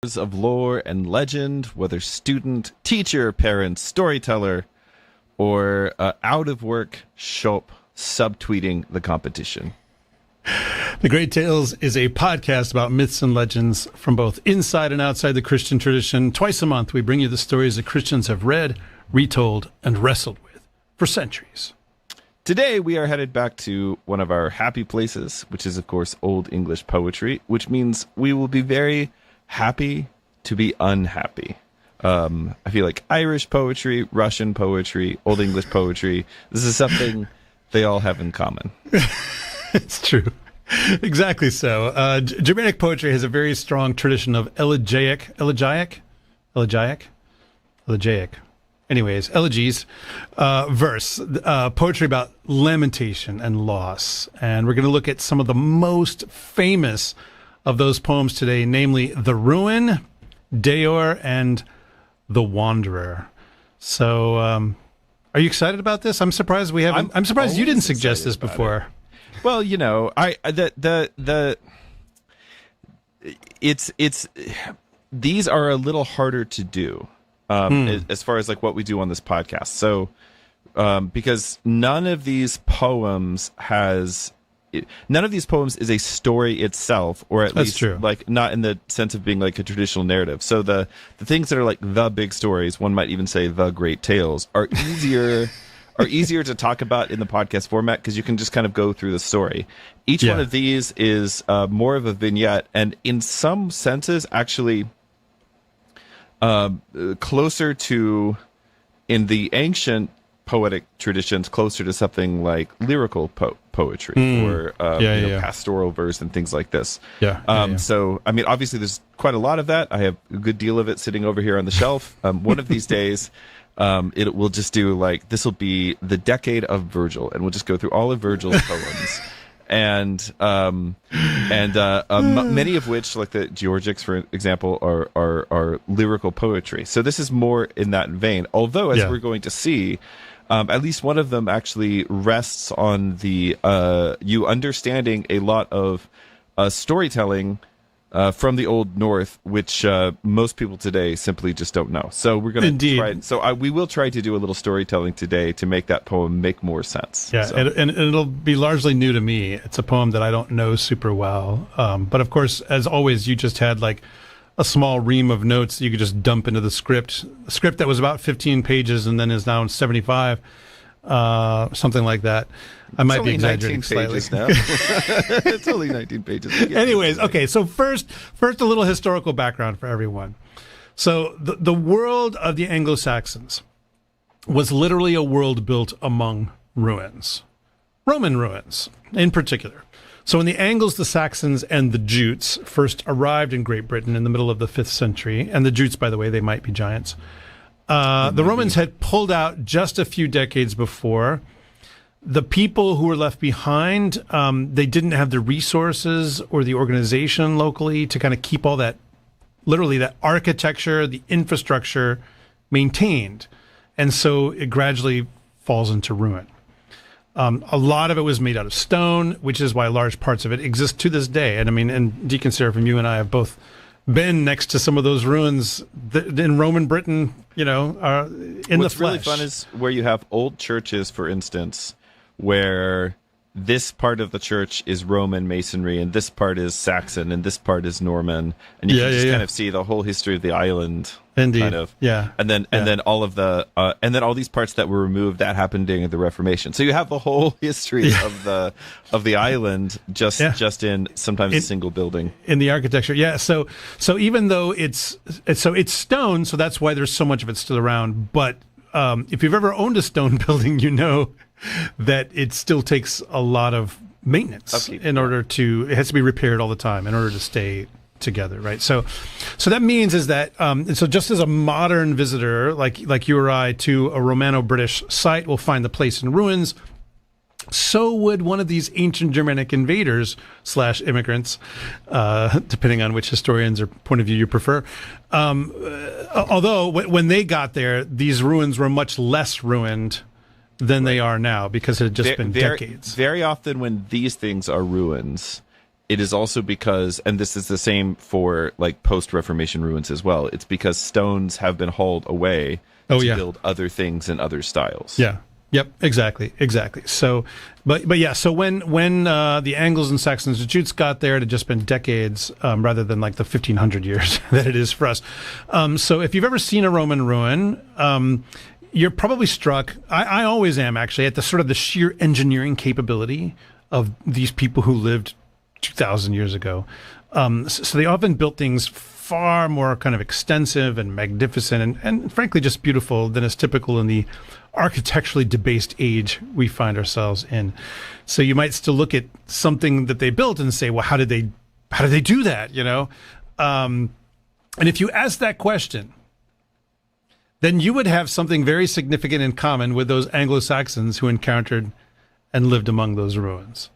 lovers of lore and legend, whether student, teacher, parent, storyteller, or out of work shop subtweeting the competition. The Great Tales is a podcast about myths and legends from both inside and outside the Christian tradition. Twice a month, we bring you the stories that Christians have read, retold, and wrestled with for centuries. Today, we are headed back to one of our happy places, which is, of course, Old English poetry, which means we will be very happy to be unhappy. I feel like Irish poetry, Russian poetry, Old English poetry, this is something they all have in common. It's true. Exactly so. Germanic poetry has a very strong tradition of elegiac. Anyways, elegies, verse, poetry about lamentation and loss. And we're going to look at some of the most famous of those poems today, namely The Ruin, Deor, and The Wanderer. So, are you excited about this? I'm surprised we haven't. I'm surprised you didn't suggest this before. Well, you know, these are a little harder to do. As far as like what we do on this podcast. So, because none of these poems is a story itself, or at least like not in the sense of being like a traditional narrative. So the things that are like the big stories, one might even say the great tales, are easier to talk about in the podcast format because you can just kind of go through the story. Each one of these is more of a vignette, and in some senses actually closer to, in the ancient poetic traditions, closer to something like lyrical poetry or pastoral verse and things like this. So, I mean, obviously there's quite a lot of that. I have a good deal of it sitting over here on the shelf. One of these days, it will just do like, this will be the decade of Virgil, and we'll just go through all of Virgil's poems. And many of which, like the Georgics, for example, are lyrical poetry. So this is more in that vein. Although, as we're going to see, at least one of them actually rests on the you understanding a lot of storytelling from the Old North, which most people today simply just don't know. So we're going to try. So we will try to do a little storytelling today to make that poem make more sense. Yeah, so. and it'll be largely new to me. It's a poem that I don't know super well. But of course, as always, you just had like a small ream of notes that you could just dump into the script. A script that was about 15 pages and then is now 75. Something like that. I might be exaggerating slightly. Now. It's only 19 pages. Anyways, okay. So first, a little historical background for everyone. So the world of the Anglo-Saxons was literally a world built among ruins, Roman ruins in particular. So when the Angles, the Saxons, and the Jutes first arrived in Great Britain in the middle of the 5th century, and the Jutes, by the way, they might be giants. The Romans had pulled out just a few decades before. The people who were left behind, they didn't have the resources or the organization locally to kind of keep all that, literally that architecture, the infrastructure maintained. And so it gradually falls into ruin. A lot of it was made out of stone, which is why large parts of it exist to this day. And I mean, and Deacon Seraphim, you and I have both been next to some of those ruins in Roman Britain, in the flesh. What's really fun is where you have old churches, for instance, where this part of the church is Roman masonry, and this part is Saxon, and this part is Norman, and you can just kind of see the whole history of the island. Indeed. Kind of. Yeah. And then all of the and then all these parts that were removed that happened during the Reformation. So you have the whole history of the island just in sometimes a single building. In the architecture. Yeah. So even though it's stone, so that's why there's so much of it still around. But if you've ever owned a stone building, you know that it still takes a lot of maintenance it has to be repaired all the time in order to stay together, right? So that means is that so just as a modern visitor like you or I to a Romano-British site will find the place in ruins, so would one of these ancient Germanic invaders / immigrants, depending on which historians or point of view you prefer. Although when they got there, these ruins were much less ruined than they are now because it had just been decades. Very often when these things are ruins, it is also because, and this is the same for like post-Reformation ruins as well, it's because stones have been hauled away to build other things in other styles. Yeah. Yep, exactly. So, but yeah, so when the Angles and Saxons and Jutes got there, it had just been decades rather than like the 1500 years that it is for us. So if you've ever seen a Roman ruin, you're probably struck. I always am actually at the sort of the sheer engineering capability of these people who lived 2,000 years ago. So they often built things far more kind of extensive and magnificent and frankly just beautiful than is typical in the architecturally debased age we find ourselves in. So you might still look at something that they built and say, well, how did they do that? You know? And if you ask that question, then you would have something very significant in common with those Anglo-Saxons who encountered and lived among those ruins.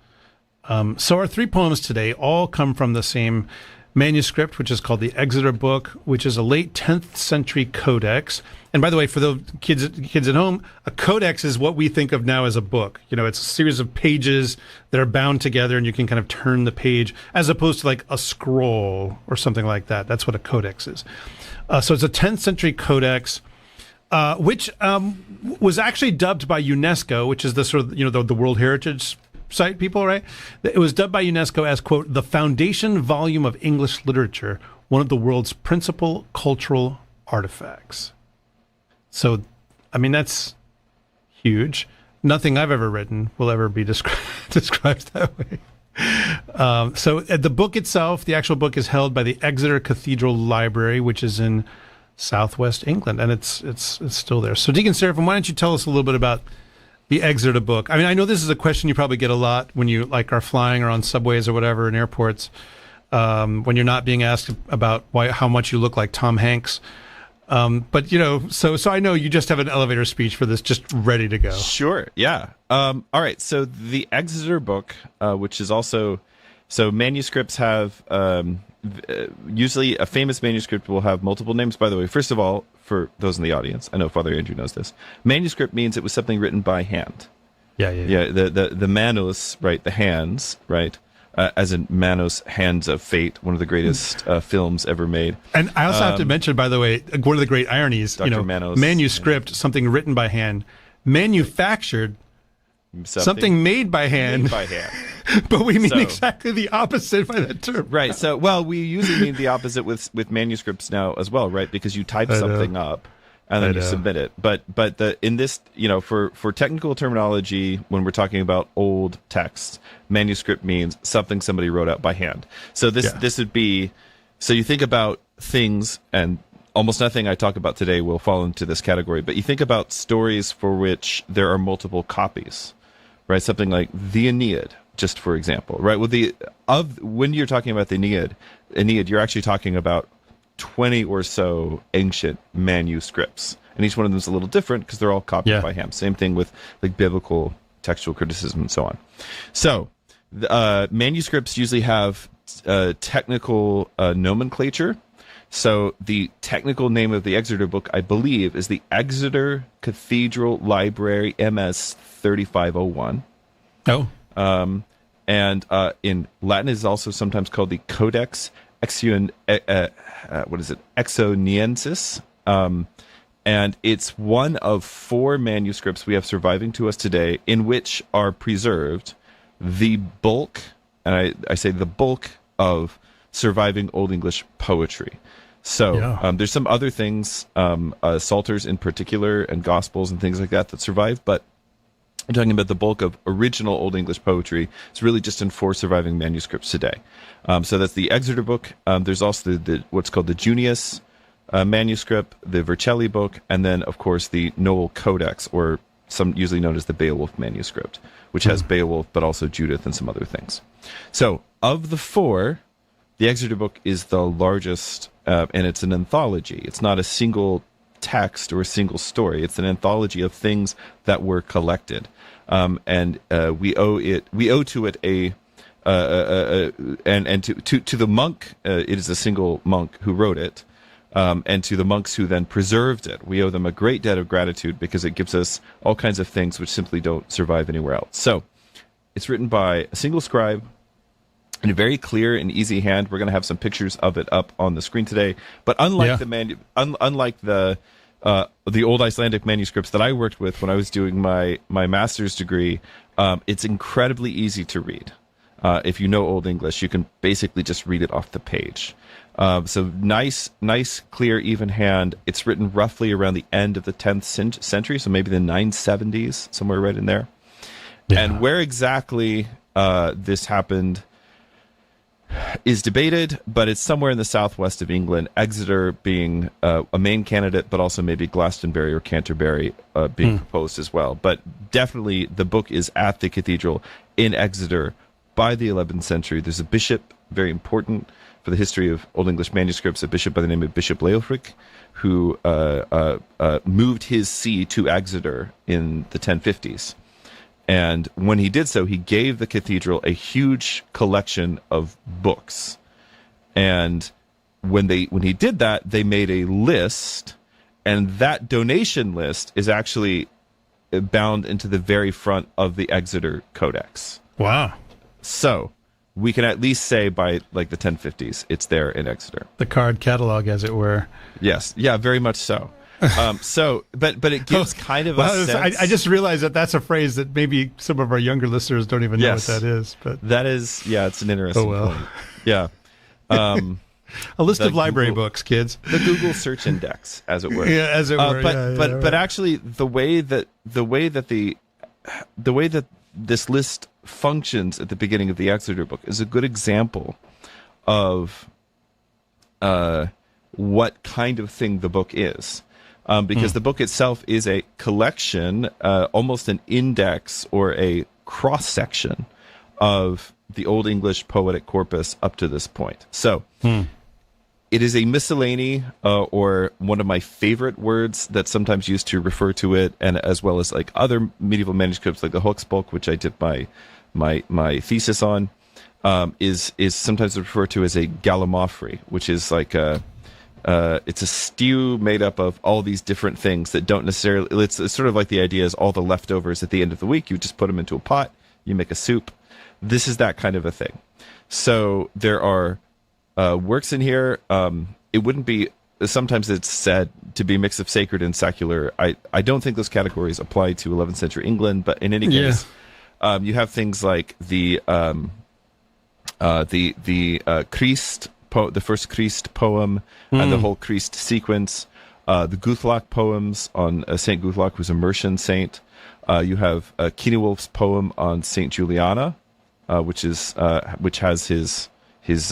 So our 3 poems today all come from the same manuscript, which is called the Exeter Book, which is a late 10th century codex. And by the way, for the kids at home, a codex is what we think of now as a book. You know, it's a series of pages that are bound together and you can kind of turn the page, as opposed to like a scroll or something like that. That's what a codex is. So it's a 10th century codex, which was actually dubbed by UNESCO, which is the sort of, you know, the World Heritage Site people, right? It was dubbed by UNESCO as, quote, the foundation volume of English literature, one of the world's principal cultural artifacts. So, I mean, that's huge. Nothing I've ever written will ever be described that way. So the book itself, the actual book, is held by the Exeter Cathedral Library, which is in southwest England, and it's still there. So, Deacon Seraphim, why don't you tell us a little bit about the Exeter Book? I mean, I know this is a question you probably get a lot when you like are flying or on subways or whatever in airports, when you're not being asked about how much you look like Tom Hanks. But you know, so I know you just have an elevator speech for this, just ready to go. Sure. Yeah. All right. So the Exeter Book, which is also, so manuscripts have, usually a famous manuscript will have multiple names. By the way, first of all, for those in the audience, I know Father Andrew knows this. Manuscript means it was something written by hand. Yeah. The manus, right? The hands, right? As in Manos, Hands of Fate, one of the greatest films ever made. And I also have to mention, by the way, one of the great ironies, Dr. you know, Manos, manuscript, something written by hand, manufactured, something made by hand. But we mean exactly the opposite by that term. Right. So, well, we usually mean the opposite with manuscripts now as well, right? Because you type something up and then you submit it. But in this, you know, for technical terminology, when we're talking about old texts, manuscript means something somebody wrote out by hand. So this would be, so you think about things, and almost nothing I talk about today will fall into this category, but you think about stories for which there are multiple copies, right? Something like the Aeneid, just for example, right? Well, when you're talking about the Aeneid, you're actually talking about 20 or so ancient manuscripts, and each one of them is a little different because they're all copied by hand. Same thing with like biblical textual criticism and so on. So manuscripts usually have technical nomenclature. So the technical name of the Exeter Book, I believe, is the Exeter Cathedral Library MS 3501. Oh. And in Latin it is also sometimes called the Codex Exoniensis. And it's one of 4 manuscripts we have surviving to us today in which are preserved the bulk, and I say the bulk of surviving Old English poetry. So there's some other things, psalters in particular, and gospels and things like that survive, but I'm talking about the bulk of original Old English poetry. It's really just in 4 surviving manuscripts today. So that's the Exeter Book. There's also the what's called the Junius manuscript, the Vercelli Book, and then, of course, the Noel Codex, or some usually known as the Beowulf manuscript, which has Beowulf, but also Judith and some other things. So of the 4, the Exeter Book is the largest, and it's an anthology. It's not a single text or a single story. It's an anthology of things that were collected, and we owe to it and to the monk. It is a single monk who wrote it, and to the monks who then preserved it. We owe them a great debt of gratitude because it gives us all kinds of things which simply don't survive anywhere else. So, it's written by a single scribe, in a very clear and easy hand. We're going to have some pictures of it up on the screen today. But unlike unlike the old Icelandic manuscripts that I worked with when I was doing my master's degree, it's incredibly easy to read. If you know Old English, you can basically just read it off the page. So nice, clear, even hand. It's written roughly around the end of the 10th century, so maybe the 970s, somewhere right in there. Yeah. And where exactly this happened is debated, but it's somewhere in the southwest of England, Exeter being a main candidate, but also maybe Glastonbury or Canterbury being proposed as well. But definitely the book is at the cathedral in Exeter by the 11th century. There's a bishop, very important for the history of Old English manuscripts, a bishop by the name of Bishop Leofric, who moved his see to Exeter in the 1050s. And when he did so, he gave the cathedral a huge collection of books. And when he did that, they made a list, and that donation list is actually bound into the very front of the Exeter Codex. Wow. So we can at least say by like the 1050s, it's there in Exeter. The card catalog, as it were. Yes. Yeah, very much so. But it gives kind of a sense. I just realized that that's a phrase that maybe some of our younger listeners don't even know what that is. But that is, it's an interesting point. Yeah. A list of library books, kids. The Google search index, as it were. Yeah, as it were. But actually, the way that this list functions at the beginning of the Exeter book is a good example of what kind of thing the book is. Because the book itself is a collection, almost an index or a cross-section of the Old English poetic corpus up to this point. So it is a miscellany, or one of my favorite words that's sometimes used to refer to it, and as well as like other medieval manuscripts like the Hoxbok, which I did my thesis on, is sometimes referred to as a gallimaufry, which is like it's a stew made up of all these different things that don't necessarily. It's sort of like the idea is all the leftovers at the end of the week. You just put them into a pot. You make a soup. This is that kind of a thing. So there are works in here. It wouldn't be. Sometimes it's said to be a mix of sacred and secular. I don't think those categories apply to 11th century England, but in any case, you have things like the Christ. The first Christ poem and the whole Christ sequence, the Guthlac poems on Saint Guthlac, who's a Mercian saint. You have Kinewulf's poem on Saint Juliana, which has his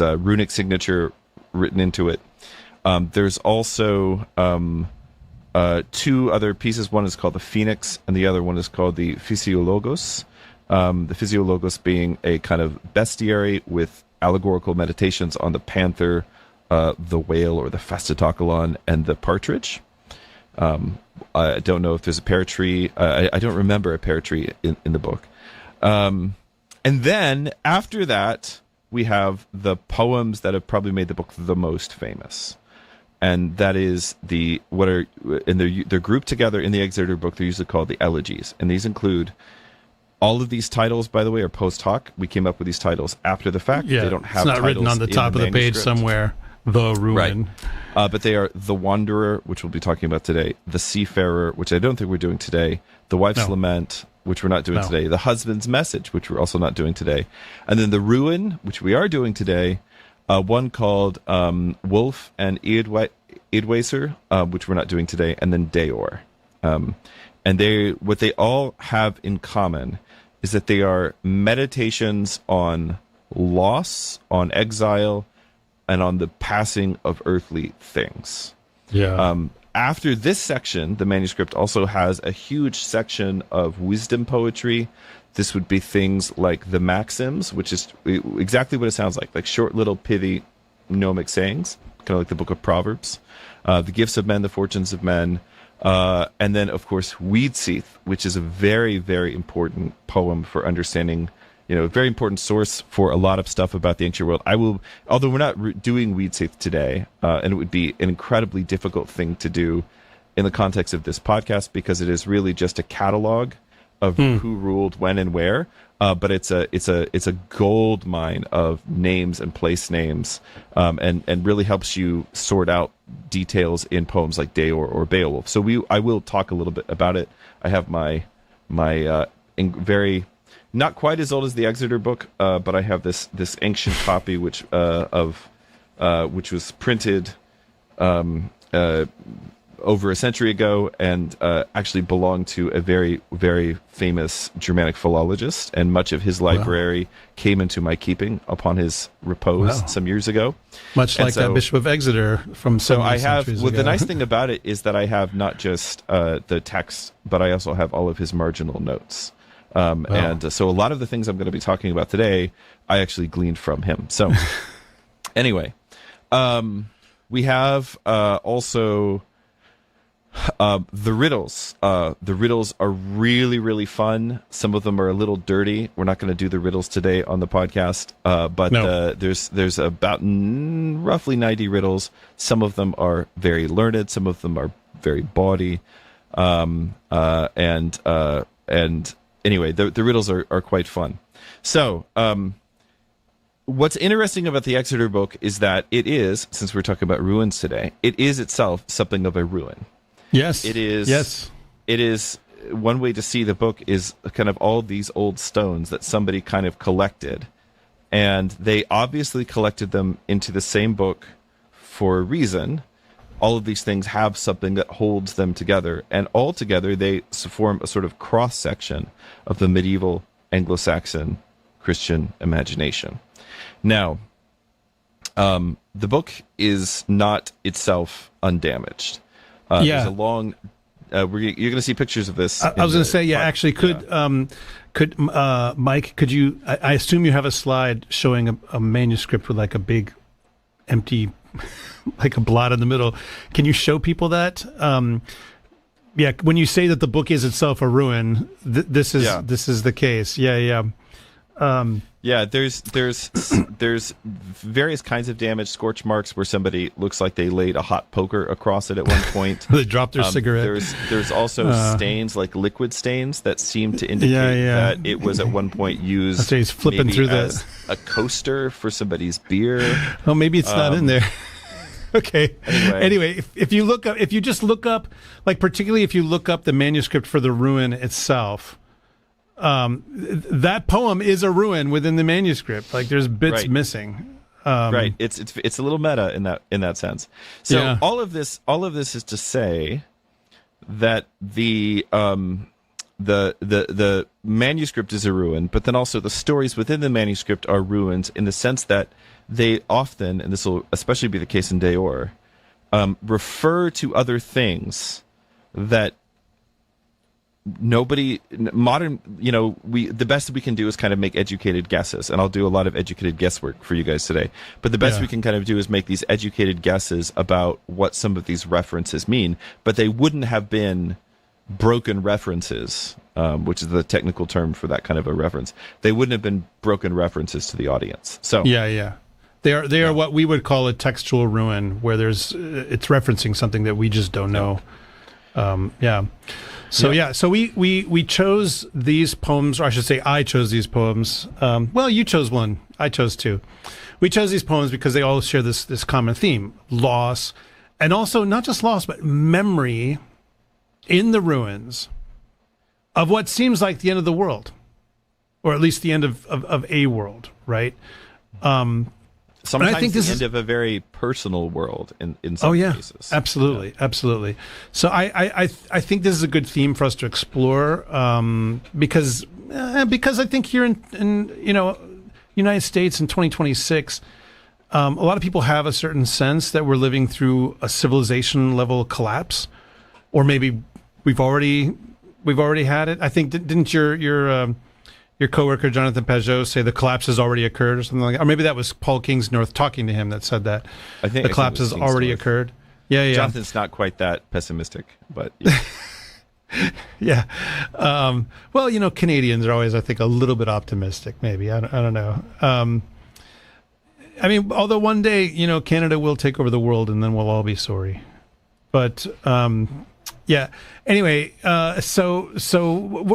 runic signature written into it. There's also two other pieces. One is called the Phoenix, and the other one is called the Physiologos. The Physiologos being a kind of bestiary with allegorical meditations on the panther, the whale, or the Phastatokalon, and the partridge. I don't know if there's a pear tree. I don't remember a pear tree in the book. And then after that, we have the poems that have probably made the book the most famous. And that is they're grouped together in the Exeter book. They're usually called the elegies. And these include. All of these titles, by the way, are post hoc. We came up with these titles after the fact. Yeah, they don't have it's not written on the top of the page somewhere. The Ruin. Right. But they are The Wanderer, which we'll be talking about today, The Seafarer, which I don't think we're doing today, The Wife's Lament, which we're not doing today, The Husband's Message, which we're also not doing today, and then The Ruin, which we are doing today, one called Wolf and Eadweiser, which we're not doing today, and then Deor. And what they all have in common is that they are meditations on loss, on exile, and on the passing of earthly things. Yeah. After this section, the manuscript also has a huge section of wisdom poetry. This would be things like the Maxims, which is exactly what it sounds like short little pithy gnomic sayings, kind of like the book of Proverbs. The Gifts of Men, the Fortunes of Men. And then, of course, Weedseath, which is a very, very important poem for understanding, a very important source for a lot of stuff about the ancient world. Although we're not doing Weedseath today, and it would be an incredibly difficult thing to do in the context of this podcast, because it is really just a catalog of who ruled when and where. But it's a gold mine of names and place names, and really helps you sort out details in poems like Deor or Beowulf. So I will talk a little bit about it. I have my very not quite as old as the Exeter book, but I have this ancient copy which was printed over a century ago, and actually belonged to a very, very famous Germanic philologist, and much of his library came into my keeping upon his repose some years ago. Much like that Bishop of Exeter from so I have. Well, the nice thing about it is that I have not just the text, but I also have all of his marginal notes. And so a lot of the things I'm going to be talking about today, I actually gleaned from him. So anyway, we have also the riddles. The riddles are really, really fun. Some of them are a little dirty. We're not going to do the riddles today on the podcast, but there's about roughly 90 riddles. Some of them are very learned. Some of them are very bawdy. And anyway, the riddles are quite fun. So, what's interesting about the Exeter book is that it is, since we're talking about ruins today, it is itself something of a ruin. Yes. It is. Yes. It is. One way to see the book is kind of all these old stones that somebody kind of collected, and they obviously collected them into the same book for a reason. All of these things have something that holds them together, and all together they form a sort of cross-section of the medieval Anglo-Saxon Christian imagination. Now, the book is not itself undamaged. There's a long... you're going to see pictures of this. I was going to say, actually, could Mike, could you... I assume you have a slide showing a manuscript with like a big empty... like a blot in the middle. Can you show people that? When you say that the book is itself a ruin, this is the case. There's various kinds of damage, scorch marks where somebody looks like they laid a hot poker across it at one point. They dropped their cigarette. There's also stains, like liquid stains, that seem to indicate that it was at one point used he's flipping maybe through as a coaster for somebody's beer. Oh, maybe it's not in there. Okay. Anyway, if you just look up, like particularly if you look up the manuscript for the ruin itself, that poem is a ruin within the manuscript. Like there's bits missing. Right. It's a little meta in that sense. So all of this is to say that the manuscript is a ruin, but then also the stories within the manuscript are ruins in the sense that they often, and this will especially be the case in Deor, refer to other things that the best we can do is kind of make educated guesses, and I'll do a lot of educated guesswork for you guys today. But the best we can kind of do is make these educated guesses about what some of these references mean, but they wouldn't have been broken references, which is the technical term for that kind of a reference. They wouldn't have been broken references to the audience. So they are what we would call a textual ruin, where it's referencing something that we just don't know. So we chose these poems, or I should say I chose these poems. You chose one. I chose two. We chose these poems because they all share this common theme: loss, and also not just loss, but memory in the ruins of what seems like the end of the world, or at least the end of a world, right? Sometimes I think this is the end of a very personal world in some cases. Absolutely. So I think this is a good theme for us to explore, because I think here in United States in 2026, a lot of people have a certain sense that we're living through a civilization level collapse, or maybe we've already had it. I think didn't your coworker Jonathan Pajot say the collapse has already occurred, or something like that? Or maybe that was Paul Kingsnorth talking to him that said that. I think the collapse has already occurred. Yeah. Jonathan's not quite that pessimistic, but yeah. Canadians are always, I think, a little bit optimistic. Maybe I don't know. Although one day, Canada will take over the world, and then we'll all be sorry. But Yeah. Anyway, so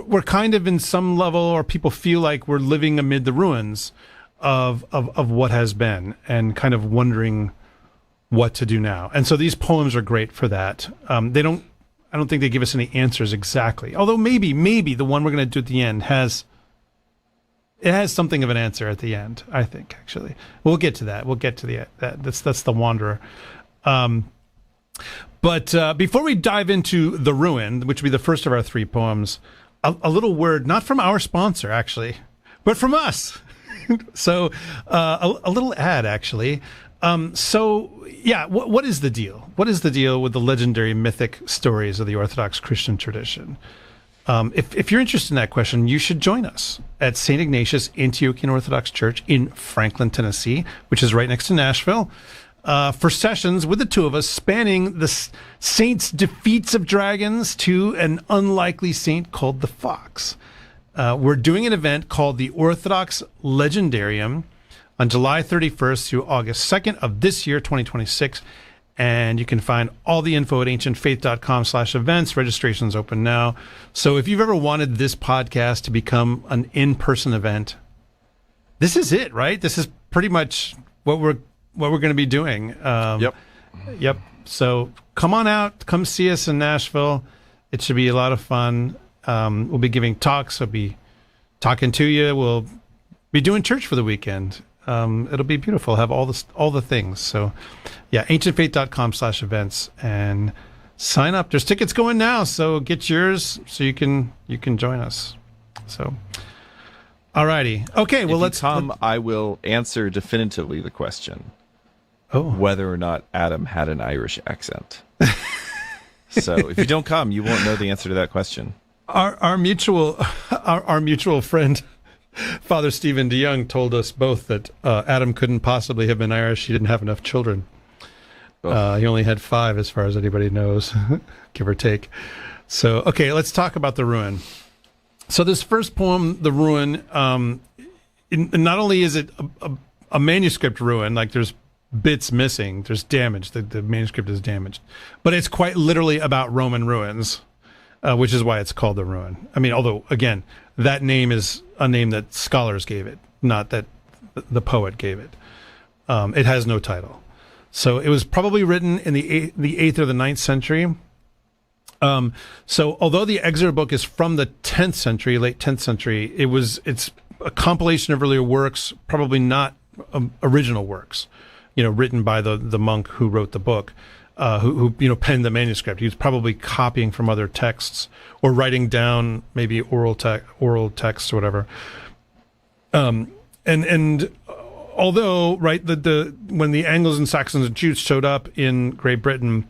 we're kind of in some level, or people feel like we're living amid the ruins of what has been, and kind of wondering what to do now. And so these poems are great for that. I don't think they give us any answers exactly. Although maybe the one we're going to do at the end has something of an answer at the end. I think actually we'll get to that. We'll get to that's the Wanderer. But before we dive into The Ruin, which will be the first of our three poems, a little word, not from our sponsor, actually, but from us. So a little ad, actually. What is the deal? What is the deal with the legendary mythic stories of the Orthodox Christian tradition? If you're interested in that question, you should join us at St. Ignatius Antiochian Orthodox Church in Franklin, Tennessee, which is right next to Nashville. For sessions with the two of us spanning the saints' defeats of dragons to an unlikely saint called the Fox. We're doing an event called the Orthodox Legendarium on July 31st through August 2nd of this year, 2026. And you can find all the info at ancientfaith.com/events. Registration's open now. So if you've ever wanted this podcast to become an in-person event, this is it, right? This is pretty much what we're going to be doing. Yep. So come on out, come see us in Nashville. It should be a lot of fun. We'll be giving talks. I'll be talking to you. We'll be doing church for the weekend. It'll be beautiful. Have all the things. So yeah, ancientfaith.com/events and sign up. There's tickets going now, so get yours so you can join us. So alrighty. Okay, well, let's come. I will answer definitively the question. Oh. Whether or not Adam had an Irish accent. So if you don't come, you won't know the answer to that question. Our mutual friend, Father Stephen DeYoung, told us both that Adam couldn't possibly have been Irish. He didn't have enough children. Oh. He only had 5, as far as anybody knows, give or take. So, okay, let's talk about The Ruin. So this first poem, The Ruin, not only is it a manuscript ruin, like there's bits missing, there's damage, the manuscript is damaged, but it's quite literally about Roman ruins, which is why it's called The Ruin. I mean, although, again, that name is a name that scholars gave it, not that the poet gave it. It has no title. So it was probably written in the 8th or the 9th century. So although the Exeter book is from the 10th century, late 10th century, it's a compilation of earlier works, probably not original works, written by the monk who wrote the book, who penned the manuscript. He was probably copying from other texts or writing down maybe oral texts or whatever. And although, right, when the Anglos and Saxons and Jutes showed up in Great Britain,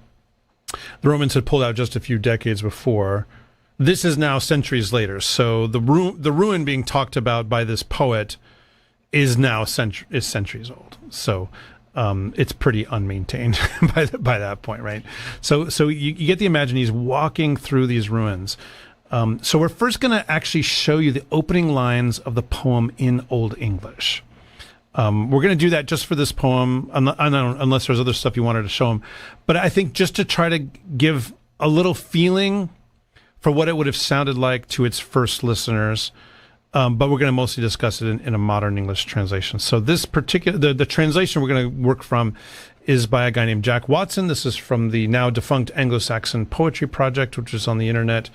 the Romans had pulled out just a few decades before. This is now centuries later. So the ruin being talked about by this poet is now centuries old. So it's pretty unmaintained by that point, right? So you get the imagine he's walking through these ruins. So we're first going to actually show you the opening lines of the poem in Old English. We're going to do that just for this poem, unless there's other stuff you wanted to show him. But I think just to try to give a little feeling for what it would have sounded like to its first listeners. But we're going to mostly discuss it in a modern English translation. So this particular, the translation we're going to work from is by a guy named Jack Watson. This is from the now defunct Anglo-Saxon Poetry Project, which is on the internet,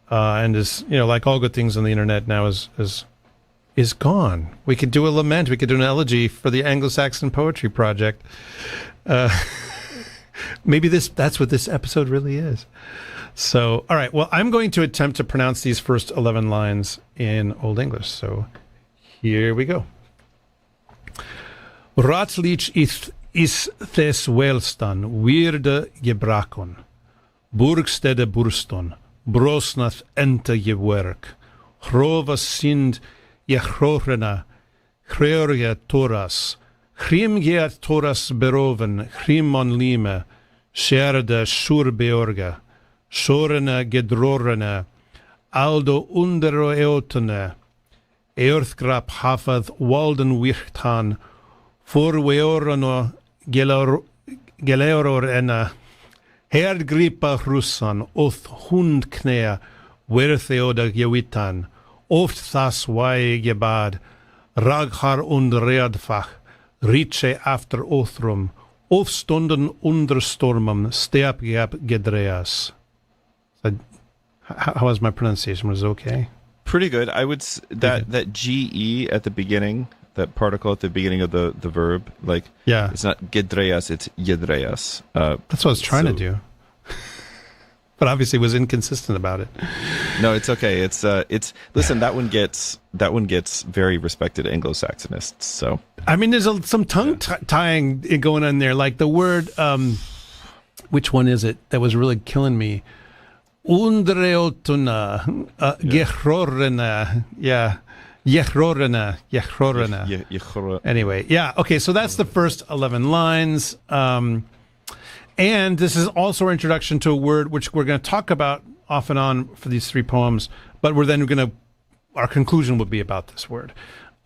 and is, like all good things on the internet now is gone. We could do a lament. We could do an elegy for the Anglo-Saxon Poetry Project. Maybe that's what this episode really is. So, all right. Well, I'm going to attempt to pronounce these first 11 lines in Old English. So here we go. Ratlich is thes welstan, weirde gebrakon, burgstede burston, brosnath ente gewerk, hrova sind jechrorena, chreorge toras, chrimgeat toras beroven, chrimon lime, sherde shurbeorge, Shorene gedrorene, aldo undero eotene, earthgrap hafad walden wichtan, for weorano geleororena, Her gripa russan, oth hund knä, wertheoda gewitan, oft thas wae gebad, raghar und readfach, riche after othrum, of stunden under stormum, steapgap gedreas. How was my pronunciation? Was it okay? Pretty good. I would that GE at the beginning, that particle at the beginning of the verb, like it's not gedreas, it's yedreas. That's what I was trying to do, but obviously was inconsistent about it. No, it's okay. It's listen. That one gets very respected Anglo-Saxonists. So I mean, there's some tongue tying going on there. Like the word, which one is it that was really killing me? Undreotuna, gehrorena, Yehrorena. Anyway, okay, so that's the first 11 lines. And this is also our introduction to a word which we're going to talk about off and on for these 3 poems, but our conclusion will be about this word.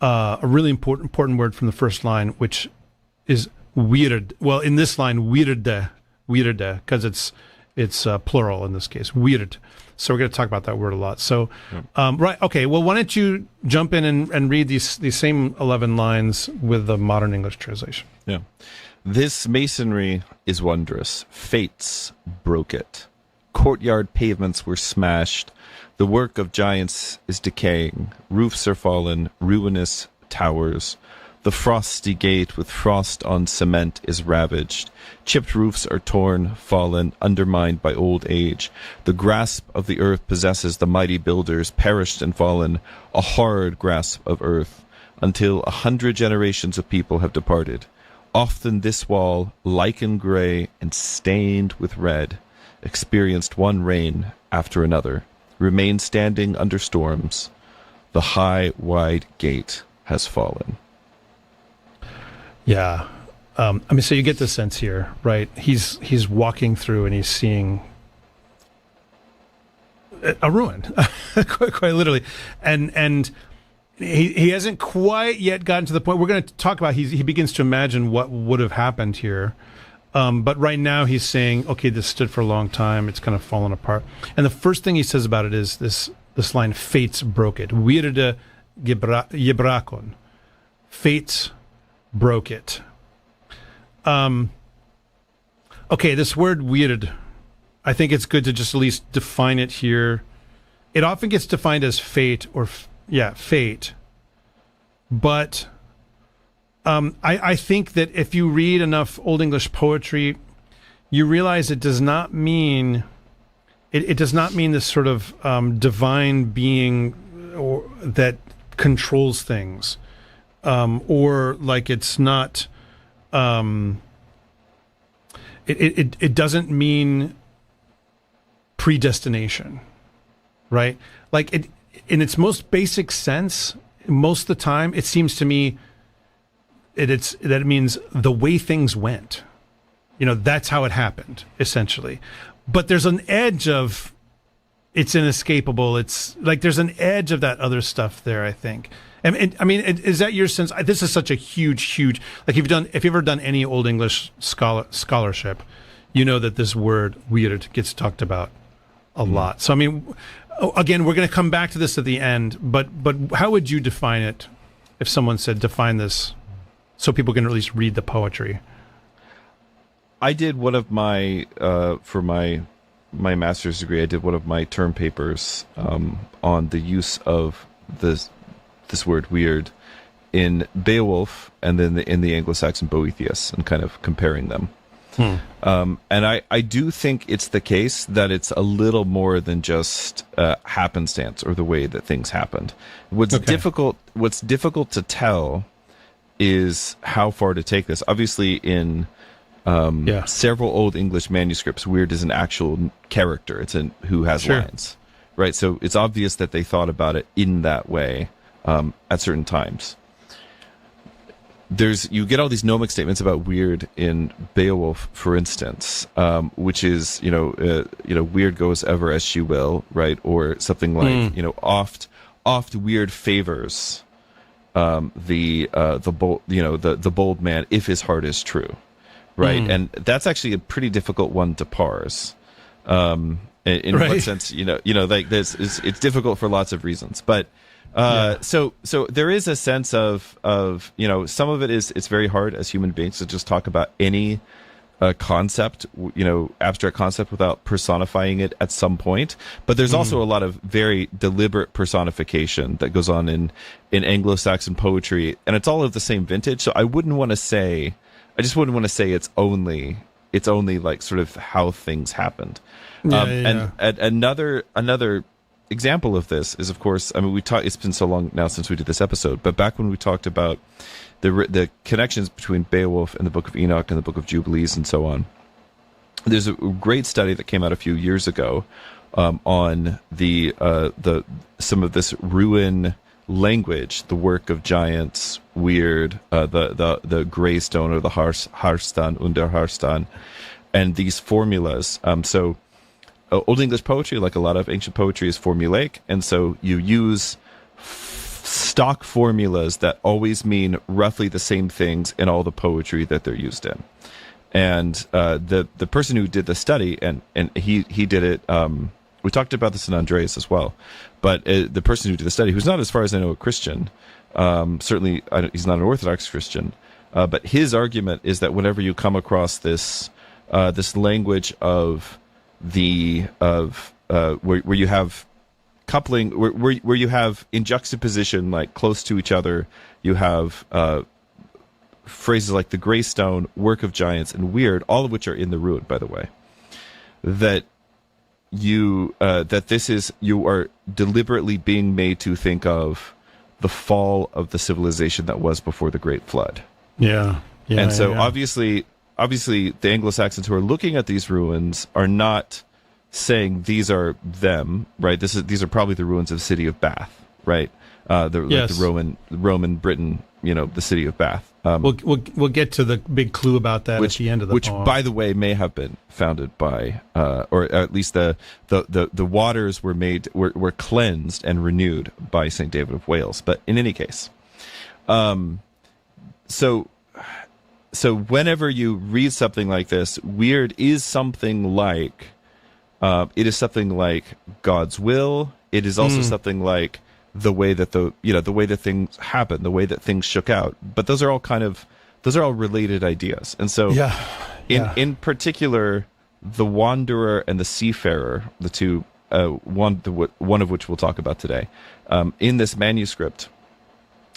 A really important word from the first line, which is weird. Well, in this line, weirde, because it's plural in this case, weird. So we're going to talk about that word a lot. So, right, okay. Well, why don't you jump in and read these same 11 lines with the modern English translation? Yeah. This masonry is wondrous. Fates broke it. Courtyard pavements were smashed. The work of giants is decaying. Roofs are fallen. Ruinous towers. The frosty gate with frost on cement is ravaged. Chipped roofs are torn, fallen, undermined by old age. The grasp of the earth possesses the mighty builders, perished and fallen, a hard grasp of earth, until 100 generations of people have departed. Often this wall, lichen gray and stained with red, experienced one rain after another, remained standing under storms. The high, wide gate has fallen. Yeah. So you get the sense here, right? He's walking through and he's seeing a ruin, quite literally. And he hasn't quite yet gotten to the point. We're going to talk about, he begins to imagine what would have happened here. But right now he's saying, okay, this stood for a long time. It's kind of fallen apart. And the first thing he says about it is this line, fates broke it. Weirde gebrakon. Fates broke it. Okay, this word weird, I think it's good to just at least define it here. It often gets defined as fate or fate. But I think that if you read enough Old English poetry, you realize it does not mean this sort of divine being that controls things, or like it's not. It doesn't mean predestination, right? Like it, in its most basic sense, most of the time, it seems to me that it means the way things went. That's how it happened, essentially. But there's an edge of it's inescapable. It's like there's an edge of that other stuff there, I think. And I mean, is that your sense? This is such a huge, like if you've ever done any Old English scholarship, you know that this word weird gets talked about a lot. So I mean, again, we're going to come back to this at the end, but how would you define it if someone said define this so people can at least read the poetry? I did one of my for my master's degree. I did one of my term papers on the use of this word weird in Beowulf and then in the Anglo-Saxon Boethius, and kind of comparing them. And I do think it's the case that it's a little more than just happenstance or the way that things happened. What's difficult to tell is how far to take this. Obviously, in several Old English manuscripts, weird is an actual character. It's who has lines, right? So it's obvious that they thought about it in that way at certain times. You get all these gnomic statements about weird in Beowulf, for instance, which is weird goes ever as she will, right? Or something like oft weird favors the bold man if his heart is true, right? And that's actually a pretty difficult one to parse. In what sense, like this is, it's difficult for lots of reasons, but so there is a sense of some of it is, it's very hard as human beings to just talk about any concept, abstract concept without personifying it at some point. But there's also a lot of very deliberate personification that goes on in Anglo-Saxon poetry, and it's all of the same vintage. So I just wouldn't want to say it's only like sort of how things happened. And another example of this is, of course, I mean, it's been so long now since we did this episode, but back when we talked about the connections between Beowulf and the Book of Enoch and the Book of Jubilees and so on, there's a great study that came out a few years ago on the some of this ruin language, the work of giants, weird, the Greystone or the Harstan, Under Harstan, and these formulas. Old English poetry, like a lot of ancient poetry, is formulaic, and so you use stock formulas that always mean roughly the same things in all the poetry that they're used in. And the person who did the study, and he did it, we talked about this in Andreas as well, but the person who did the study, who's not, as far as I know, a Christian, certainly he's not an Orthodox Christian, but his argument is that whenever you come across this language of where you have coupling, where you have in juxtaposition, like close to each other, you have phrases like the Greystone, work of giants, and weird, all of which are in the Ruin, by the way, that you are deliberately being made to think of the fall of the civilization that was before the Great Flood. Obviously, the Anglo-Saxons who are looking at these ruins are not saying these are them, right? These are probably the ruins of the city of Bath, right? Like the Roman Britain, the city of Bath. We'll get to the big clue about that at the end of the poem. Which, by the way, may have been founded by, or at least the waters were cleansed and renewed by St. David of Wales. But in any case, so whenever you read something like this, weird is something like, it is something like God's will. It is also something like the way that the way that things happen, the way that things shook out. But those are all related ideas. And so, in particular, the wanderer and the seafarer, the two, one of which we'll talk about today, in this manuscript,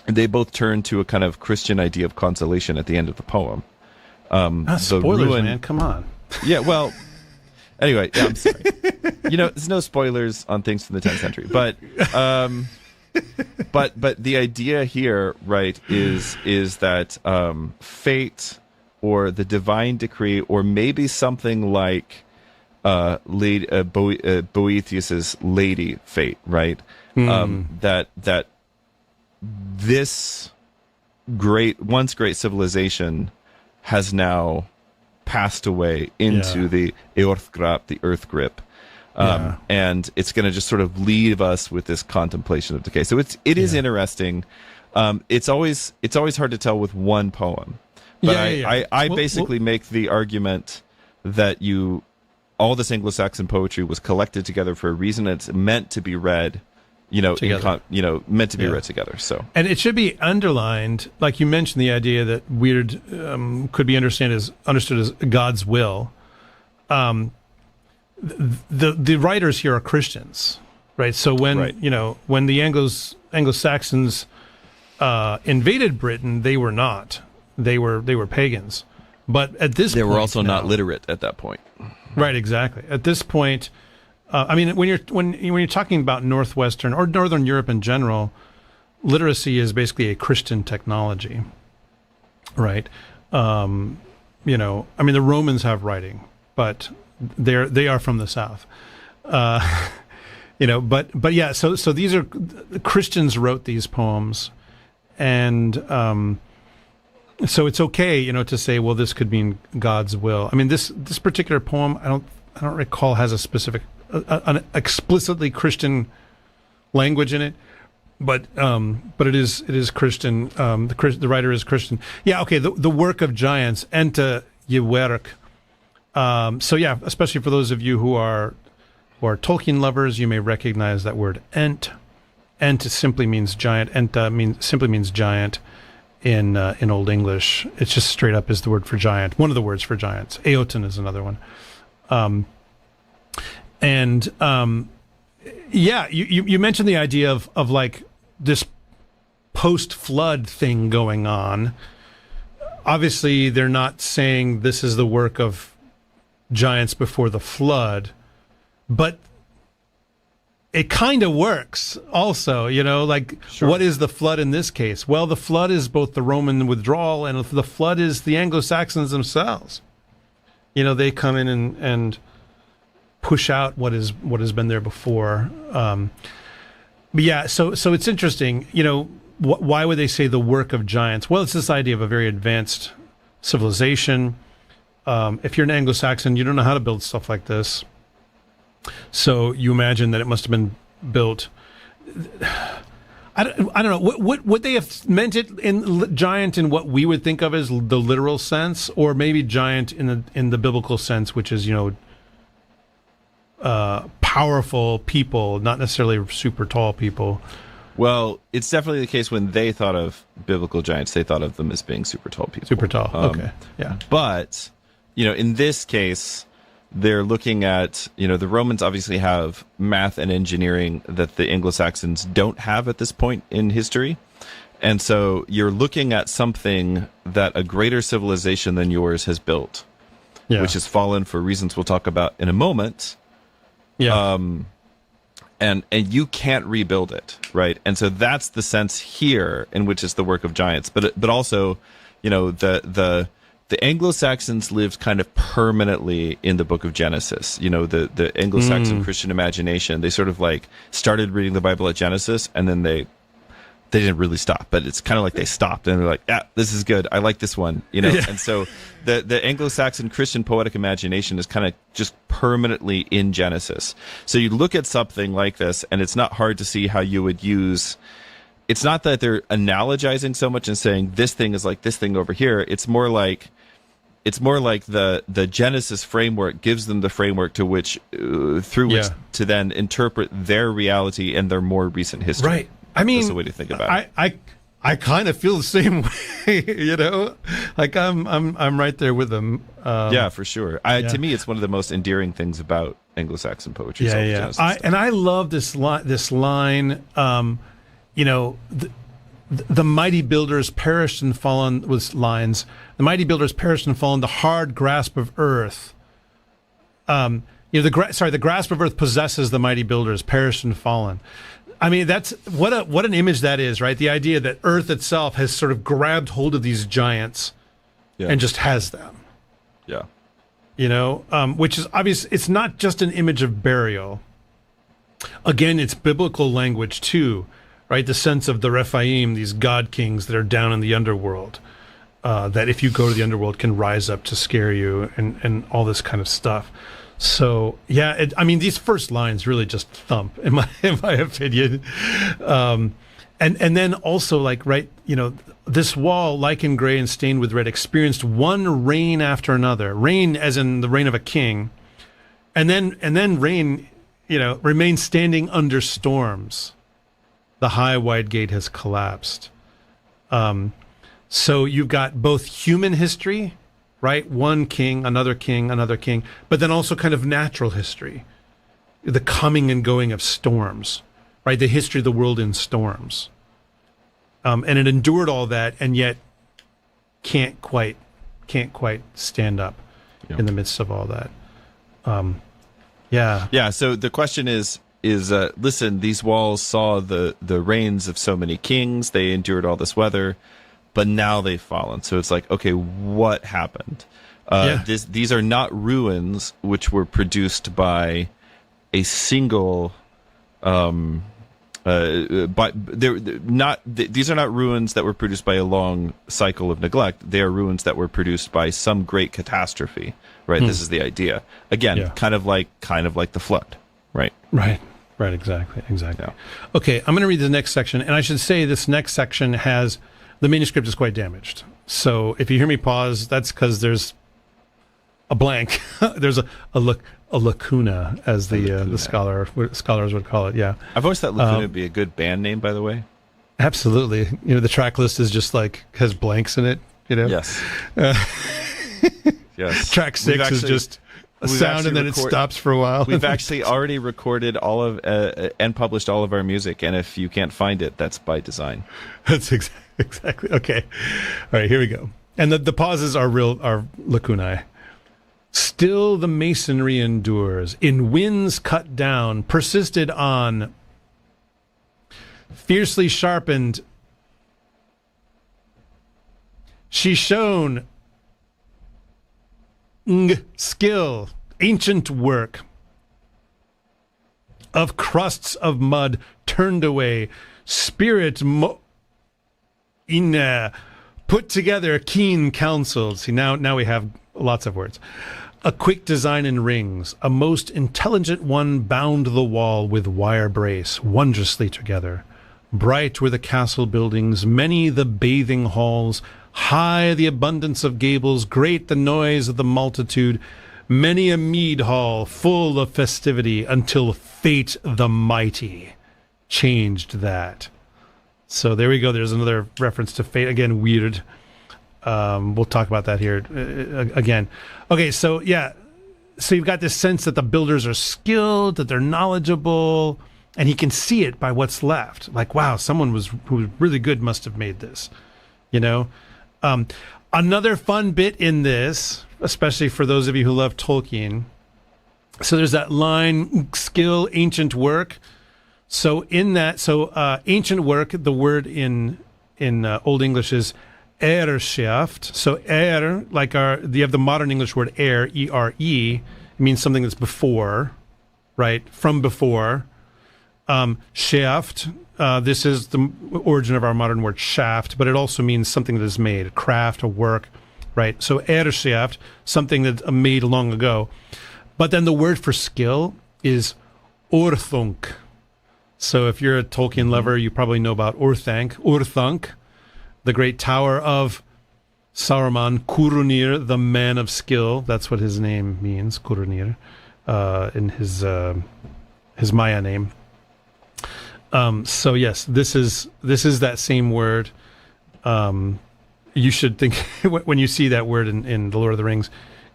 they both turn to a kind of Christian idea of consolation at the end of the poem. Spoilers, man! Come on. Yeah, well. Anyway, I'm sorry. There's no spoilers on things from the 10th century, but the idea here, right, is that fate or the divine decree, or maybe something like Boethius's Lady Fate, right? That this once great civilization has now passed away into the Eorthgrap, the earth grip, and it's going to just sort of leave us with this contemplation of decay. So it is interesting. It's always hard to tell with one poem, but I basically make the argument that all this Anglo-Saxon poetry was collected together for a reason. It's meant to be read. Meant to be read together. So, and it should be underlined, like you mentioned, the idea that weird could be understood as God's will. The writers here are Christians, right? So when the Anglo-Saxons invaded Britain, they were not. They were pagans, but at this they point, were also not literate at that point. Right, exactly. At this point. I mean, when you're talking about Northwestern or Northern Europe in general, literacy is basically a Christian technology, right? I mean, the Romans have writing, but they are from the South, But yeah. So these are Christians wrote these poems, and so it's okay, to say, well, this could mean God's will. I mean, this particular poem, I don't recall has a specific. An explicitly Christian language in it, but it is Christian. The writer is Christian. Yeah, okay. The work of giants, enta Yewerk. So yeah, especially for those of you who are Tolkien lovers, you may recognize that word ent. Ent simply means giant. Ent simply means giant in Old English. It's just straight up is the word for giant. One of the words for giants. Eoten is another one. Yeah, you mentioned the idea of like this post-flood thing going on. Obviously, they're not saying this is the work of giants before the flood, but it kind of works also, like sure. What is the flood in this case? Well, the flood is both the Roman withdrawal and the flood is the Anglo-Saxons themselves. They come in and push out what has been there before. But yeah, so it's interesting, why would they say the work of giants? Well, it's this idea of a very advanced civilization. If you're an Anglo-Saxon, you don't know how to build stuff like this. So you imagine that it must have been built. I don't know. Would they have meant it in giant in what we would think of as the literal sense, or maybe giant in the biblical sense, which is powerful people, not necessarily super tall people. Well, it's definitely the case when they thought of biblical giants, they thought of them as being super tall people. Super tall. Okay. Yeah. But in this case, they're looking at, the Romans obviously have math and engineering that the Anglo-Saxons don't have at this point in history. And so you're looking at something that a greater civilization than yours has built, which has fallen for reasons we'll talk about in a moment. Yeah. And you can't rebuild it, right? And so that's the sense here in which it's the work of giants. But also, the Anglo-Saxons lived kind of permanently in the book of Genesis. The Anglo-Saxon Christian imagination, they sort of like started reading the Bible at Genesis, and then they didn't really stop, but it's kind of like they stopped and they're like, yeah, this is good. I like this one, Yeah. And so the Anglo-Saxon Christian poetic imagination is kind of just permanently in Genesis. So you look at something like this, and it's not hard to see how you would use. It's not that they're analogizing so much and saying this thing is like this thing over here. It's more like the Genesis framework gives them the framework to which through which to then interpret their reality and their more recent history. Right. I mean, that's the way to think about it. I kind of feel the same way, like I'm right there with them. Yeah, for sure. To me, it's one of the most endearing things about Anglo-Saxon poetry. Yeah. I love this line. The mighty builders perished and fallen with lines. The mighty builders perished and fallen. The hard grasp of earth. The grasp of earth possesses the mighty builders, perished and fallen. I mean, that's what an image that is, right? The idea that Earth itself has sort of grabbed hold of these giants and just has them. Yeah. Which is obvious. It's not just an image of burial. Again, it's biblical language too, right? The sense of the Rephaim, these god kings that are down in the underworld, that if you go to the underworld can rise up to scare you and all this kind of stuff. So yeah, these first lines really just thump in my opinion, and then also like this wall, lichened gray and stained with red, experienced one rain after another. Rain, as in the reign of a king, and then rain, remains standing under storms. The high wide gate has collapsed. So you've got both human history. Right? One king, another king, but then also kind of natural history, the coming and going of storms, right? The history of the world in storms. And it endured all that and yet can't quite stand up in the midst of all that. Yeah. So the question is listen, these walls saw the reigns of so many kings. They endured all this weather. But now they've fallen. So it's like, okay, what happened? These are not ruins which were produced by a single. These are not ruins that were produced by a long cycle of neglect. They are ruins that were produced by some great catastrophe. Right. This is the idea. Again, kind of like the flood. Right. Right. Exactly. Yeah. Okay, I'm going to read the next section, and I should say this next section the manuscript is quite damaged. So if you hear me pause, that's because there's a blank. There's a lacuna, as the scholars would call it. Yeah, I've always thought lacuna would be a good band name, by the way. Absolutely. The track list is just like has blanks in it. Yes. Yes. Track 6 is just a sound and then it stops for a while. We've actually already recorded all of and published all of our music, and if you can't find it, that's by design. That's exactly okay. All right, here we go. And the pauses are lacunae. Still the masonry endures, in winds cut down, persisted on, fiercely sharpened. She shone skill, ancient work of crusts of mud turned away, spirit put together keen counsels. See, now we have lots of words. A quick design in rings, a most intelligent one bound the wall with wire brace, wondrously together. Bright were the castle buildings, many the bathing halls, high the abundance of gables, great the noise of the multitude, many a mead hall full of festivity, until fate the mighty changed that. So there we go. There's another reference to fate. Again, weird. We'll talk about that here again. Okay, so yeah. So you've got this sense that the builders are skilled, that they're knowledgeable, and he can see it by what's left. Like, wow, someone who was really good must have made this. Another fun bit in this, especially for those of you who love Tolkien. So there's that line, skill, ancient work. So in that, ancient work, the word in Old English is erschaft. So like you have the modern English word E-R-E, it means something that's before, right? From before. Shaft, this is the origin of our modern word shaft, but it also means something that is made, a craft, a work, right? So erschaft, something that's made long ago. But then the word for skill is orthunk. So if you're a Tolkien lover, you probably know about Orthunk, the great tower of Saruman, Curunir, the man of skill. That's what his name means, Curunir, in his Maya name. So yes, this is that same word. You should think when you see that word in The Lord of the Rings,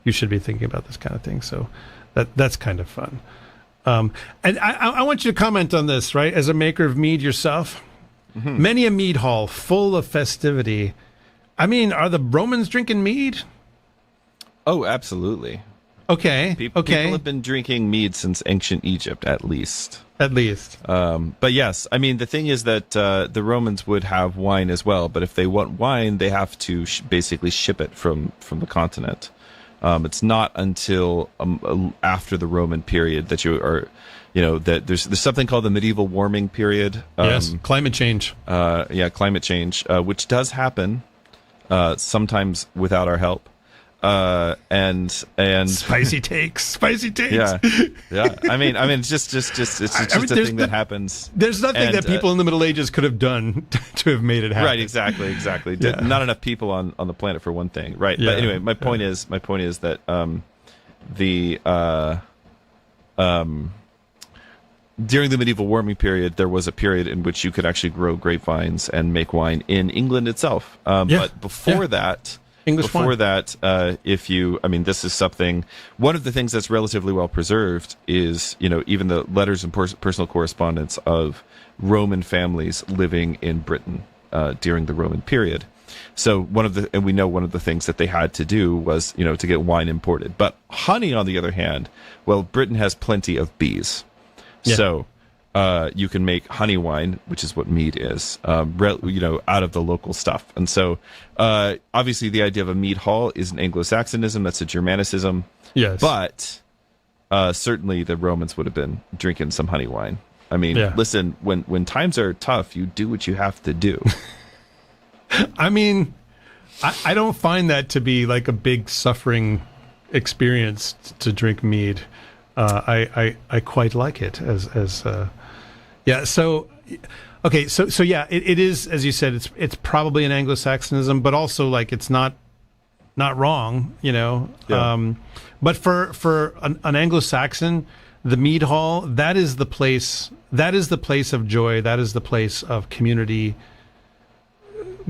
you should be thinking about this kind of thing. So that's kind of fun. And I want you to comment on this, right? As a maker of mead yourself, many a mead hall full of festivity. I mean, are the Romans drinking mead? Oh, absolutely. Okay. People have been drinking mead since ancient Egypt, at least. But yes, I mean, the thing is that the Romans would have wine as well, but if they want wine, they have to basically ship it from the continent. It's not until after the Roman period that that there's something called the medieval warming period. Yes, climate change. Climate change, which does happen sometimes without our help. And spicy takes. Yeah. I mean, it's just a thing that happens. There's nothing that people in the Middle Ages could have done to have made it happen. Right. Exactly. Yeah. Not enough people on the planet for one thing. Right. Yeah. But anyway, my point is that during the medieval warming period, there was a period in which you could actually grow grapevines and make wine in England itself. But before that. English wine. This is something, one of the things that's relatively well preserved is, even the letters and personal correspondence of Roman families living in Britain during the Roman period. So we know one of the things that they had to do was, to get wine imported. But honey, on the other hand, well, Britain has plenty of bees. Yeah. So you can make honey wine, which is what mead is, out of the local stuff. And so, obviously, the idea of a mead hall is an Anglo-Saxonism. That's a Germanicism. Yes. But certainly the Romans would have been drinking some honey wine. I mean, Listen, when times are tough, you do what you have to do. I mean, I don't find that to be like a big suffering experience to drink mead. I quite like it yeah. So, okay. So yeah, it is, as you said, it's probably an Anglo-Saxonism, but also like it's not not wrong, Yeah. But for an Anglo-Saxon, the mead hall, that is the place. That is the place of joy. That is the place of community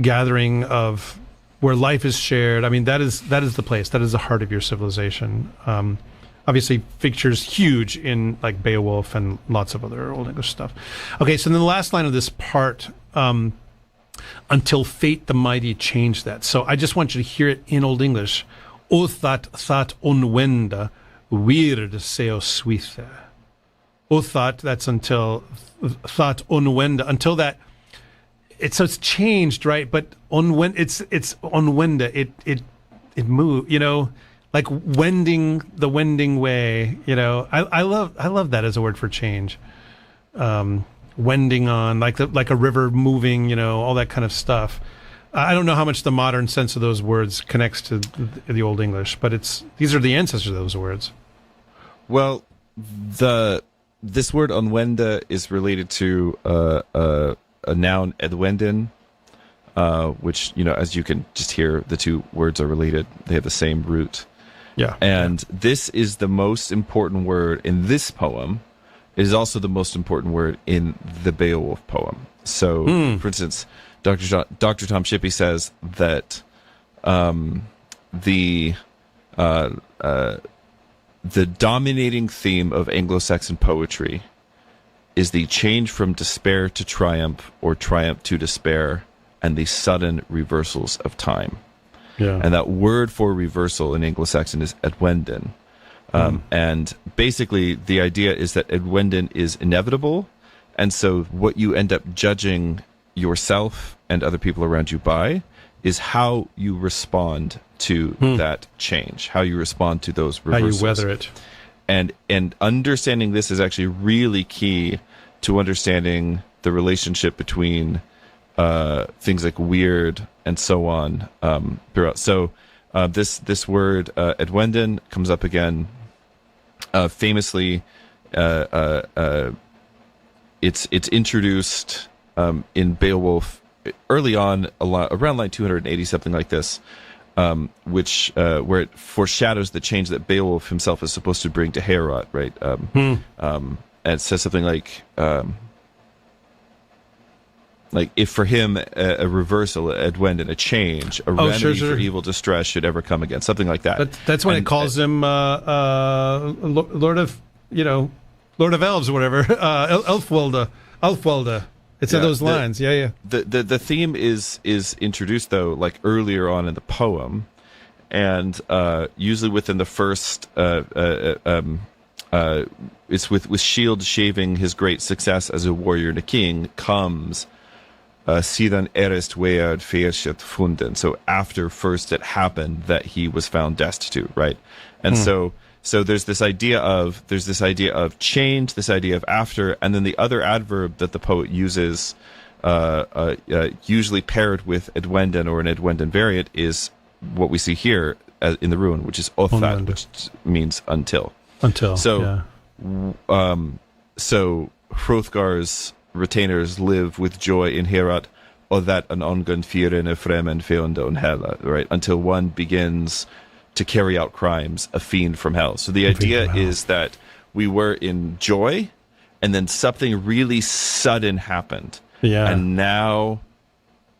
gathering, of where life is shared. I mean, that is the place. That is the heart of your civilization. Obviously, features huge in like Beowulf and lots of other Old English stuff. Okay, so then the last line of this part, until fate the mighty changed that. So I just want you to hear it in Old English. O that onwenda weird seo swithe. O that, that's until that onwenda, until that. It's changed, right? But it's onwenda. It moved, like wending, the wending way, I love that as a word for change. Wending on, like a river moving, all that kind of stuff. I don't know how much the modern sense of those words connects to the Old English, but these are the ancestors of those words. Well, this word onwenda is related to a noun edwenden, which, as you can just hear, the two words are related. They have the same root. Yeah. And this is the most important word in this poem. It is also the most important word in the Beowulf poem. So, for instance, Dr. Tom Shippey says that the dominating theme of Anglo-Saxon poetry is the change from despair to triumph, or triumph to despair, and the sudden reversals of time. Yeah. And that word for reversal in Anglo-Saxon is edwenden. And basically the idea is that edwenden is inevitable, and so what you end up judging yourself and other people around you by is how you respond to that change, how you respond to those reversals. How you weather it. And understanding this is actually really key to understanding the relationship between things like weird and so on throughout. So this word edwenden comes up again famously. It's introduced in Beowulf early on, around line 280, something like this. Which where it foreshadows the change that Beowulf himself is supposed to bring to Heorot, right? And it says something like if for him a reversal, edwenden, a change, a remedy for evil distress should ever come again, something like that. But that's when it calls him Lord of Elves or whatever, Elfwalda. It's in those lines, yeah. The theme is introduced though, like earlier on in the poem, and usually within the first, it's with Shield shaving his great success as a warrior and a king comes sidan erest weard fershet funden. So after first it happened that he was found destitute, right? And so there's this idea of change, this idea of after, and then the other adverb that the poet uses, usually paired with edwenden or an edwenden variant, is what we see here in the ruin, which is othat, which means until. Until. So, so Hrothgar's retainers live with joy in Heorot, that an ongun firen a fremen feondon hela, right? Until one begins to carry out crimes, a fiend from hell. So the idea is that we were in joy, and then something really sudden happened. Yeah. And now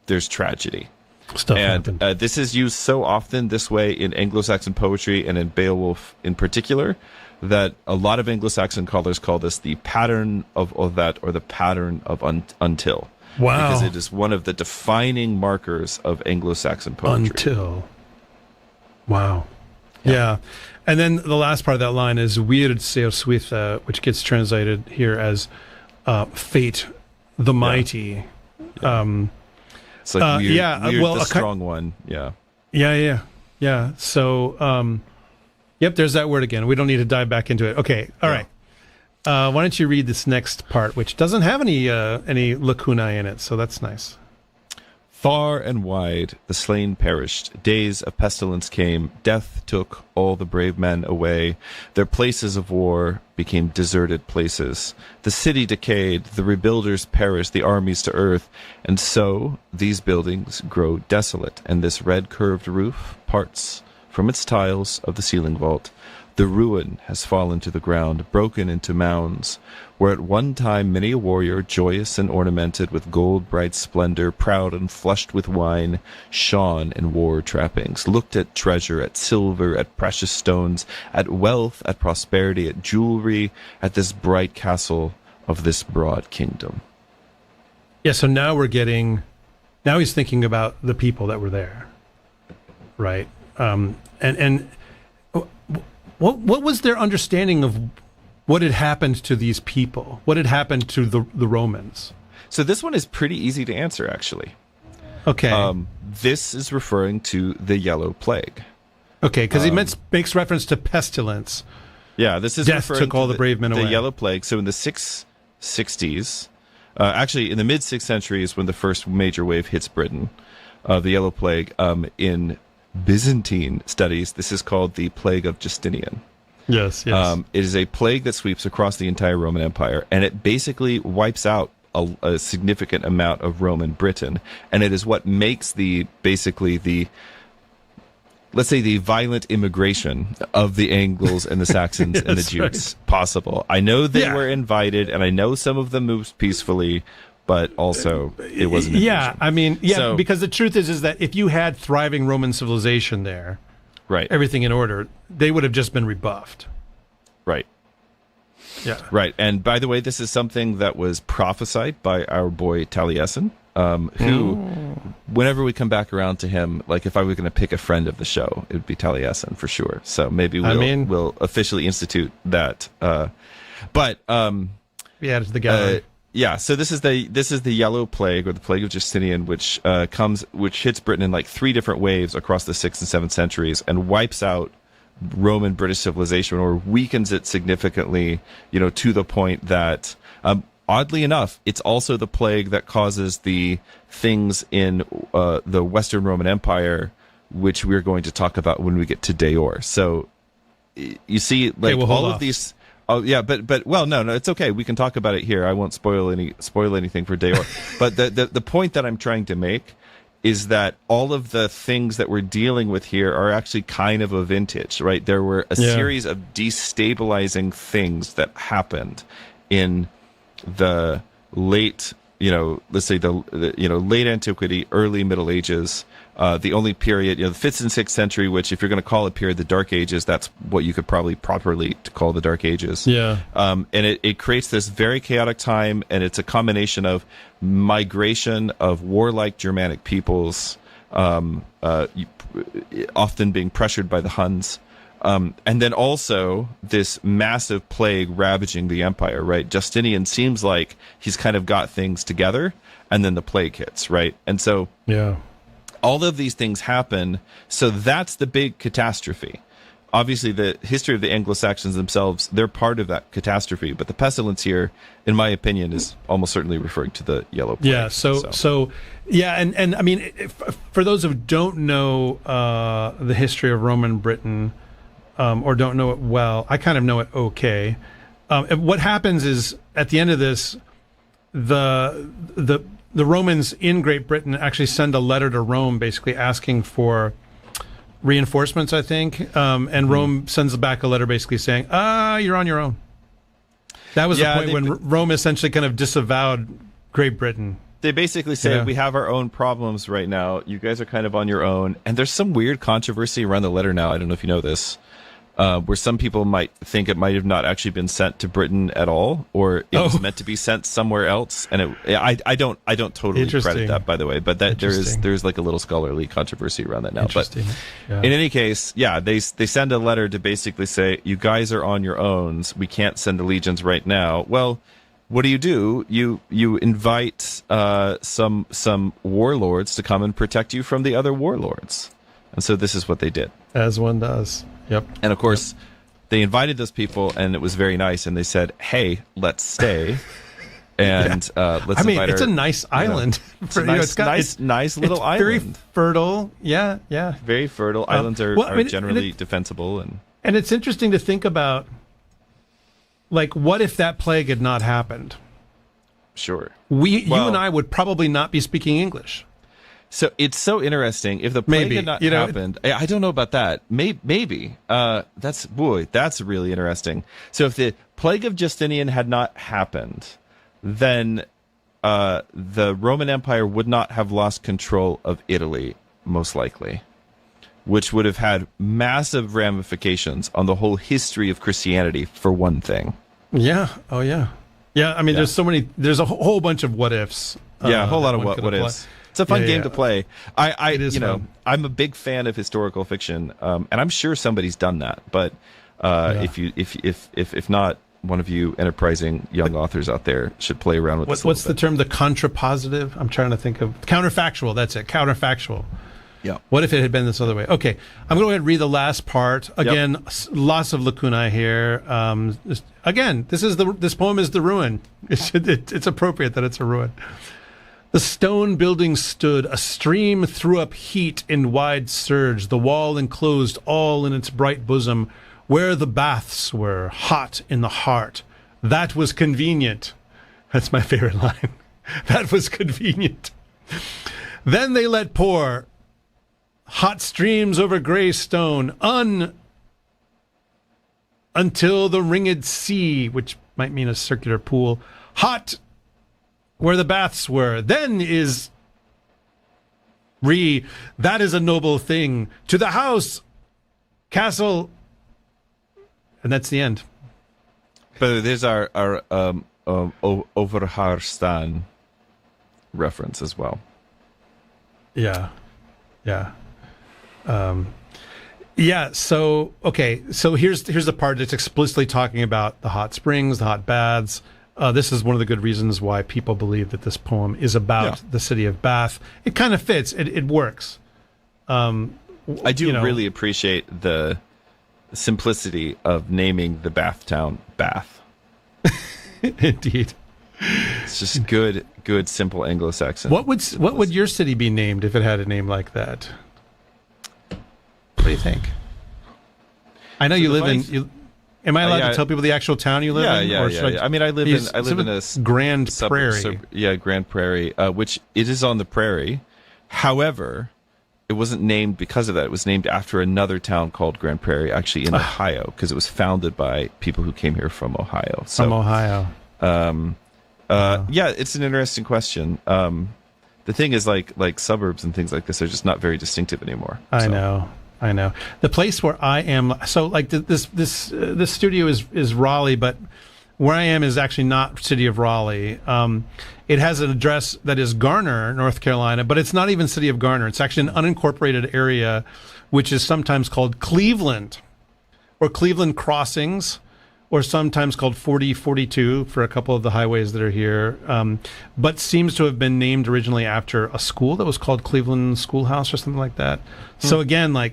there's tragedy. Stuff happened. This is used so often this way in Anglo-Saxon poetry and in Beowulf in particular, that a lot of Anglo-Saxon scholars call this the pattern of that, or the pattern of until. Wow. Because it is one of the defining markers of Anglo-Saxon poetry. Until. Wow. Yeah. And then the last part of that line is weird seer swithe, which gets translated here as fate the mighty. It's like weird, the strong one. Yeah. So, yep, there's that word again. We don't need to dive back into it. Okay. All right. Why don't you read this next part, which doesn't have any lacunae in it, so that's nice. Far and wide the slain perished. Days of pestilence came. Death took all the brave men away. Their places of war became deserted places. The city decayed. The rebuilders perished. The armies to earth. And so these buildings grow desolate, and this red curved roof parts from its tiles of the ceiling vault. The ruin has fallen to the ground, broken into mounds, where at one time many a warrior, joyous and ornamented with gold bright splendor, proud and flushed with wine, shone in war trappings, looked at treasure, at silver, at precious stones, at wealth, at prosperity, at jewelry, at this bright castle of this broad kingdom. Yeah, so now he's thinking about the people that were there, right? And what was their understanding of what had happened to these people? What had happened to the Romans? So this one is pretty easy to answer, actually. Okay. This is referring to the Yellow Plague. Okay, because he makes reference to pestilence. Yeah, this is death referring took all to the brave men away. The Yellow Plague. So in the 660s, actually in the mid 6th century is when the first major wave hits Britain, the Yellow Plague. In Byzantine studies, this is called the Plague of Justinian. Yes. It is a plague that sweeps across the entire Roman Empire, and it basically wipes out a significant amount of Roman Britain, and it is what makes the violent immigration of the Angles and the Saxons and the Jutes possible. I know they were invited, and I know some of them moved peacefully, but also it wasn't. Yeah, I mean, so, because the truth is that if you had thriving Roman civilization there, right, everything in order, they would have just been rebuffed. Right. Yeah. Right. And by the way, this is something that was prophesied by our boy Taliesin, who, whenever we come back around to him, like if I were going to pick a friend of the show, it would be Taliesin for sure. So maybe we'll officially institute that. But we added to the gallery. Yeah, so this is the Yellow Plague, or the Plague of Justinian, which hits Britain in like 3 different waves across the 6th and 7th centuries and wipes out Roman British civilization, or weakens it significantly, to the point that, oddly enough, it's also the plague that causes the things in the Western Roman Empire, which we're going to talk about when we get to Deor. So you see, like, all of these. Oh yeah, but no, it's okay. We can talk about it here. I won't spoil anything for Deor. But the point that I'm trying to make is that all of the things that we're dealing with here are actually kind of a vintage, right? There were a series of destabilizing things that happened in the late, let's say the late antiquity, early Middle Ages. The only period, the 5th and 6th century, which if you're going to call a period the Dark Ages, that's what you could probably properly call the Dark Ages. Yeah. And it creates this very chaotic time, and it's a combination of migration of warlike Germanic peoples, often being pressured by the Huns. And then also this massive plague ravaging the empire, right? Justinian seems like he's kind of got things together, and then the plague hits, right? And so all of these things happen, so that's the big catastrophe. Obviously, the history of the Anglo-Saxons themselves, they're part of that catastrophe, but the pestilence here, in my opinion, is almost certainly referring to the Yellow Plague. Yeah, so and I mean, for those who don't know the history of Roman Britain, or don't know it well, I kind of know it okay. What happens is, at the end of this, the Romans in Great Britain actually send a letter to Rome, basically asking for reinforcements, I think. And Rome sends back a letter basically saying, you're on your own. That was the point when Rome essentially kind of disavowed Great Britain. They basically say, we have our own problems right now. You guys are kind of on your own. And there's some weird controversy around the letter now. I don't know if you know this. Where some people might think it might have not actually been sent to Britain at all, or it was meant to be sent somewhere else. And I don't totally credit that, by the way, but that there's like a little scholarly controversy around that now. But in any case, they send a letter to basically say, you guys are on your own. We can't send the legions right now. Well, what do? You invite some warlords to come and protect you from the other warlords. And so this is what they did. As one does. Yep. And of course, they invited those people, and it was very nice. And they said, "Hey, let's stay." And let's invite it's a nice island. It's a nice little island. Very fertile. Yeah. Very fertile. Islands are generally defensible. And it's interesting to think about, like, what if that plague had not happened? Sure. You and I would probably not be speaking English. So it's so interesting. If the plague had not happened, I don't know about that. Maybe. That's really interesting. So if the plague of Justinian had not happened, then the Roman Empire would not have lost control of Italy, most likely, which would have had massive ramifications on the whole history of Christianity, for one thing. Yeah. Oh, yeah. Yeah, I mean, there's a whole bunch of what ifs. A whole lot of what ifs. It's a fun game to play. Fun. I'm a big fan of historical fiction, and I'm sure somebody's done that. But if not, one of you enterprising young authors out there should play around with this. What's the term? The contrapositive? I'm trying to think of counterfactual. That's it. Counterfactual. Yeah. What if it had been this other way? Okay, I'm going to go ahead and read the last part. Again, lots of lacunae here. Again, this poem is the ruin. It's appropriate that it's a ruin. The stone building stood, a stream threw up heat in wide surge, the wall enclosed all in its bright bosom, where the baths were, hot in the heart. That was convenient. That's my favorite line. That was convenient. Then they let pour hot streams over gray stone, until the ringed sea, which might mean a circular pool, hot where the baths were. Then is that is a noble thing. To the house, castle, and that's the end. But there's our Overharstan reference as well. Yeah. So here's the part that's explicitly talking about the hot springs, the hot baths. This is one of the good reasons why people believe that this poem is about the city of Bath. It kind of fits. It works. I do really appreciate the simplicity of naming the bath town Bath. Indeed. It's just good, simple Anglo-Saxon. What would your city be named if it had a name like that? What do you think? I know you live in. Am I allowed to tell people the actual town you live in? Yeah. I mean, I live in a Grand Prairie. Grand Prairie, which it is on the prairie. However, it wasn't named because of that. It was named after another town called Grand Prairie, actually in Ohio, because it was founded by people who came here from Ohio. From Ohio. Yeah, it's an interesting question. The thing is, like suburbs and things like this are just not very distinctive anymore. I know. The place where I am, so like this studio is Raleigh, but where I am is actually not city of Raleigh. It has an address that is Garner, North Carolina, but it's not even city of Garner. It's actually an unincorporated area, which is sometimes called Cleveland, or Cleveland Crossings, or sometimes called 4042 for a couple of the highways that are here, but seems to have been named originally after a school that was called Cleveland Schoolhouse or something like that. So again, I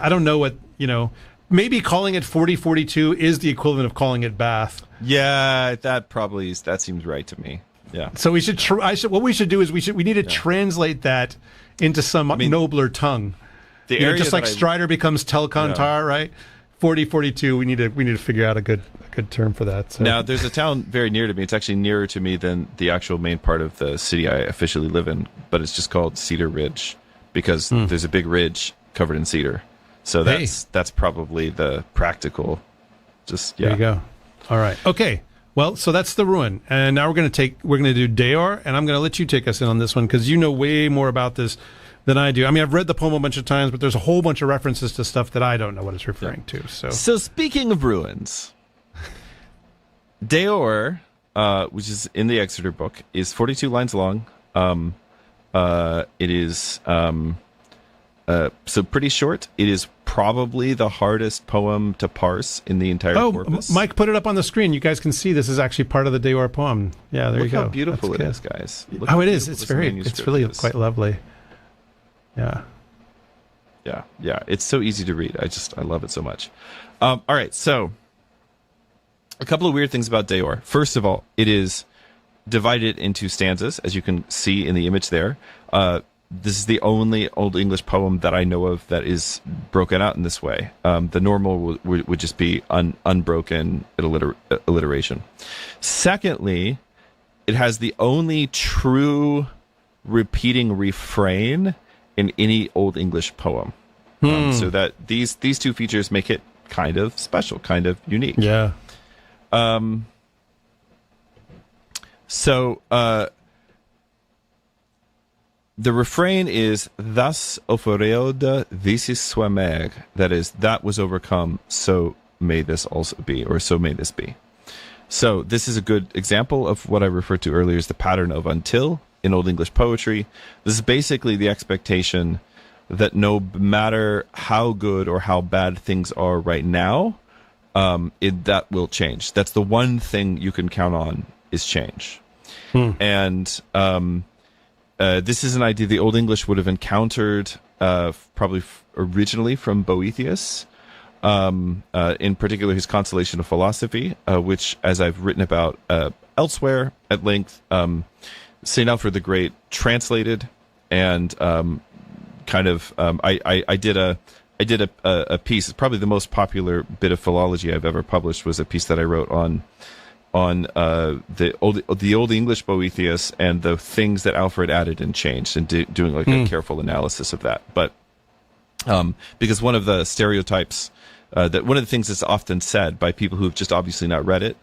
don't know what, maybe calling it 4042 is the equivalent of calling it Bath. Yeah, that seems right to me. Yeah. So we should what we should do is we need to translate that into some nobler tongue. The area just like Strider becomes Telcontar, right? 4042. We need to figure out a good term for that. So. Now, there's a town very near to me. It's actually nearer to me than the actual main part of the city I officially live in, but it's just called Cedar Ridge because there's a big ridge covered in cedar. So that's probably the practical. There you go. All right. Okay. Well, so that's the ruin, and now we're going to do Deor, and I'm going to let you take us in on this one because you know way more about this than I do. I mean, I've read the poem a bunch of times, but there's a whole bunch of references to stuff that I don't know what it's referring to. So speaking of ruins, Deor, which is in the Exeter book, is 42 lines long. It is so pretty short. It is probably the hardest poem to parse in the entire corpus. Mike put it up on the screen. You guys can see this is actually part of the Deor poem. Yeah, there you go. Look how beautiful it is, guys. It is. It's really quite lovely. Yeah. It's so easy to read. I love it so much. All right, so a couple of weird things about Deor. First of all, it is divided into stanzas, as you can see in the image there. This is the only Old English poem that I know of that is broken out in this way. The normal would just be unbroken alliteration. Secondly, it has the only true repeating refrain in any Old English poem. So that these two features make it kind of special, kind of unique. Yeah. The refrain is "Thus ofereode visis sua meg," that is, that was overcome, so may this also be, or so may this be. So this is a good example of what I referred to earlier as the pattern of until in Old English poetry. This is basically the expectation that no matter how good or how bad things are right now, that will change. That's the one thing you can count on is change. And this is an idea the Old English would have encountered probably originally from Boethius, in particular his Consolation of Philosophy, which, as I've written about elsewhere at length, St. Alfred the Great translated, and I did a piece. Probably the most popular bit of philology I've ever published was a piece that I wrote on the old English Boethius and the things that Alfred added and changed, and doing like a careful analysis of that. But because one of the stereotypes, that one of the things that's often said by people who've just obviously not read it,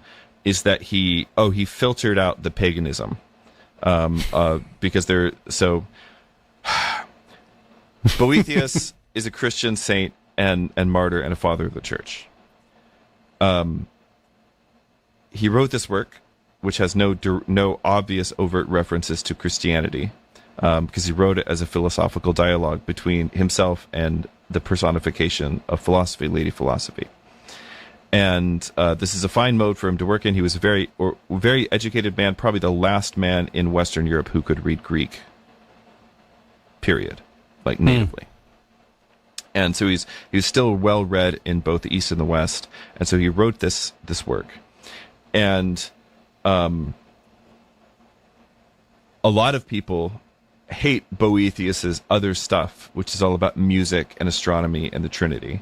is that he filtered out the paganism, because Boethius is a Christian saint and martyr and a father of the church. He wrote this work, which has no obvious overt references to Christianity, because he wrote it as a philosophical dialogue between himself and the personification of philosophy, Lady Philosophy. And this is a fine mode for him to work in. He was a very educated man, probably the last man in Western Europe who could read Greek, period, like natively. And so he's still well read in both the East and the West. And so he wrote this work. And a lot of people hate Boethius's other stuff, which is all about music and astronomy and the Trinity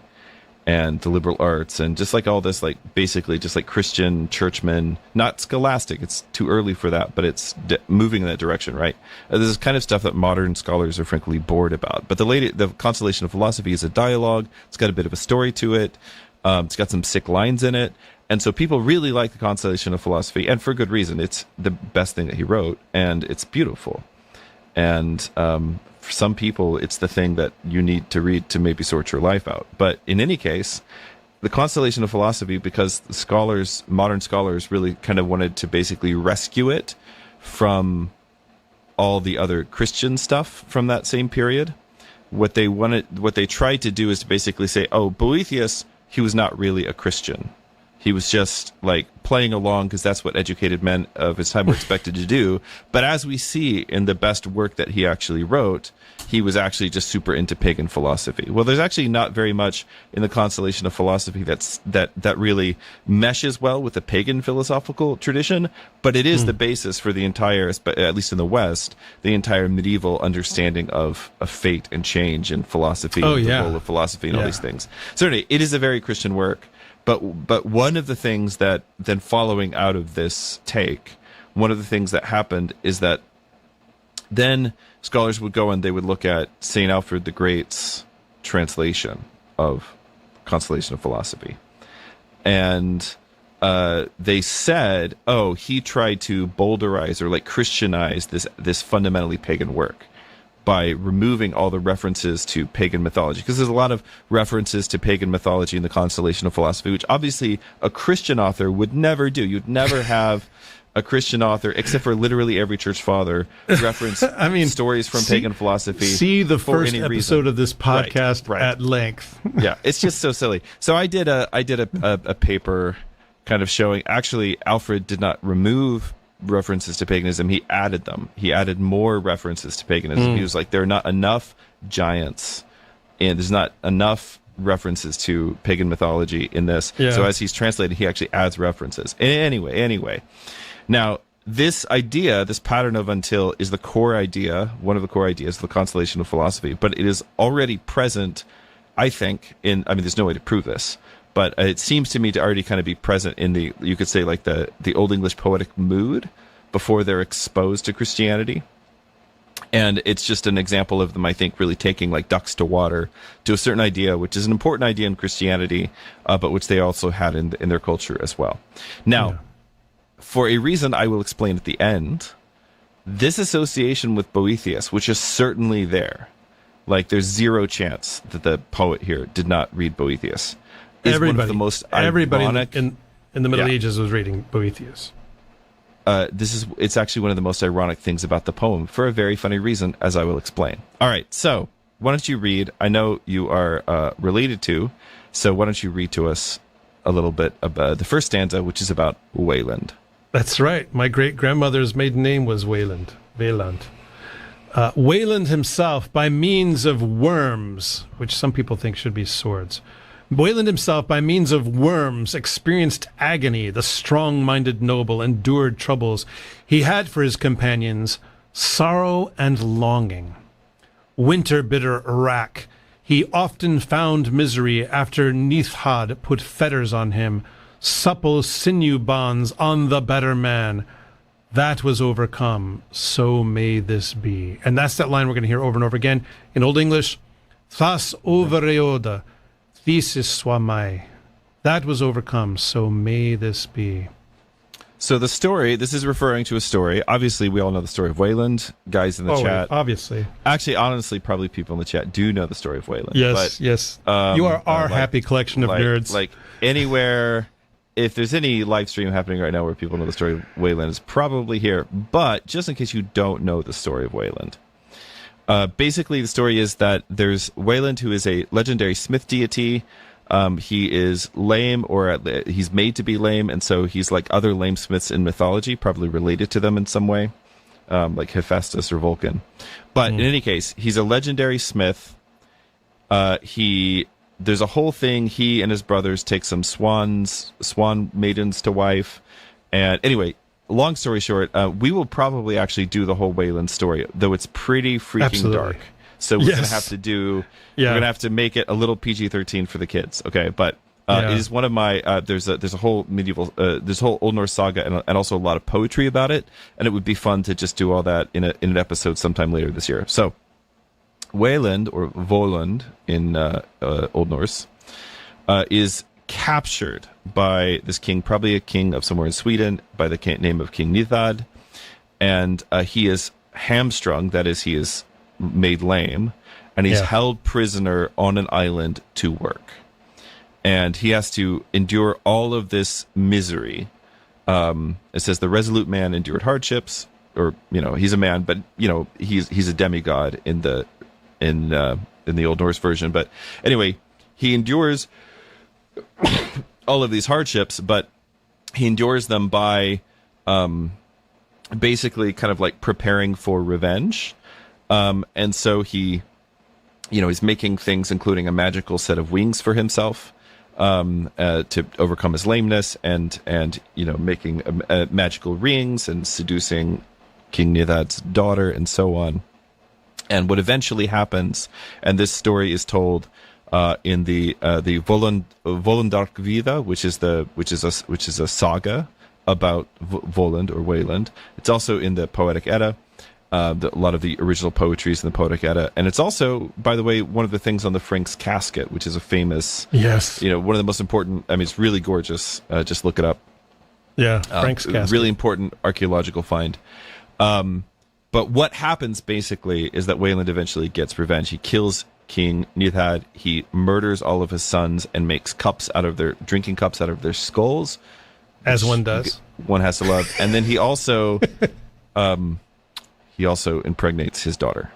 and the liberal arts and just like all this, like basically just like Christian churchmen, not scholastic. It's too early for that, but it's moving in that direction, right? This is kind of stuff that modern scholars are frankly bored about. But the Consolation of Philosophy is a dialogue. It's got a bit of a story to it. It's got some sick lines in it. And so people really like the Consolation of Philosophy, and for good reason. It's the best thing that he wrote, and it's beautiful. And for some people, it's the thing that you need to read to maybe sort your life out. But in any case, the Consolation of Philosophy, because the modern scholars really kind of wanted to basically rescue it from all the other Christian stuff from that same period, what they tried to do is to basically say, oh, Boethius, he was not really a Christian. He was just like playing along because that's what educated men of his time were expected to do. But as we see in the best work that he actually wrote, he was actually just super into pagan philosophy. Well, there's actually not very much in the Consolation of Philosophy that really meshes well with the pagan philosophical tradition, but it is the basis for the entire, at least in the West, the entire medieval understanding of fate and change and philosophy, and the role of philosophy and all these things. Certainly, it is a very Christian work. But one of the things that then following out of this take, one of the things that happened is that then scholars would go and they would look at St. Alfred the Great's translation of Consolation of Philosophy. And they said, oh, he tried to boulderize or like Christianize this fundamentally pagan work by removing all the references to pagan mythology, because there's a lot of references to pagan mythology in the Consolation of Philosophy, which obviously a Christian author would never do. You'd never have a Christian author, except for literally every church father, reference stories from pagan philosophy. See the first episode of this podcast at length. Yeah, it's just so silly. So I did a paper kind of showing actually Alfred did not remove references to paganism. He added them. He added more references to paganism. He was like, there are not enough giants and there's not enough references to pagan mythology in this. Yeah. So as he's translated, he actually adds references. Anyway. Now, this idea, this pattern of until, is the core idea, one of the core ideas of the constellation of philosophy, but it is already present, I think, there's no way to prove this, but it seems to me to already kind of be present in you could say, like the Old English poetic mood before they're exposed to Christianity. And it's just an example of them, I think, really taking like ducks to water to a certain idea, which is an important idea in Christianity, but which they also had in their culture as well. Now, for a reason I will explain at the end, this association with Boethius, which is certainly there, like there's zero chance that the poet here did not read Boethius, is one of the most ironic... in the Middle Ages was reading Boethius. It's actually one of the most ironic things about the poem for a very funny reason, as I will explain. All right, so why don't you read? I know you are related to, so why don't you read to us a little bit about the first stanza, which is about Wayland. That's right. My great-grandmother's maiden name was Wayland. Wayland himself, by means of worms, which some people think should be swords, Wayland himself, by means of worms, experienced agony. The strong-minded noble endured troubles. He had for his companions sorrow and longing. Winter-bitter wrack. He often found misery after Nithhad put fetters on him, supple sinew bonds on the better man. That was overcome, so may this be. And that's that line we're going to hear over and over again. In Old English, Thas overeoda. Thesis swamai. That was overcome, so may this be. So the story, this is referring to a story. Obviously, we all know the story of Wayland. Guys in the chat. Obviously. Actually, honestly, probably people in the chat do know the story of Wayland. Yes, yes. You are our happy collection of nerds. Like anywhere, if there's any live stream happening right now where people know the story of Wayland, it's probably here. But just in case you don't know the story of Wayland, basically, the story is that there's Wayland, who is a legendary smith deity. He is lame, or he's made to be lame, and so he's like other lame smiths in mythology, probably related to them in some way, like Hephaestus or Vulcan. But in any case, he's a legendary smith. There's a whole thing. He and his brothers take some swan maidens to wife, and anyway. Long story short, we will probably actually do the whole Wayland story, though it's pretty freaking dark. So we're gonna have to we're gonna have to make it a little PG-13 for the kids, okay? But it is one of my there's a whole medieval there's a whole Old Norse saga and also a lot of poetry about it, and it would be fun to just do all that in an episode sometime later this year. So Wayland, or Voland in Old Norse, is captured by this king, probably a king of somewhere in Sweden, by the name of King Nithhad, and he is hamstrung, that is, he is made lame, and he's held prisoner on an island to work. And he has to endure all of this misery. It says the resolute man endured hardships, or, he's a man, but, he's a demigod in the Old Norse version. But anyway, he endures all of these hardships, but he endures them by basically kind of like preparing for revenge. And so he's making things, including a magical set of wings for himself to overcome his lameness, and making magical rings and seducing King Nithhad's daughter and so on. And what eventually happens, and this story is told in the Volundarkvida, which is a saga about Voland or Wayland. It's also in the Poetic Edda. A lot of the original poetry is in the Poetic Edda, and it's also, by the way, one of the things on the Frink's casket, which is a famous, one of the most important. I mean, it's really gorgeous. Just look it up. Yeah, Frank's casket, really important archaeological find. But what happens basically is that Wayland eventually gets revenge. He kills King Nithhad. He murders all of his sons and makes drinking cups out of their skulls, as one does. One has to love. And then he also impregnates his daughter.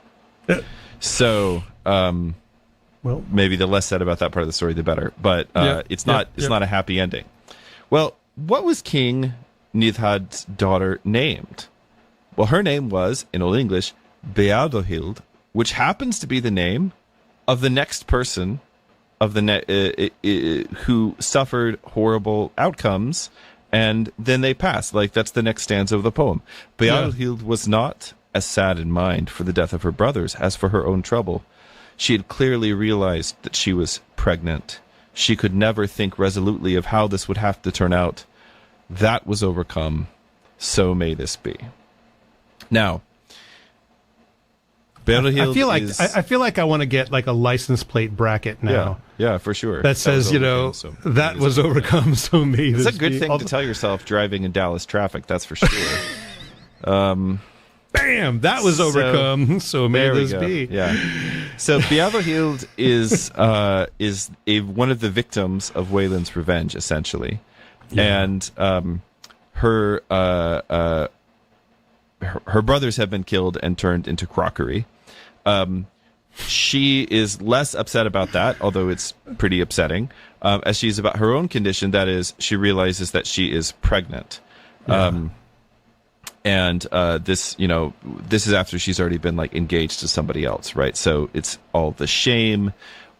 So well, maybe the less said about that part of the story, the better. But it's not a happy ending. Well, what was King Nithhad's daughter named? Well, her name was, in Old English, Beadohild, which happens to be the name of the next person of the who suffered horrible outcomes, and then they passed. Like, that's the next stanza of the poem. Beahild was not as sad in mind for the death of her brothers as for her own trouble. She had clearly realized that she was pregnant. She could never think resolutely of how this would have to turn out. That was overcome. So may this be. Now, I feel like I want to get like a license plate bracket now. Yeah, for sure. That says, that was overcome, so may this be. It's a good thing to tell yourself driving in Dallas traffic, that's for sure. Bam! That was overcome, so may this be. Yeah. So Beahild is one of the victims of Wayland's revenge, essentially. Yeah. And her brothers have been killed and turned into crockery. She is less upset about that, although it's pretty upsetting, as she's about her own condition. That is, she realizes that she is pregnant. Yeah. And this is after she's already been like engaged to somebody else, right? So it's all the shame,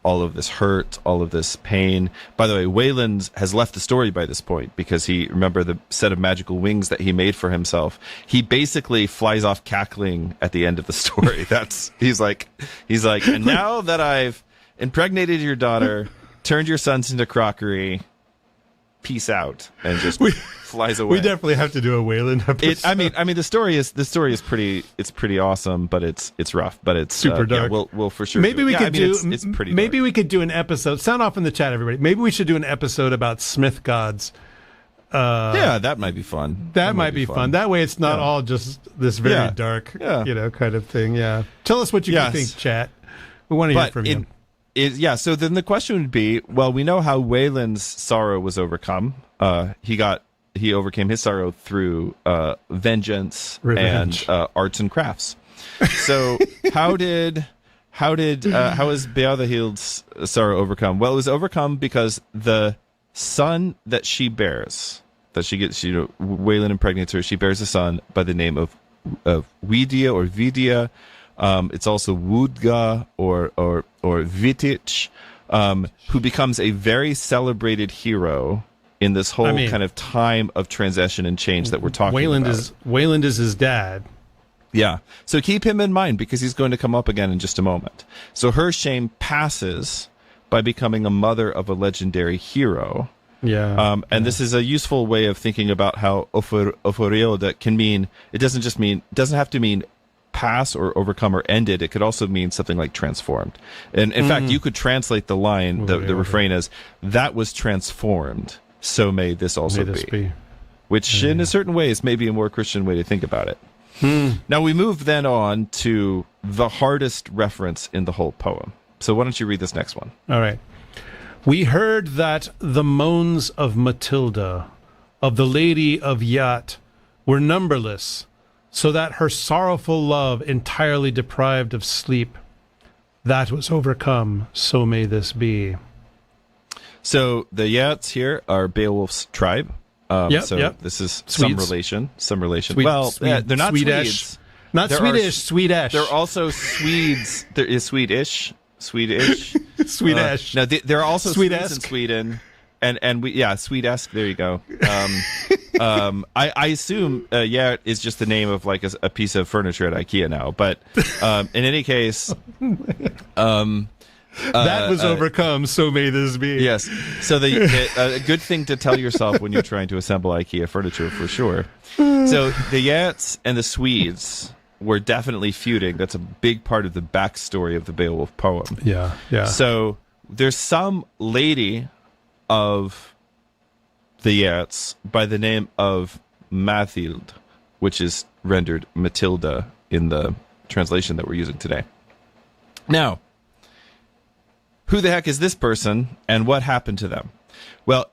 all of this hurt, all of this pain. By the way, Wayland has left the story by this point because remember the set of magical wings that he made for himself. He basically flies off cackling at the end of the story. He's like, and now that I've impregnated your daughter, turned your sons into crockery, peace out, and just flies away. We definitely have to do a Wayland episode. I mean, the story is pretty awesome, but it's rough, but it's super dark. Yeah, we'll for sure. Maybe we could it's pretty. Maybe dark. we could do an episode. Sound off in the chat, everybody. Maybe we should do an episode about Smith gods. Yeah, that might be fun. That might be fun. That way, it's not all just this very dark, kind of thing. Yeah. Tell us what you think, chat. We want to hear from you. So then the question would be, well, we know how Wayland's sorrow was overcome. He overcame his sorrow through vengeance and arts and crafts. So how is Beahild's sorrow overcome? Well, it was overcome because the son that she bears, that she gets, Wayland impregnates her, she bears a son by the name of Widia or Vidia. It's also Wudga or Vitich, who becomes a very celebrated hero in this whole kind of time of transition and change that we're talking about. Wayland is his dad. Yeah. So keep him in mind because he's going to come up again in just a moment. So her shame passes by becoming a mother of a legendary hero. Yeah. And this is a useful way of thinking about how Ophorielda can mean, it doesn't have to mean pass or overcome or ended. It could also mean something like transformed. And in fact, you could translate the line, the refrain as, that was transformed, so may this also be. Which in a certain ways may be a more Christian way to think about it. Now we move then on to the hardest reference in the whole poem. So why don't you read this next one? All right. We heard that the moans of Matilda, of the lady of Yat, were numberless, so that her sorrowful love entirely deprived of sleep. That was overcome, so may this be. So the Yats here are Beowulf's tribe. This is Swedes. some relation. They're not Swedes. Not Swedish, Swedish. They're also Swedes. There is Swedish. Swedish. No, there are also Swede-esque. Swedes in Sweden. And Swede-esque, there you go. I assume is just the name of like a piece of furniture at IKEA now. But in any case, that was overcome, so may this be. Yes. So a good thing to tell yourself when you're trying to assemble IKEA furniture, for sure. So the Yats and the Swedes were definitely feuding. That's a big part of the backstory of the Beowulf poem. Yeah. So there's some lady of the Yats by the name of Mathild, which is rendered Matilda in the translation that we're using today. Now, who the heck is this person and what happened to them? Well,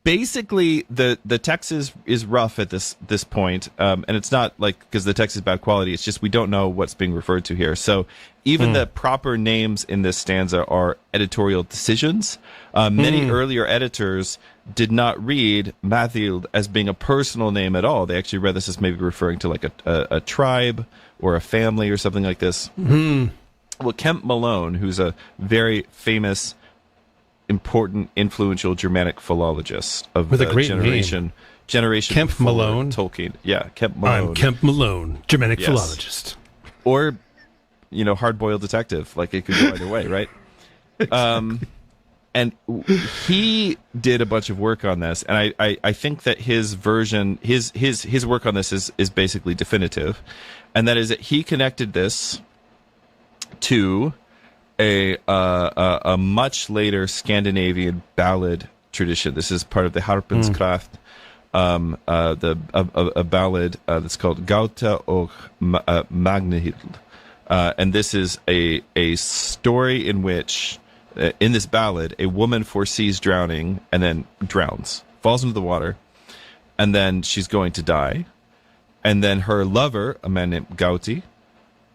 basically the text is rough at this point, and it's not like because the text is bad quality, it's just we don't know what's being referred to here. So even the proper names in this stanza are editorial decisions. Many earlier editors did not read Mathild as being a personal name at all. They actually read this as maybe referring to like a tribe or a family or something like this. Well, Kemp Malone, who's a very famous important, influential Germanic philologist of with the a great generation Kemp before Malone. Tolkien. Yeah, Kemp Malone. I'm Kemp Malone, Germanic Yes. philologist. Or, hard-boiled detective. Like, it could go either way, right? And he did a bunch of work on this, and I think that his version, his work on this is basically definitive, and that is that he connected this to a much later Scandinavian ballad tradition. This is part of the Harpenskraft, a ballad that's called Gauta og Magnehild, and this is a story in which, in this ballad, a woman foresees drowning and then drowns, falls into the water, and then she's going to die, and then her lover, a man named Gauti,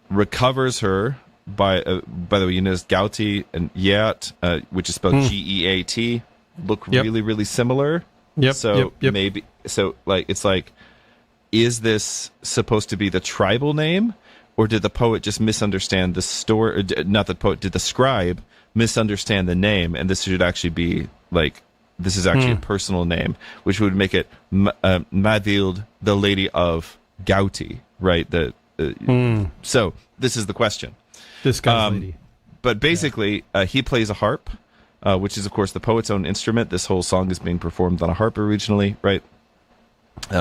recovers her by the way, you notice Gauti and Yat, which is spelled Geat, look really, really similar. Yep. So yep. maybe, so like, it's like, is this supposed to be the tribal name, or did the poet just misunderstand the story? Not the poet, did the scribe misunderstand the name, and this should actually be like, this is actually a personal name, which would make it Madild, the Lady of Gauti, right? So this is the question. This guy's lady. But basically, he plays a harp, which is, of course, the poet's own instrument. This whole song is being performed on a harp originally, right?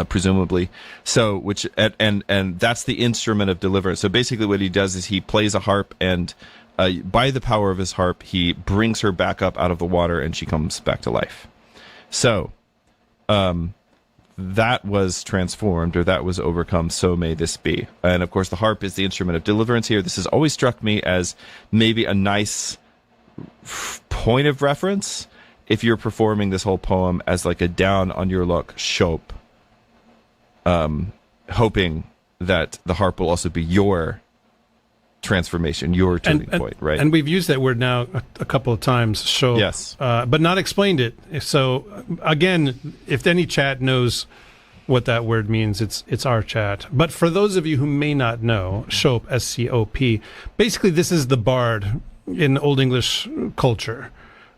Presumably. So, and that's the instrument of deliverance. So basically what he does is he plays a harp, and by the power of his harp, he brings her back up out of the water, and she comes back to life. So, that was transformed, or that was overcome, so may this be. And of course, the harp is the instrument of deliverance here. This has always struck me as maybe a nice point of reference if you're performing this whole poem as like a down on your luck shope, hoping that the harp will also be your transformation, your turning point, right? And we've used that word now a couple of times, shope, yes, but not explained it. So again, if any chat knows what that word means, it's our chat. But for those of you who may not know, shope, S-C-O-P, basically this is the bard in Old English culture.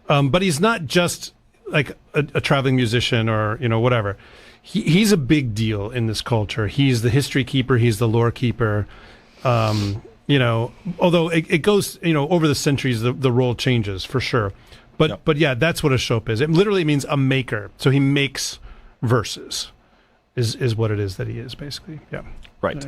But he's not just like a traveling musician or, whatever. He's a big deal in this culture. He's the history keeper. He's the lore keeper. Although it goes, over the centuries, the role changes for sure. But yeah, that's what a shope is. It literally means a maker. So he makes verses, is what it is that he is, basically. Yeah. Right.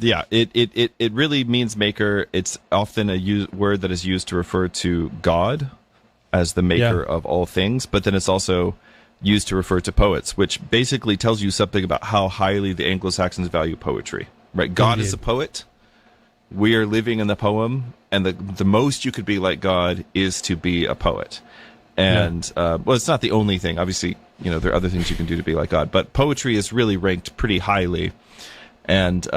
It really means maker. It's often a word that is used to refer to God as the maker of all things, but then it's also used to refer to poets, which basically tells you something about how highly the Anglo-Saxons value poetry. Right? God is a poet. We are living in the poem, and the most you could be like God is to be a poet. And it's not the only thing. Obviously, there are other things you can do to be like God, but poetry is really ranked pretty highly. And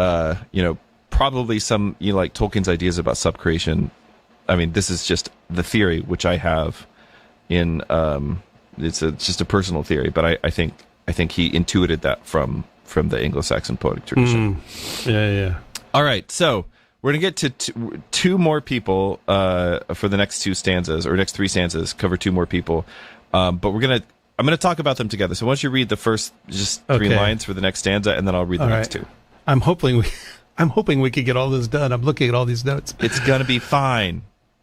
probably some like Tolkien's ideas about subcreation. I mean, this is just the theory which I have in it's just a personal theory, but I think he intuited that from the Anglo-Saxon poetic tradition. Yeah. All right, so we're going to get to two more people for the next two stanzas, or next three stanzas, cover two more people. But I'm going to talk about them together. So why don't you read the first three lines for the next stanza, and then I'll read the next two. I'm hoping we could get all this done. I'm looking at all these notes. It's going to be fine.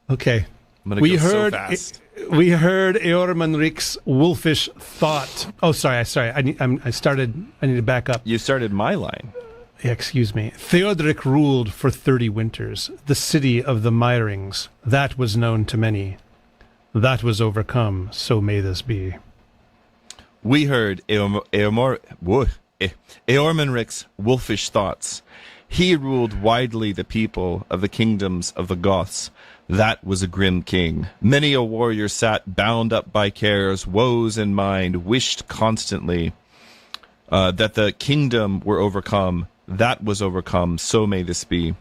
Okay. I'm going to go so fast. We heard Eormenric's wolfish thought. Oh, sorry. I need to back up. You started my line. Excuse me. Theodoric ruled for 30 winters, the city of the Myrings. That was known to many. That was overcome, so may this be. We heard Eormenric's wolfish thoughts. He ruled widely the people of the kingdoms of the Goths. That was a grim king. Many a warrior sat bound up by cares, woes in mind, wished constantly that the kingdom were overcome. That was overcome, so may this be.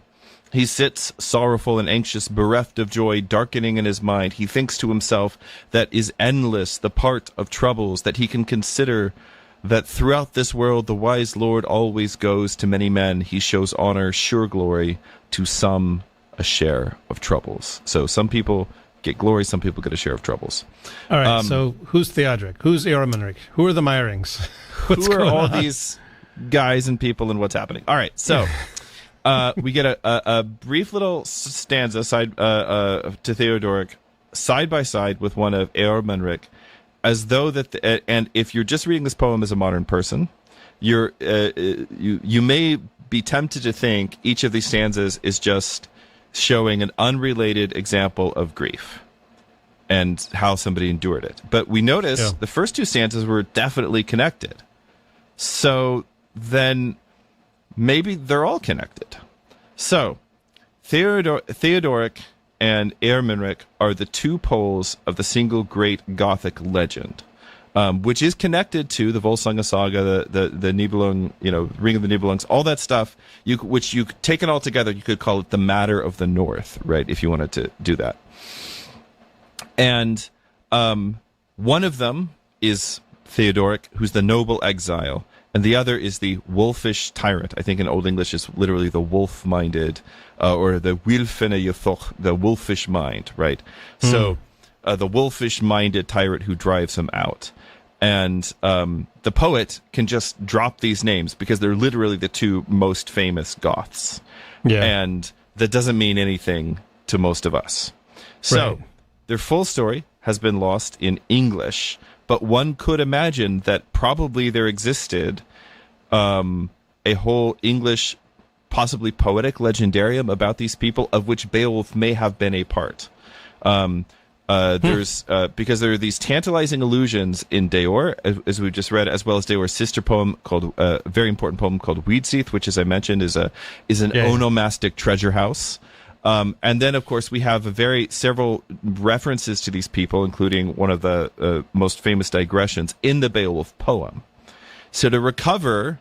He sits sorrowful and anxious, bereft of joy, darkening in his mind. He thinks to himself that is endless the part of troubles, that he can consider that throughout this world the wise Lord always goes to many men. He shows honor, sure glory, to some a share of troubles. So some people get glory, some people get a share of troubles. All right, so who's Theodoric? Who's Eormenric? Who are the Myrings? Who are all these guys and people and what's happening? All right, so we get a brief little stanza to Theodoric side by side with one of Eormenric, as though that and if you're just reading this poem as a modern person, you may be tempted to think each of these stanzas is just showing an unrelated example of grief and how somebody endured it. But we notice the first two stanzas were definitely connected. So then maybe they're all connected. So Theodoric and Eormenric are the two poles of the single great Gothic legend, which is connected to the Volsunga Saga, the Nibelung, Ring of the Nibelungs, all that stuff. Which you taken all together, you could call it the Matter of the North, right? If you wanted to do that. And one of them is Theodoric, who's the noble exile, and the other is the wolfish tyrant. I think in Old English is literally the wolf-minded, or the wilfene ythoch, the wolfish mind, right? So the wolfish-minded tyrant who drives him out. And the poet can just drop these names because they're literally the two most famous Goths. Yeah. And that doesn't mean anything to most of us. So their full story has been lost in English, but one could imagine that probably there existed a whole English, possibly poetic legendarium about these people, of which Beowulf may have been a part. There's because there are these tantalizing allusions in Deor, as we just read, as well as Deor's sister poem called a very important poem called Weedseath, which, as I mentioned, is an onomastic treasure house. And then, of course, we have several references to these people, including one of the most famous digressions in the Beowulf poem. So to recover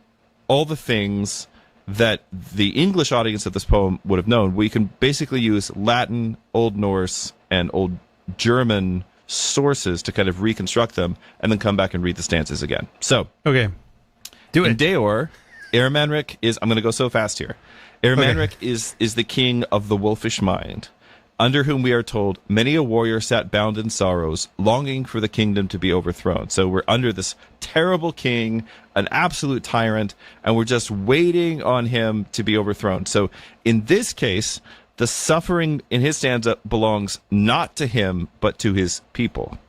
all the things that the English audience of this poem would have known, we can basically use Latin, Old Norse, and Old German sources to kind of reconstruct them, and then come back and read the stanzas again. So, do it. In Deor, Eormenric is, I'm going to go so fast here. Eormenric is the king of the wolfish mind, under whom we are told many a warrior sat bound in sorrows, longing for the kingdom to be overthrown. So we're under this terrible king, an absolute tyrant, and we're just waiting on him to be overthrown. So in this case, the suffering in his stanza belongs not to him, but to his people.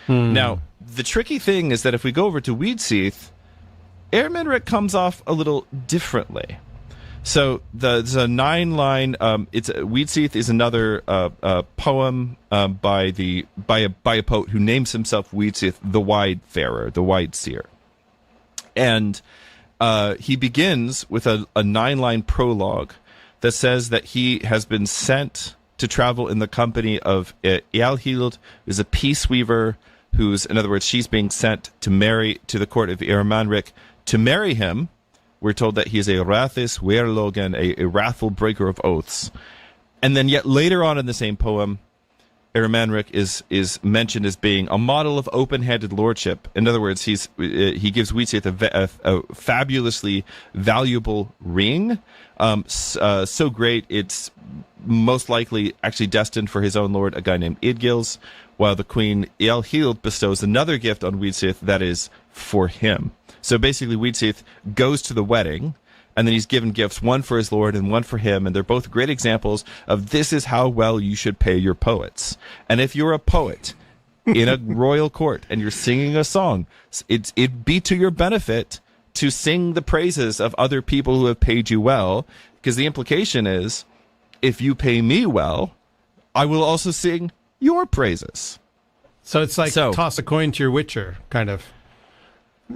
Now, the tricky thing is that if we go over to Weedseath, Eormenric comes off a little differently. So there's a 9-line. Weedseath is another poem by a poet who names himself Weedseath, the Wide-farer, the Wide-seer, and he begins with a 9-line prologue that says that he has been sent to travel in the company of Ealhild, who's a peace weaver, in other words, she's being sent to the court of Eormenric to marry him. We're told that he is a Rathis Weirlogan, a wrathful breaker of oaths. And then yet later on in the same poem, Eormenric is mentioned as being a model of open-handed lordship. In other words, he gives Weedseath a fabulously valuable ring, so great it's most likely actually destined for his own lord, a guy named Idgils, while the queen Ealhild bestows another gift on Weedseath that is for him. So basically, Weedseath goes to the wedding, and then he's given gifts, one for his lord and one for him, and they're both great examples of this is how well you should pay your poets. And if you're a poet in a royal court and you're singing a song, it'd be to your benefit to sing the praises of other people who have paid you well, because the implication is, if you pay me well, I will also sing your praises. So it's like toss a coin to your witcher, kind of.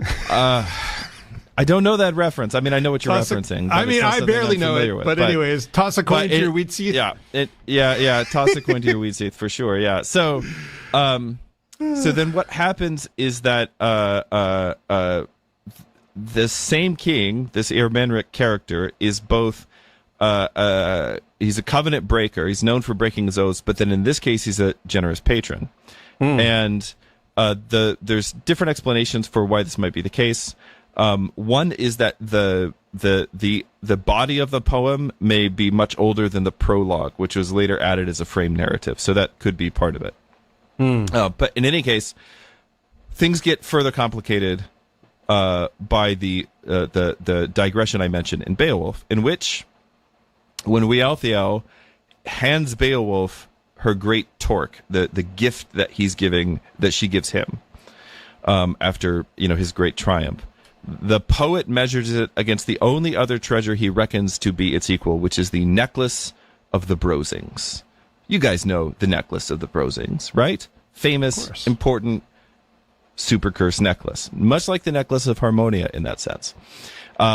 I don't know that reference. I mean, I know what you're referencing. I barely know it. But anyways, toss a coin to your Weedseath. Yeah. Toss a coin to your Weedseath for sure. Yeah. So then what happens is that the same king, this Eormenric character, is both he's a covenant breaker. He's known for breaking his oaths, but then in this case, he's a generous patron. And there's different explanations for why this might be the case. One is that the body of the poem may be much older than the prologue, which was later added as a frame narrative. So that could be part of it. But in any case, things get further complicated by the digression I mentioned in Beowulf, in which when Wealhtheow hands Beowulf her great torque, the gift that she gives him after his great triumph, the poet measures it against the only other treasure he reckons to be its equal, which is the necklace of the Brosings. You guys know the necklace of the Brosings, right? Famous, important, super cursed necklace, much like the necklace of Harmonia in that sense,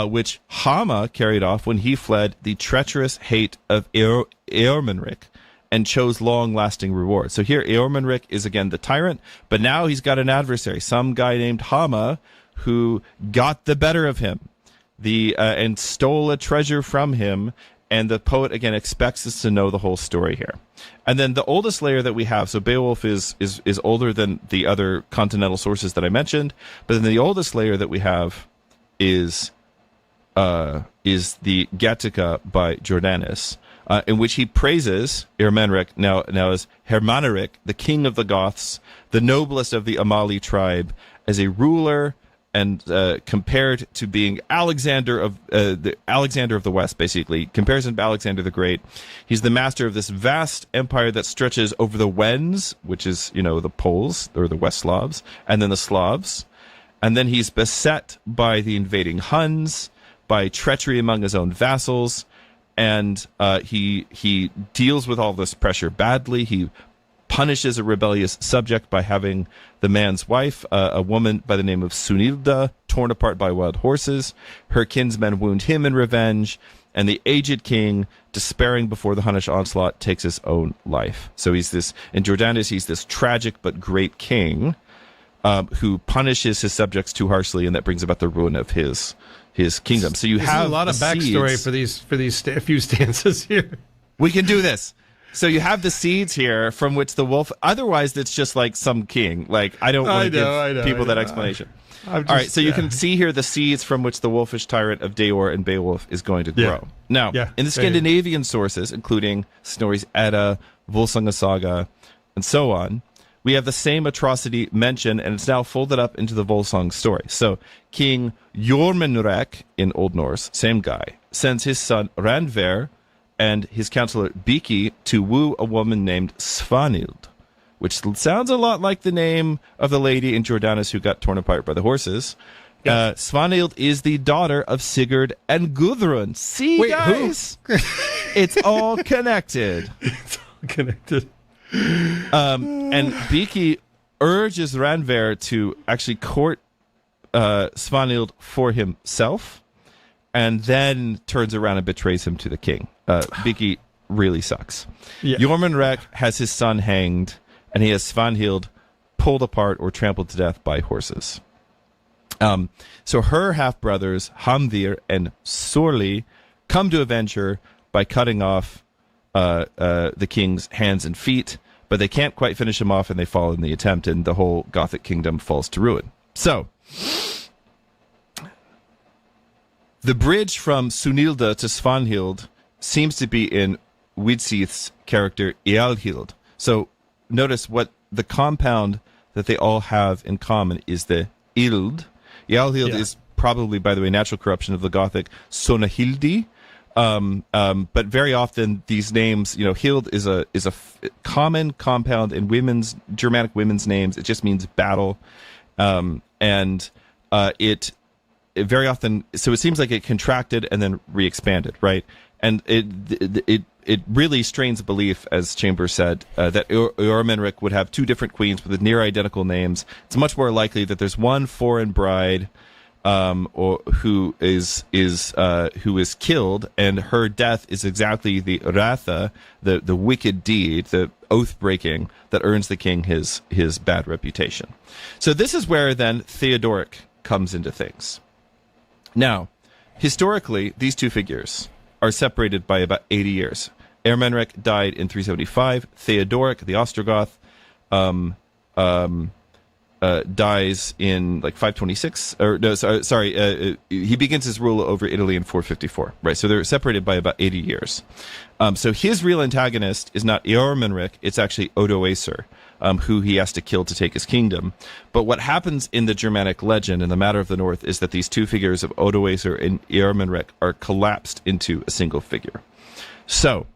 which Hama carried off when he fled the treacherous hate of Eormenric and chose long-lasting reward. So here Eormenric is again the tyrant, but now he's got an adversary, some guy named Hama, who got the better of him, and stole a treasure from him. And the poet again expects us to know the whole story here. And then the oldest layer that we have, so Beowulf is older than the other continental sources that I mentioned, but then the oldest layer that we have is the Gattaca by Jordanes, in which he praises Eormenric, now as Hermaneric, the king of the Goths, the noblest of the Amali tribe, as a ruler, and compared to being Alexander of the West, basically. Comparison to Alexander the Great. He's the master of this vast empire that stretches over the Wends, which is, the Poles, or the West Slavs, and then the Slavs. And then he's beset by the invading Huns, by treachery among his own vassals, and he deals with all this pressure badly. He punishes a rebellious subject by having the man's wife, a woman by the name of Sunilda, torn apart by wild horses. Her kinsmen wound him in revenge, and the aged king, despairing before the Hunnish onslaught, takes his own life. So in Jordanes, he's this tragic but great king who punishes his subjects too harshly, and that brings about the ruin of his kingdom. So you have a lot of backstory for these few stanzas here. We can do this. So you have the seeds here from which the wolf. Otherwise, it's just like some king. Like I don't want to give people that explanation. All right, so you can see here the seeds from which the wolfish tyrant of Deor and Beowulf is going to grow. Now, in the Scandinavian sources, including Snorri's Edda, Volsunga Saga, and so on, we have the same atrocity mentioned, and it's now folded up into the Volsung story. So King Jormunrek in Old Norse, same guy, sends his son Randver and his counselor Biki to woo a woman named Svanhild, which sounds a lot like the name of the lady in Jordanes who got torn apart by the horses. Yes. Svanhild is the daughter of Sigurd and Gudrun. See, guys? It's all connected. It's all connected. And Biki urges Randver to actually court Svanhild for himself, and then turns around and betrays him to the king. Biki really sucks. Yeah. Jormunrek has his son hanged, and he has Svanhild pulled apart or trampled to death by horses. So her half-brothers, Hamdir and Sorli, come to avenge her by cutting off the king's hands and feet, but they can't quite finish him off, and they fall in the attempt, and the whole Gothic kingdom falls to ruin. So the bridge from Sunilda to Svanhild seems to be in Widsith's character Ealhild. So notice what the compound that they all have in common is the ild. Ealhild is probably, by the way, natural corruption of the Gothic Sonahildi. But very often these names, Hild is a common compound in Germanic women's names. It just means battle. It very often, so it seems like it contracted and then re-expanded, right? And it really strains belief, as Chambers said, that Eormenric would have two different queens with near identical names. It's much more likely that there's one foreign bride who is killed, and her death is exactly the ratha, the wicked deed, the oath breaking that earns the king his bad reputation. So this is where then Theodoric comes into things. Now, historically, these two figures are separated by about 80 years. Eormenric died in 375. Theodoric, the Ostrogoth, dies in like 526, or no, sorry, he begins his rule over Italy in 454, right? So they're separated by about 80 years. So his real antagonist is not Eormenric, it's actually Odoacer, who he has to kill to take his kingdom. But what happens in the Germanic legend in the Matter of the North is that these two figures of Odoacer and Eormenric are collapsed into a single figure. So,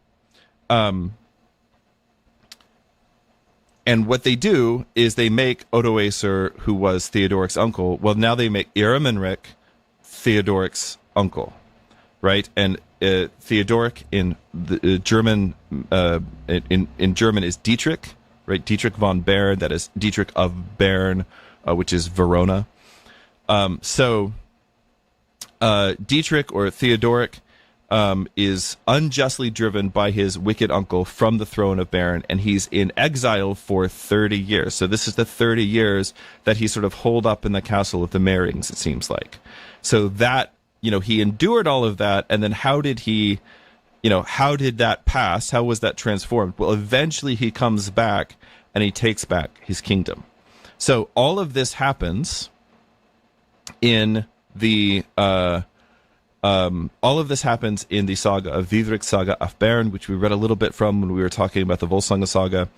and what they do is they make Odoacer, who was Theodoric's uncle, well, now they make Eormenric Theodoric's uncle, right? And Theodoric in the German, in German is Dietrich, right? Dietrich von Bern, that is Dietrich of Bern, which is Verona. Dietrich, or Theodoric, is unjustly driven by his wicked uncle from the throne of Bern, and he's in exile for 30 years. So this is the 30 years that he's sort of holed up in the castle of the Merings, it seems like. So that, he endured all of that, and then how did that pass? How was that transformed? Well, eventually he comes back, and he takes back his kingdom. So all of this happens in the... all of this happens in the saga of Didrik's Saga af Bern, which we read a little bit from when we were talking about the Volsunga Saga.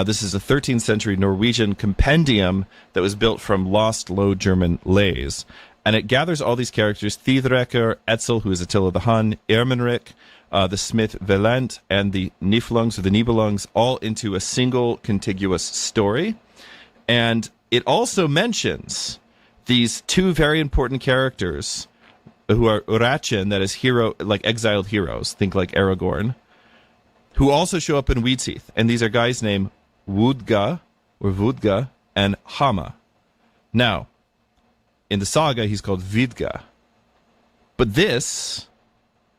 This is a 13th century Norwegian compendium that was built from lost Low German lays. And it gathers all these characters, Thidrekr, Etzel, who is Attila the Hun, Ermenric, the smith Velent, and the Niflungs, or the Nibelungs, all into a single contiguous story. And it also mentions these two very important characters who are Urachin, that is hero, like exiled heroes, think like Aragorn, who also show up in Weedseath. And these are guys named Wudga, or Wudga, and Hama. Now, in the saga, he's called Vidga. But this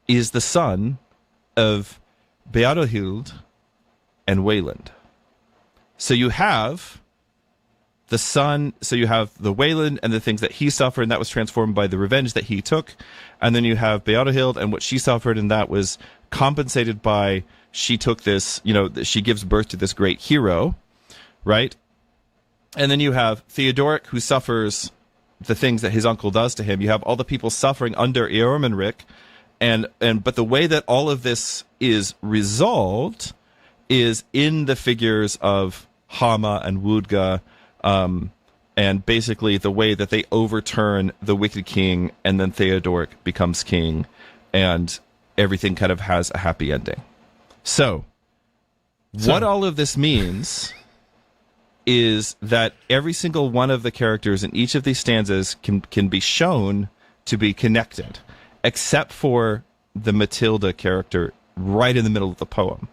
is the son of Beadohild and Wayland. So you have the son, so you have the Wayland and the things that he suffered, and that was transformed by the revenge that he took. And then you have Beadohild and what she suffered, and that was compensated by, she took this, she gives birth to this great hero, right? And then you have Theodoric, who suffers the things that his uncle does to him. You have all the people suffering under Eormenric, but the way that all of this is resolved is in the figures of Hama and Wudga, and basically the way that they overturn the wicked king, and then Theodoric becomes king, and everything kind of has a happy ending. So what all of this means is that every single one of the characters in each of these stanzas can be shown to be connected, except for the Matilda character right in the middle of the poem,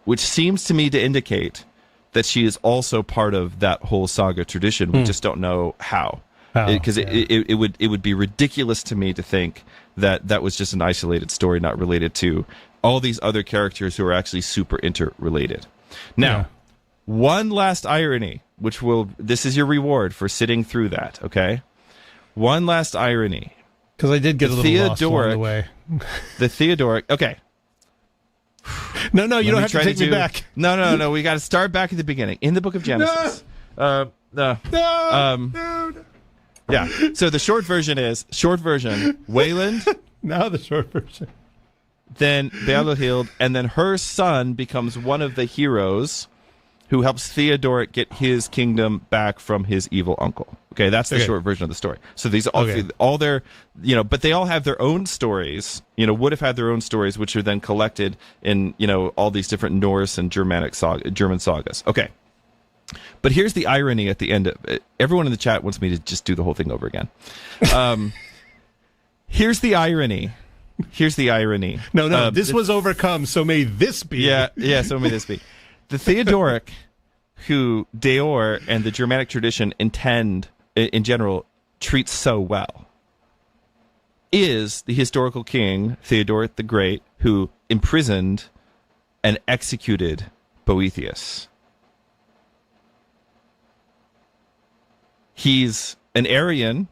which seems to me to indicate that she is also part of that whole saga tradition. We just don't know how. Because it would be ridiculous to me to think that that was just an isolated story, not related to all these other characters who are actually super interrelated. Now, one last irony, this is your reward for sitting through that, okay? One last irony. Because I did get a little lost along the way. The Theodoric, okay. No, you don't have to take me back. No. We got to start back at the beginning in the book of Genesis. No. Yeah. So the short version, Wayland. Now the short version. Then Beadohild, and then her son becomes one of the heroes who helps Theodoric get his kingdom back from his evil uncle. Okay, that's the short version of the story. So these all their, but they all have their own stories. Would have had their own stories, which are then collected in all these different Norse and German sagas. Okay, but here's the irony at the end of it. Everyone in the chat wants me to just do the whole thing over again. Here's the irony. No, this was overcome, so may this be. Yeah, so may this be. The Theodoric, who Deor and the Germanic tradition intend, in general, treats so well, is the historical king, Theodoric the Great, who imprisoned and executed Boethius. He's an Arian.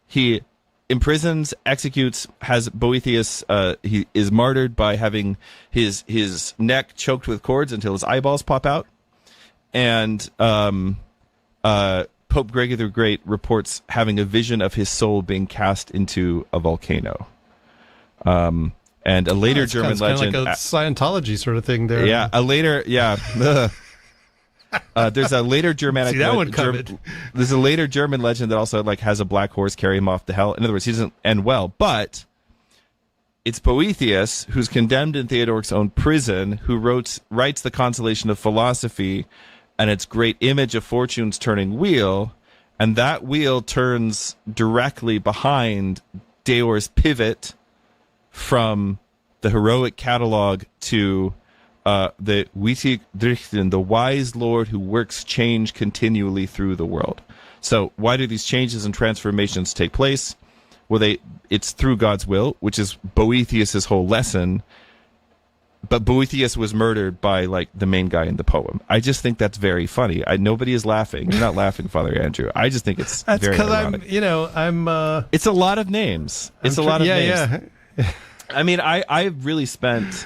He imprisons, executes, has Boethius, he is martyred by having his neck choked with cords until his eyeballs pop out, and Pope Gregory the Great reports having a vision of his soul being cast into a volcano. And a later German legend, kind of like a Scientology sort of thing there. Yeah, there's a later Germanic. See that one coming. There's a later German legend that also like has a black horse carry him off to hell. In other words, he doesn't end well. But it's Boethius, who's condemned in Theodoric's own prison, who writes the Consolation of Philosophy, and its great image of Fortune's turning wheel, and that wheel turns directly behind Deor's pivot from the heroic catalog to the Wittig Drichten, the wise Lord who works change continually through the world. So why do these changes and transformations take place? Well, it's through God's will, which is Boethius's whole lesson. But Boethius was murdered by like the main guy in the poem. I just think that's very funny. Nobody is laughing. You're not laughing, Father Andrew. I just think it's very ironic. It's a lot of names. It's a lot of names. Yeah. I mean, I really spent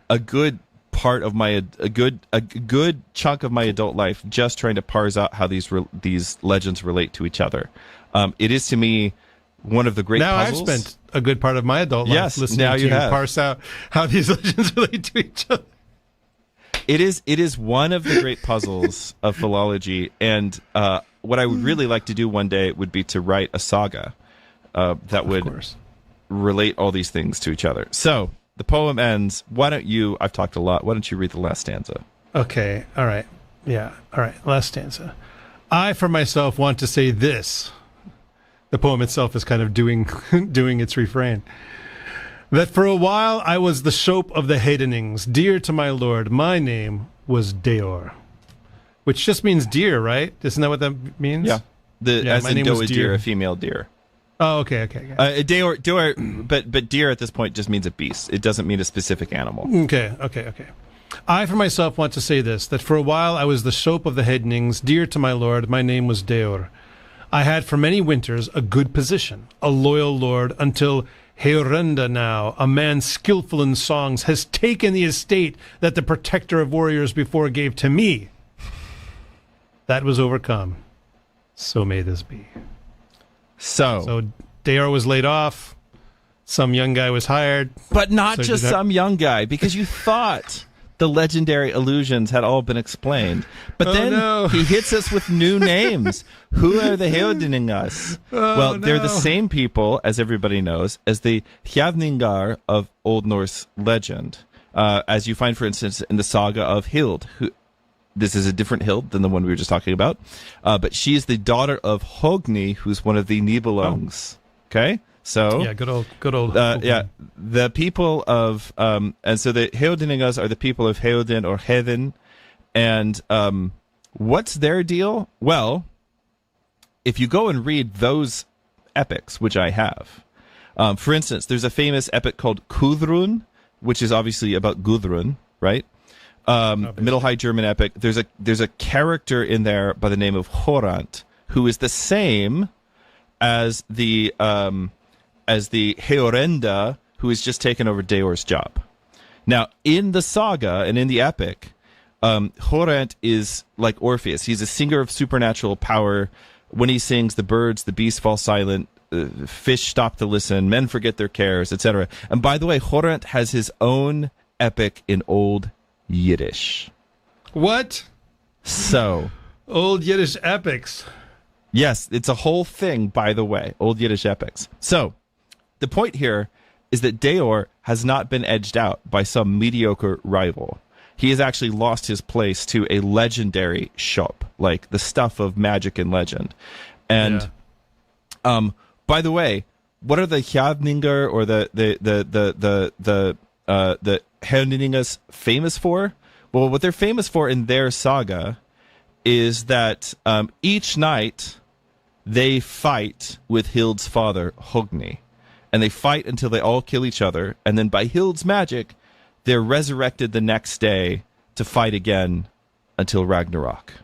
a good part of my a good chunk of my adult life just trying to parse out how these legends relate to each other. It is to me one of the great puzzles. I've spent a good part of my adult life listening to you parse out how these legends relate to each other. It is one of the great puzzles of philology, and what I would really like to do one day would be to write a saga that would relate all these things to each other. So the poem ends. I've talked a lot. Why don't you read the last stanza? Okay. All right. Yeah. All right. Last stanza. I, for myself, want to say this. The poem itself is kind of doing its refrain. That for a while I was the shope of the Heidenings, dear to my lord. My name was Deor. Which just means deer, right? Isn't that what that means? Yeah. As in doe, a deer, a female deer. Oh, okay. Deor, but deer at this point just means a beast. It doesn't mean a specific animal. Okay. I, for myself, want to say this, that for a while I was the shope of the Heidenings, dear to my lord. My name was Deor. I had for many winters a good position, a loyal lord, until Heorenda now, a man skillful in songs, has taken the estate that the protector of warriors before gave to me. That was overcome. So may this be. So Deor was laid off. Some young guy was hired. But not just some young guy, because you thought the legendary illusions had all been explained. But then he hits us with new names. Who are the Heodeningas? They're the same people, as everybody knows, as the Hjavningar of Old Norse legend. As you find, for instance, in the saga of Hild. This is a different Hild than the one we were just talking about. But she's the daughter of Hogni, who's one of the Nibelungs. Okay? So yeah, good old. The people of and so the Heodeningas are the people of Heodin or Heaven, and what's their deal? Well, if you go and read those epics, which I have, for instance, there's a famous epic called Gudrun, which is obviously about Gudrun, right? Middle High German epic. There's a character in there by the name of Horant, who is the same as the Heorenda, who has just taken over Deor's job. Now, in the saga and in the epic, Horant is like Orpheus. He's a singer of supernatural power. When he sings, the birds, the beasts fall silent, fish stop to listen, men forget their cares, etc. And by the way, Horant has his own epic in Old Yiddish. What? So, Old Yiddish epics. Yes, it's a whole thing, by the way, Old Yiddish epics. So, the point here is that Deor has not been edged out by some mediocre rival. He has actually lost his place to a legendary shop, like the stuff of magic and legend. And, by the way, what are the Hjavningar or the Heodeningas famous for? Well, what they're famous for in their saga is that each night they fight with Hild's father, Hogni. And they fight until they all kill each other. And then by Hild's magic, they're resurrected the next day to fight again until Ragnarok.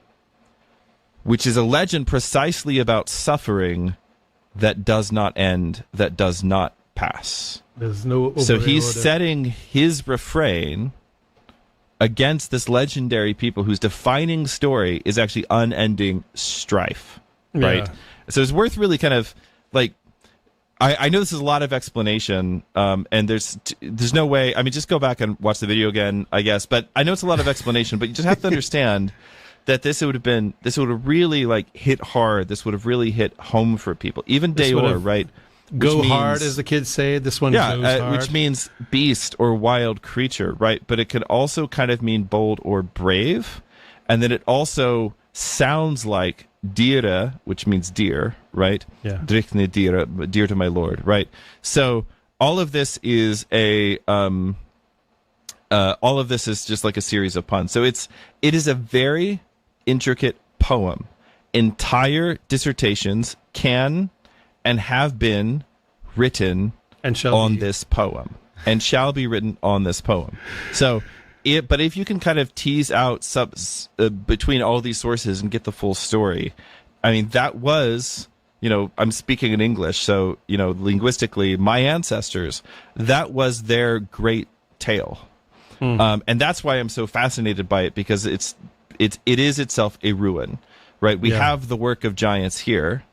Which is a legend precisely about suffering that does not end, that does not pass. There's no so he's setting his refrain against this legendary people whose defining story is actually unending strife. right? Yeah. So it's worth really kind of like, I know this is a lot of explanation, and there's no way. I mean, just go back and watch the video again, I guess. But I know it's a lot of explanation, but you just have to understand that this would have really like hit hard. This would have really hit home for people. Even Deor, right? Go hard, as the kids say. This one goes hard. Which means beast or wild creature, right? But it could also kind of mean bold or brave. And then it also sounds like Deor, which means deer, right? Yeah. Drichne deer, dear to my lord, right? So all of this is all of this is just like a series of puns. So it is a very intricate poem. Entire dissertations can and have been written on this poem, and shall be written on this poem. So, but if you can kind of tease out between all these sources and get the full story, I mean, that was, I'm speaking in English, so, linguistically, my ancestors, that was their great tale. And that's why I'm so fascinated by it, because it is itself a ruin, right? We have the work of giants here,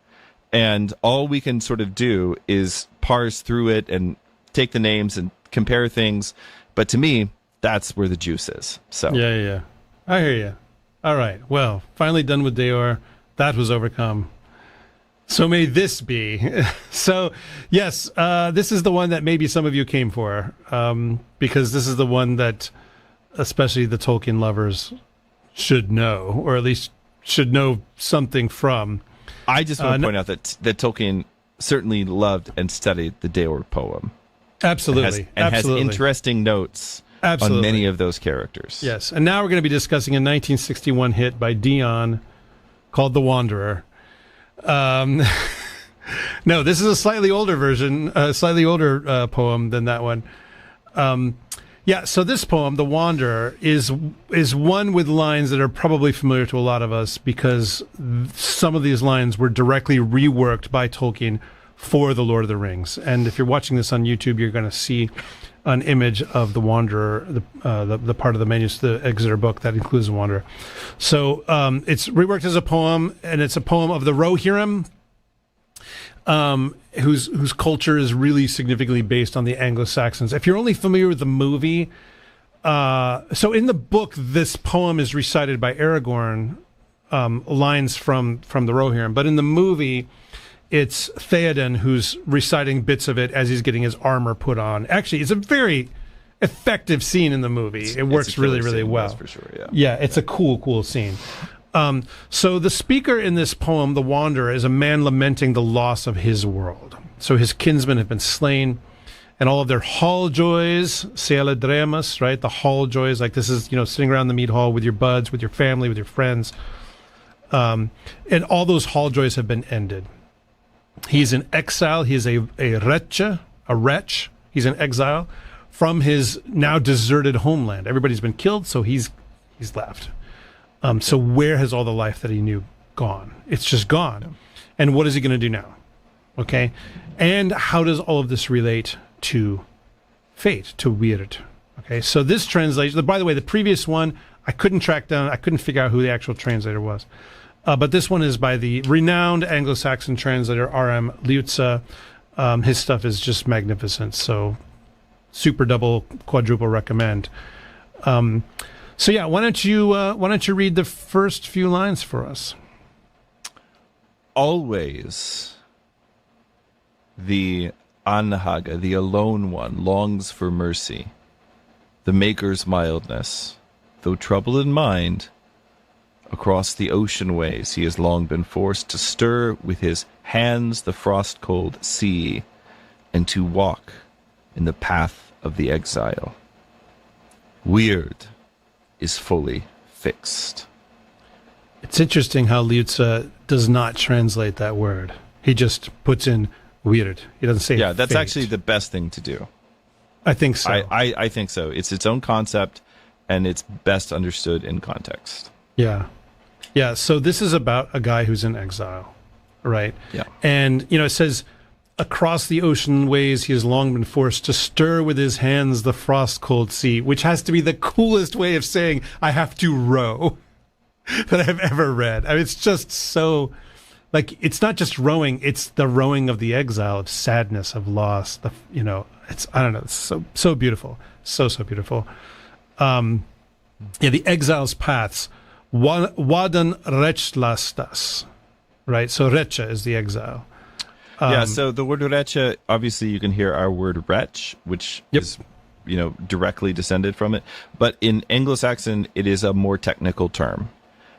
and all we can sort of do is parse through it and take the names and compare things. But to me, that's where the juice is. So yeah. I hear you. All right. Well, finally done with Deor. That was overcome. So may this be. So, yes, this is the one that maybe some of you came for, because this is the one that especially the Tolkien lovers should know, or at least should know something from. I just want to point out that Tolkien certainly loved and studied the Deor poem. Absolutely. And has interesting notes on many of those characters. Yes. And now we're going to be discussing a 1961 hit by Dion called The Wanderer. No, this is a slightly older version, a slightly older poem than that one. So this poem, The Wanderer, is one with lines that are probably familiar to a lot of us, because some of these lines were directly reworked by Tolkien for The Lord of the Rings. And if you're watching this on YouTube, you're going to see an image of The Wanderer, the part of the manuscript, the Exeter book that includes The Wanderer. So it's reworked as a poem, and it's a poem of the Rohirrim, whose culture is really significantly based on the Anglo-Saxons. If you're only familiar with the movie, so in the book, this poem is recited by Aragorn, lines from the Rohirrim, but in the movie, it's Theoden who's reciting bits of it as he's getting his armor put on. Actually, it's a very effective scene in the movie. It works really, really well. That's for sure, yeah, it's a cool scene. So the speaker in this poem, The Wanderer, is a man lamenting the loss of his world. So his kinsmen have been slain, and all of their hall joys, Sealadremus, right? The hall joys, like this is, sitting around the mead hall with your buds, with your family, with your friends. And all those hall joys have been ended. He's in exile. He is a wretch. He's in exile from his now deserted homeland. Everybody's been killed, so he's left. So where has all the life that he knew gone? It's just gone. Yeah. And what is he going to do now? Okay. And how does all of this relate to fate, to Weird? Okay. So this translation, by the way, the previous one, I couldn't figure out who the actual translator was. But this one is by the renowned Anglo-Saxon translator, R.M. Liutza. His stuff is just magnificent. So super double, quadruple recommend. So yeah, why don't you read the first few lines for us? Always the Anhaga, the alone one, longs for mercy, the maker's mildness. Though troubled in mind, across the ocean ways he has long been forced to stir with his hands the frost-cold sea, and to walk in the path of the exile. Weird is fully fixed. It's interesting how Liutza does not translate that word. He just puts in weird. He doesn't say that's fate. actually the best thing to do. I think so. I think so. It's its own concept, and it's best understood in context. Yeah. So this is about a guy who's in exile, right? Yeah. And, it says, across the ocean ways he has long been forced to stir with his hands the frost-cold sea, which has to be the coolest way of saying I have to row that I've ever read. I mean, it's just so, like it's not just rowing; it's the rowing of the exile, of sadness, of loss. It's I don't know. It's so beautiful, so beautiful. The exile's paths. Wadan rechlastas, right? So recha is the exile. So the word recha, obviously you can hear our word wretch, which is, directly descended from it. But in Anglo-Saxon, it is a more technical term.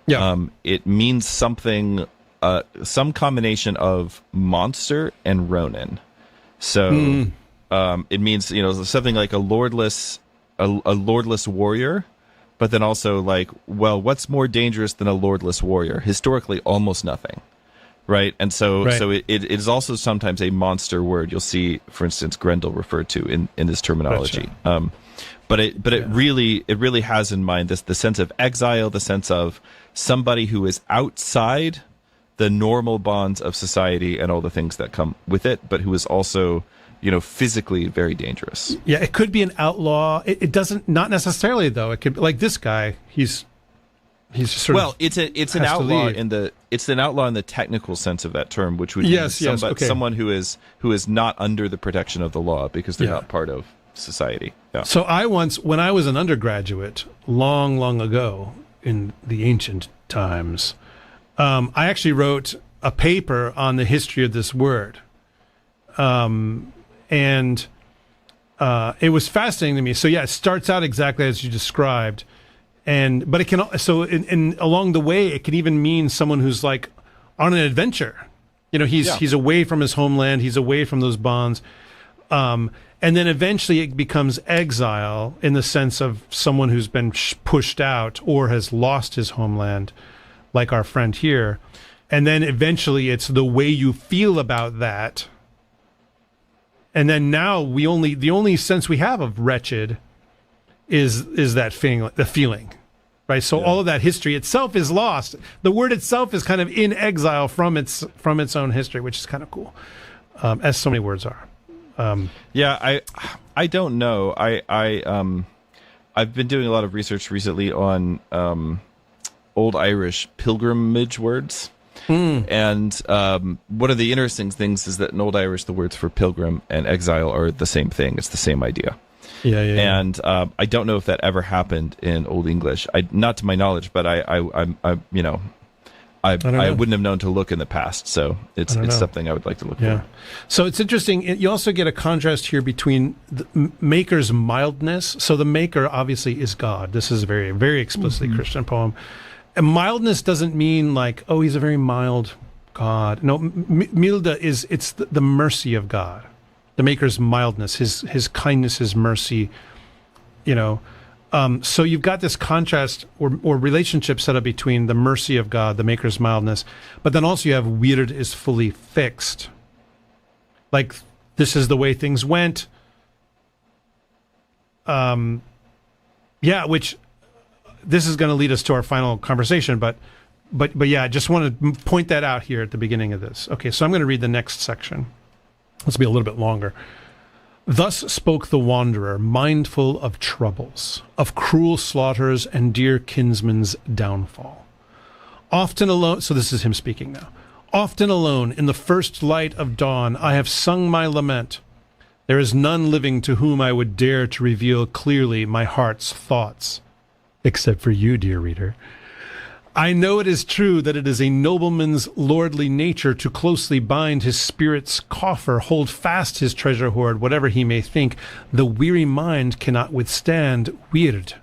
Yeah. It means something, some combination of monster and Ronin. So it means, something like a lordless warrior. But then also, what's more dangerous than a lordless warrior? Historically, almost nothing, right? And so it is also sometimes a monster word. You'll see, for instance, Grendel referred to in this terminology. Gotcha. It really has in mind the sense of exile, the sense of somebody who is outside the normal bonds of society and all the things that come with it, but who is also physically very dangerous. Yeah, it could be an outlaw. It doesn't, not necessarily though. It could be like this guy. He's just sort of. It's an outlaw in the technical sense of that term, which would be someone who is not under the protection of the law because they're not part of society. Yeah. So when I was an undergraduate, long ago in the ancient times, I actually wrote a paper on the history of this word. And it was fascinating to me. So it starts out exactly as you described, but it can along the way it can even mean someone who's like on an adventure. He's away from his homeland, he's away from those bonds, and then eventually it becomes exile in the sense of someone who's been pushed out or has lost his homeland, like our friend here, and then eventually it's the way you feel about that. And then now the only sense we have of wretched is that feeling, right? So all of that history itself is lost. The word itself is kind of in exile from its own history, which is kind of cool, as so many words are. I don't know. I've been doing a lot of research recently on Old Irish pilgrimage words. And one of the interesting things is that in Old Irish, the words for pilgrim and exile are the same thing. It's the same idea. Yeah. And I don't know if that ever happened in Old English. Not to my knowledge, but I wouldn't have known to look in the past. So it's something I would like to look for. So it's interesting. You also get a contrast here between the maker's mildness. So the maker obviously is God. This is a very, very explicitly Christian poem. And mildness doesn't mean like, oh, he's a very mild God. No, milde it's the mercy of God, the maker's mildness, his kindness, his mercy. So you've got this contrast or relationship set up between the mercy of God, the maker's mildness, but then also you have weird is fully fixed. Like this is the way things went. Which. This is going to lead us to our final conversation, but I just want to point that out here at the beginning of this. Okay, so I'm going to read the next section. Let's be a little bit longer. Thus spoke the wanderer, mindful of troubles, of cruel slaughters and dear kinsman's downfall. Often alone, so this is him speaking now. Often alone, in the first light of dawn, I have sung my lament. There is none living to whom I would dare to reveal clearly my heart's thoughts. Except for you, dear reader. I know it is true that it is a nobleman's lordly nature to closely bind his spirit's coffer, hold fast his treasure hoard, whatever he may think. The weary mind cannot withstand weird.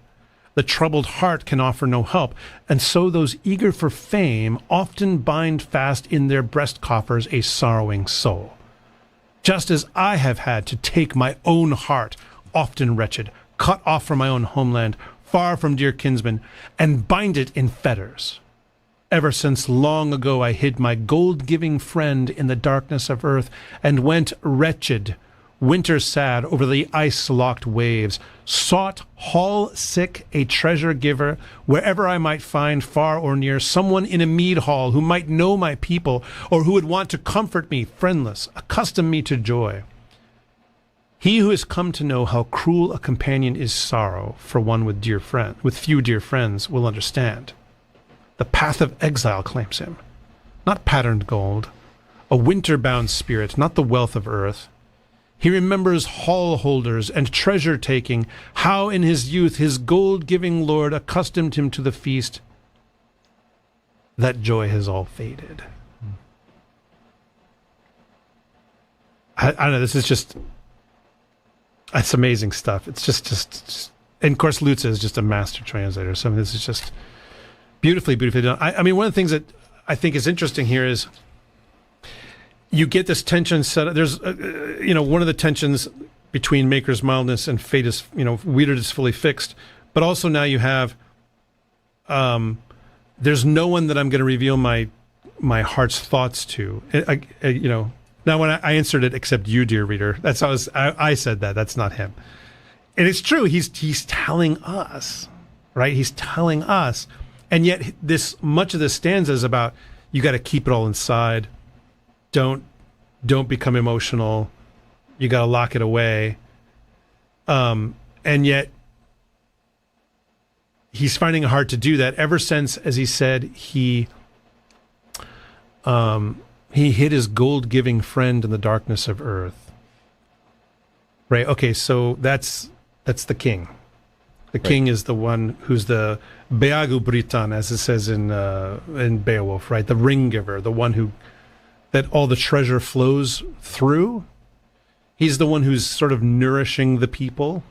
The troubled heart can offer no help, and so those eager for fame often bind fast in their breast coffers a sorrowing soul. Just as I have had to take my own heart, often wretched, cut off from my own homeland, far from dear kinsmen, and bind it in fetters. Ever since long ago I hid my gold-giving friend in the darkness of earth, and went wretched, winter sad, over the ice-locked waves, sought hall-sick a treasure-giver, wherever I might find, far or near, someone in a mead hall who might know my people, or who would want to comfort me, friendless, accustom me to joy. He who has come to know how cruel a companion is sorrow for one with few dear friends will understand. The path of exile claims him. not patterned gold, a winter-bound spirit, not the wealth of earth. He remembers hall holders and treasure-taking, how in his youth his gold-giving lord accustomed him to the feast. That joy has all faded. I don't know, this is just... It's amazing stuff. It's just and of course, Lutze is just a master translator. So this is just beautifully done. I mean, one of the things that I think is interesting here is you get this tension set up. There's, one of the tensions between Maker's mildness and fate is, Weird is fully fixed. But also now you have, there's no one that I'm going to reveal my heart's thoughts to. Now when I answered it, except you, dear reader, that's how I said that. That's not him. And it's true. He's telling us, right? He's telling us. And yet much of this stanza is about, you got to keep it all inside. Don't become emotional. You got to lock it away. And yet he's finding it hard to do that ever since, as he said, he hid his gold-giving friend in the darkness of earth. Right. Okay. So that's the king. The king is the one who's the Beagu-Britan, as it says in Beowulf, right? The ring giver, the one that all the treasure flows through. He's the one who's sort of nourishing the people.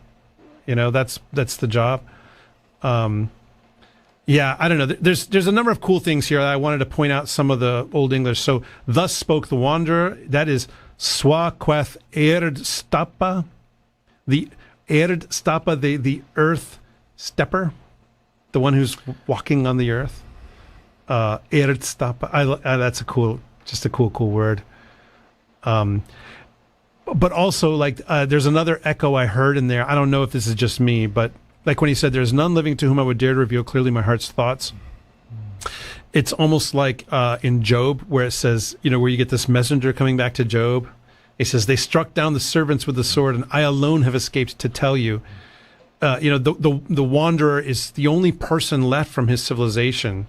That's the job. Yeah, I don't know. There's a number of cool things here. I wanted to point out some of the Old English. So, thus spoke the wanderer. That is swa quath erd stappa. The erd stappa, the earth stepper, the one who's walking on the earth. Erd stappa. That's a cool word. But also, there's another echo I heard in there. I don't know if this is just me, but like when he said, "There's none living to whom I would dare to reveal clearly my heart's thoughts." It's almost like in Job, where it says, where you get this messenger coming back to Job. He says, "They struck down the servants with the sword, and I alone have escaped to tell you." The wanderer is the only person left from his civilization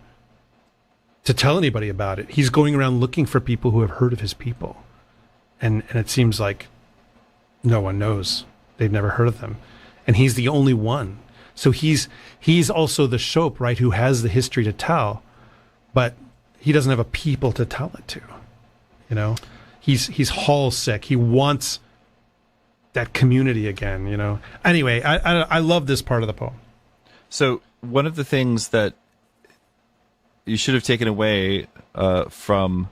to tell anybody about it. He's going around looking for people who have heard of his people, and it seems like no one knows. They've never heard of them, and he's the only one. So he's also the Shope, right, who has the history to tell, but he doesn't have a people to tell it to. He's hall sick. He wants that community again. Anyway, I love this part of the poem. So one of the things that you should have taken away from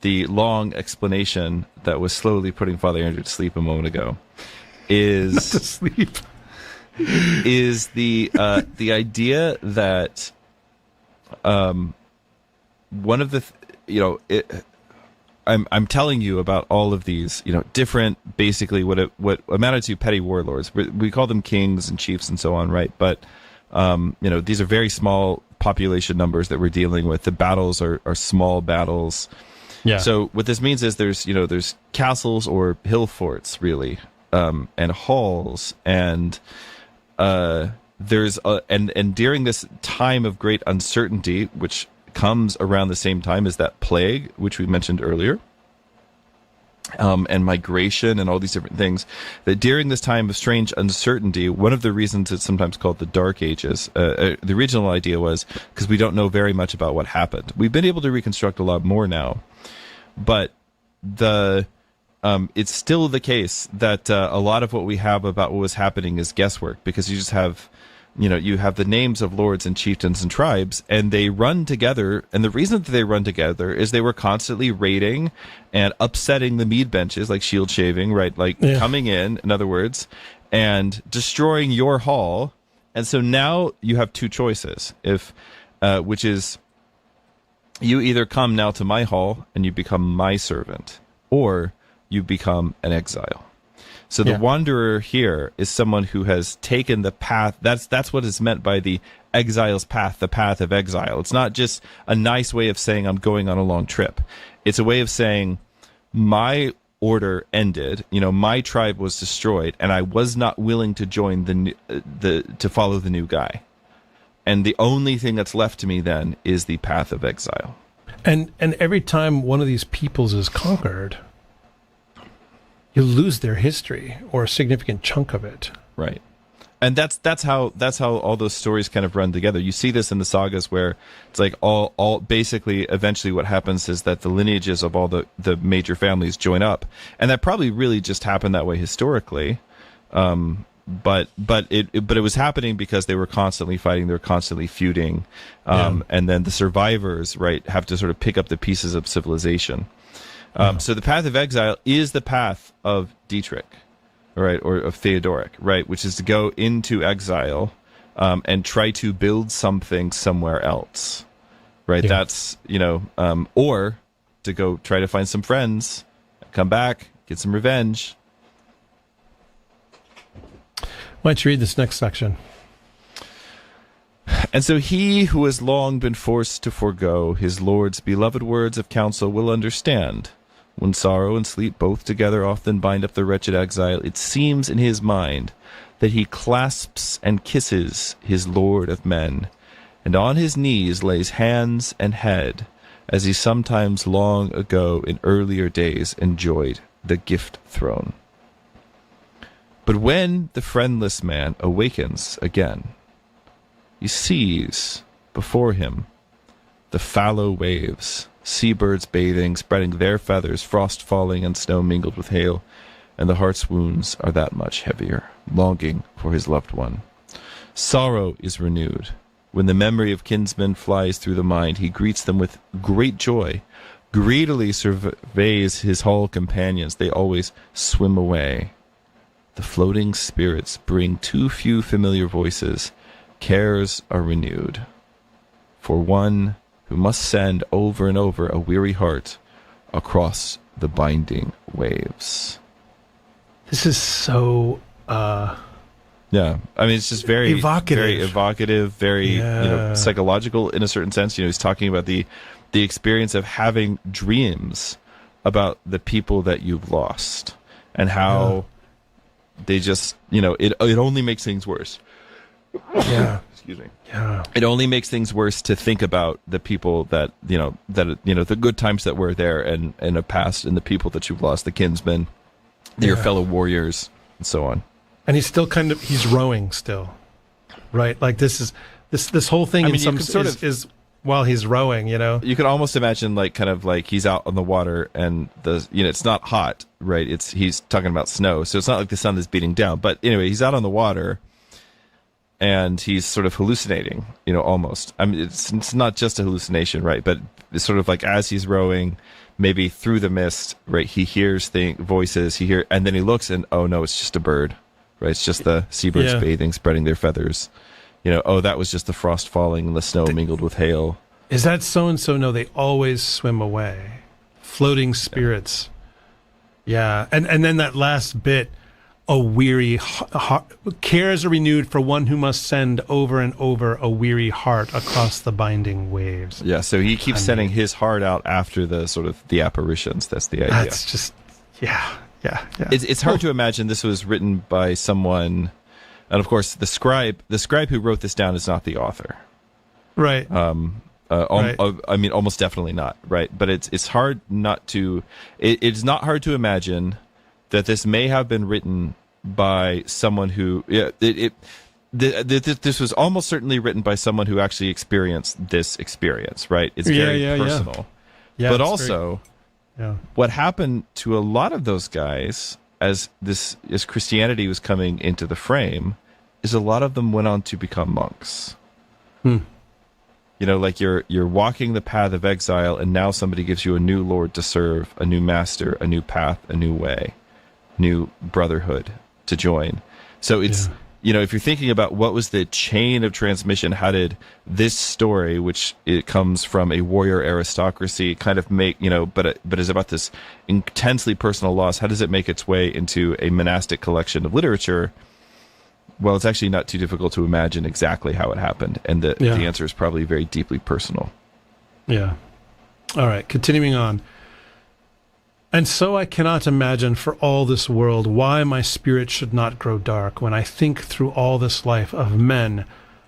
the long explanation that was slowly putting Father Andrew to sleep a moment ago is not to sleep. Is the idea that one of the I'm telling you about all of these different, basically what amounted to petty warlords. We call them kings and chiefs and so on, right? But these are very small population numbers that we're dealing with. The battles are small battles. Yeah. So what this means is there's castles or hill forts really, and halls, and and during this time of great uncertainty, which comes around the same time as that plague, which we mentioned earlier, and migration and all these different things, that during this time of strange uncertainty, one of the reasons it's sometimes called the Dark Ages, the original idea was because we don't know very much about what happened. We've been able to reconstruct a lot more now, but it's still the case that a lot of what we have about what was happening is guesswork, because you just have, you have the names of lords and chieftains and tribes, and they run together. And the reason that they run together is they were constantly raiding and upsetting the mead benches, like shield shaving, right? Coming in other words, and destroying your hall. And so now you have two choices, which is you either come now to my hall and you become my servant, or you become an exile. So the wanderer here is someone who has taken the path. That's what is meant by the exile's path, the path of exile. It's not just a nice way of saying I'm going on a long trip. It's a way of saying my order ended. My tribe was destroyed, and I was not willing to join to follow the new guy. And the only thing that's left to me then is the path of exile. And every time one of these peoples is conquered, you lose their history or a significant chunk of it. Right. And that's how all those stories kind of run together. You see this in the sagas where it's like all basically eventually what happens is that the lineages of all the major families join up. And that probably really just happened that way historically. But it was happening because they were constantly fighting, they were constantly feuding. And then the survivors, right, have to sort of pick up the pieces of civilization. So the path of exile is the path of Dietrich. Right, or of Theodoric, right, which is to go into exile and try to build something somewhere else, right? Yeah. That's, or to go try to find some friends, come back, get some revenge. Why don't you read this next section? And so he who has long been forced to forego his lord's beloved words of counsel will understand. When sorrow and sleep both together often bind up the wretched exile, it seems in his mind that he clasps and kisses his lord of men, and on his knees lays hands and head, as he sometimes long ago in earlier days enjoyed the gift throne. But when the friendless man awakens again, he sees before him the fallow waves, seabirds bathing, spreading their feathers, frost falling and snow mingled with hail, and the heart's wounds are that much heavier, longing for his loved one. Sorrow is renewed. When the memory of kinsmen flies through the mind, he greets them with great joy, greedily surveys his hall companions. They always swim away. The floating spirits bring too few familiar voices. Cares are renewed. For one who must send over and over a weary heart across the binding waves. This is so yeah, I mean, it's just very evocative, very psychological in a certain sense. He's talking about the experience of having dreams about the people that you've lost and how they just, it only makes things worse. Yeah. Excuse me. Yeah. It only makes things worse to think about the people that, the good times that were there and the past and the people that you've lost, the kinsmen, your fellow warriors, and so on. And he's still he's rowing still, right? Like this whole thing is while he's rowing, You can almost imagine like he's out on the water and it's not hot, right? He's talking about snow. So it's not like the sun is beating down. But anyway, he's out on the water and he's sort of hallucinating, almost. I mean, it's not just a hallucination, right? But it's sort of like as he's rowing, maybe through the mist, right? He hears voices, and then he looks and, oh no, it's just a bird, right? It's just the seabirds bathing, spreading their feathers. Oh, that was just the frost falling and the snow mingled with hail. Is that so-and-so? No, they always swim away. Floating spirits. Yeah. And then that last bit, a weary heart, cares are renewed for one who must send over and over a weary heart across the binding waves. Yeah, so he keeps sending his heart out after the apparitions. That's the idea. That's just, yeah. It's hard to imagine this was written by someone, and of course the scribe who wrote this down is not the author. Right. I mean, almost definitely not. Right. But it's hard not to. It's not hard to imagine that this may have been written by someone who. This was almost certainly written by someone who actually experienced this experience. Right. It's very personal. Yeah. But also, what happened to a lot of those guys as Christianity was coming into the frame is a lot of them went on to become monks. Like you're walking the path of exile, and now somebody gives you a new lord to serve, a new master, a new path, a new way, new brotherhood to join. So it's, if you're thinking about what was the chain of transmission, how did this story, which it comes from a warrior aristocracy, kind of make, but is about this intensely personal loss, how does it make its way into a monastic collection of literature? Well, it's actually not too difficult to imagine exactly how it happened, and the answer is probably very deeply personal. Yeah. All right, continuing on. And so I cannot imagine for all this world why my spirit should not grow dark when I think through all this life of men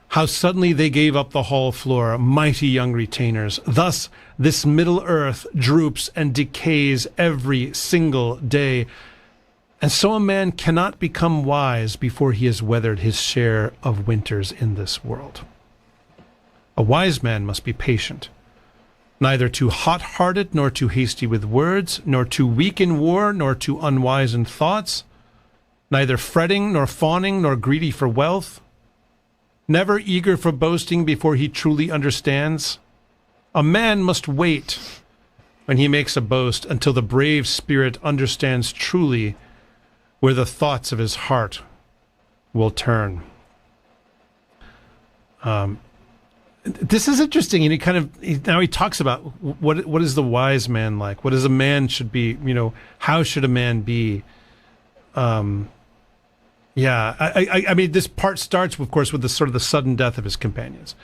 how suddenly they gave up the hall floor, mighty young retainers. Thus this middle earth droops and decays every single day. And so a man cannot become wise before he has weathered his share of winters in this world. A wise man must be patient, neither too hot-hearted, nor too hasty with words, nor too weak in war, nor too unwise in thoughts, neither fretting, nor fawning, nor greedy for wealth, never eager for boasting before he truly understands. A man must wait when he makes a boast until the brave spirit understands truly where the thoughts of his heart will turn. This is interesting, and now he talks about what is the wise man like? What is a man should be? How should a man be? I mean, this part starts, of course, with the sort of the sudden death of his companions.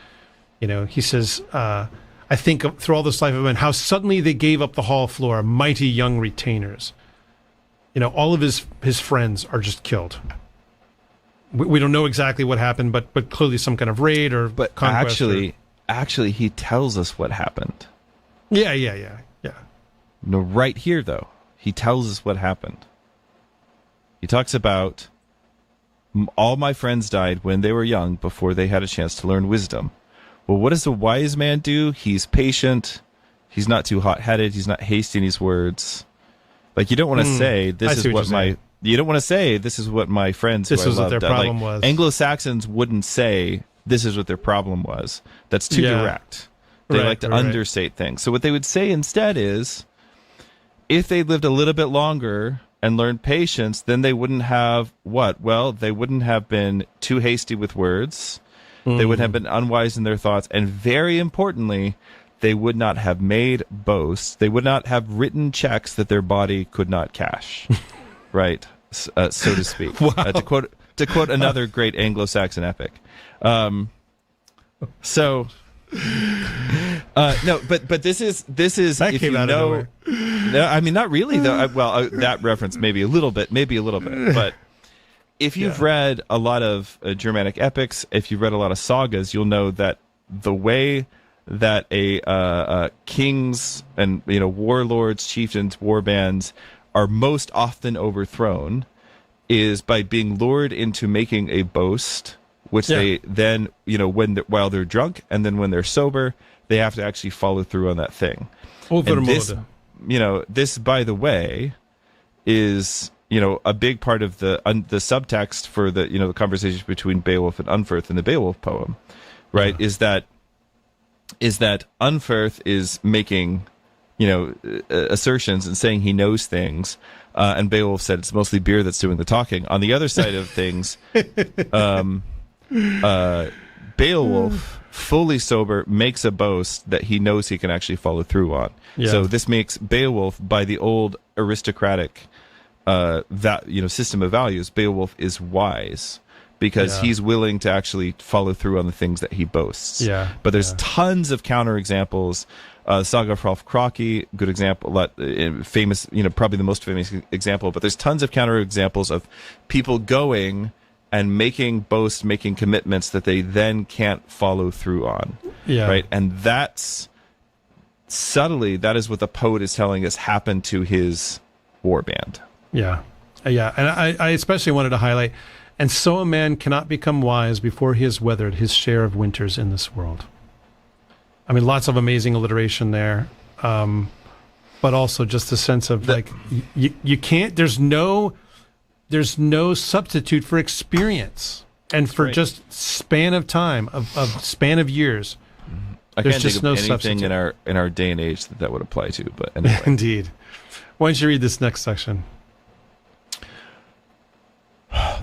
He says, "I think through all this life of men, how suddenly they gave up the hall floor, mighty young retainers." All of his friends are just killed. We don't know exactly what happened, but clearly some kind of raid or conquest. Actually, he tells us what happened. Yeah. No, right here, though, he tells us what happened. He talks about all my friends died when they were young before they had a chance to learn wisdom. Well, what does a wise man do? He's patient. He's not too hot-headed. He's not hasty in his words. Like, you don't want to say this is what my... You don't want to say, this is what my friends this was what their problem was. Anglo-Saxons wouldn't say, this is what their problem was. That's too direct. They like to understate things. So what they would say instead is, if they lived a little bit longer and learned patience, then they wouldn't have what? Well, they wouldn't have been too hasty with words. They wouldn't have been unwise in their thoughts. And very importantly, they would not have made boasts. They would not have written checks that their body could not cash. Right, so to speak. Wow. To quote another great Anglo-Saxon epic. No, but this is that came out of nowhere. No, I mean, not really though. That reference maybe a little bit. But if you've read a lot of Germanic epics, if you've read a lot of sagas, you'll know that the way that a kings and warlords, chieftains, war bands are most often overthrown is by being lured into making a boast, which they then, while they're drunk and then when they're sober, they have to actually follow through on that thing. And this, by the way, is, a big part of the subtext for the conversations between Beowulf and Unferth in the Beowulf poem, right? Is that Unferth is making assertions and saying he knows things, and Beowulf said it's mostly beer that's doing the talking. On the other side of things, Beowulf, fully sober, makes a boast that he knows he can actually follow through on. So this makes Beowulf, by the old aristocratic system of values, Beowulf is wise because he's willing to actually follow through on the things that he boasts. But there's tons of counterexamples. Saga of Hrolf Kraki, good example, famous, probably the most famous example, but there's tons of counterexamples of people going and making boasts, making commitments that they then can't follow through on. Right? And that's subtly, that is what the poet is telling us happened to his war band. And I especially wanted to highlight, and so a man cannot become wise before he has weathered his share of winters in this world. I mean, lots of amazing alliteration there, but also just the sense of you can't. There's no substitute for experience and for just span of time of span of years. I can't think of anything substitute in our day and age that would apply to. But anyway. Indeed. Why don't you read this next section?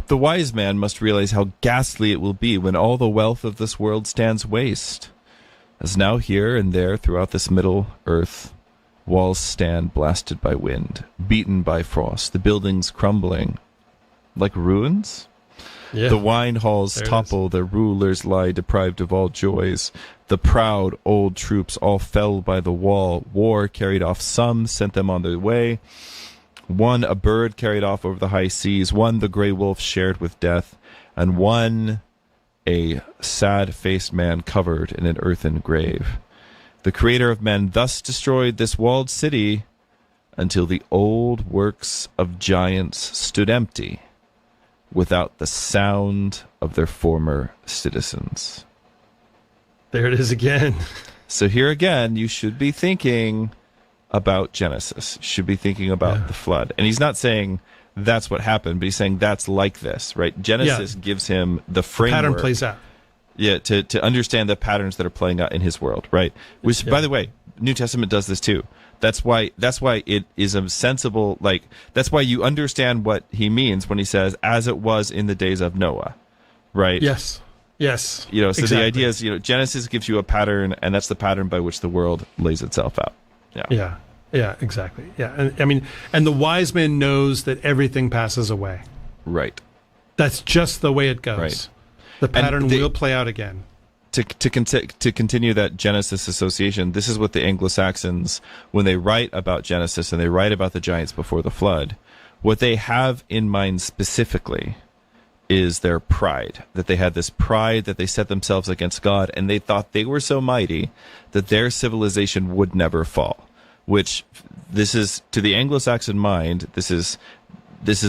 The wise man must realize how ghastly it will be when all the wealth of this world stands waste. As now here and there throughout this middle earth, walls stand blasted by wind, beaten by frost, the buildings crumbling like ruins. The wine halls topple, their rulers lie deprived of all joys. The proud old troops all fell by the wall. War carried off some, sent them on their way. One a bird carried off over the high seas, one the grey wolf shared with death, and one a sad-faced man covered in an earthen grave. The creator of men thus destroyed this walled city until the old works of giants stood empty, without the sound of their former citizens. There it is again. So here again, you should be thinking about Genesis. You should be thinking about the flood. And he's not saying that's what happened, but he's saying that's like this, right? Genesis gives him the framework. The pattern plays out. Yeah, to understand the patterns that are playing out in his world, right? Which, by the way, New Testament does this too. That's why it is a sensible, like, that's why you understand what he means when he says, as it was in the days of Noah, right? Yes. So the idea is, Genesis gives you a pattern, and that's the pattern by which the world lays itself out. Yeah, exactly. Yeah, and the wise man knows that everything passes away. Right. That's just the way it goes. Right. The pattern will play out again. To continue that Genesis association, this is what the Anglo-Saxons, when they write about Genesis and they write about the giants before the flood, what they have in mind specifically is their pride, that they had this pride that they set themselves against God, and they thought they were so mighty that their civilization would never fall. Which, this is, to the Anglo-Saxon mind, this is,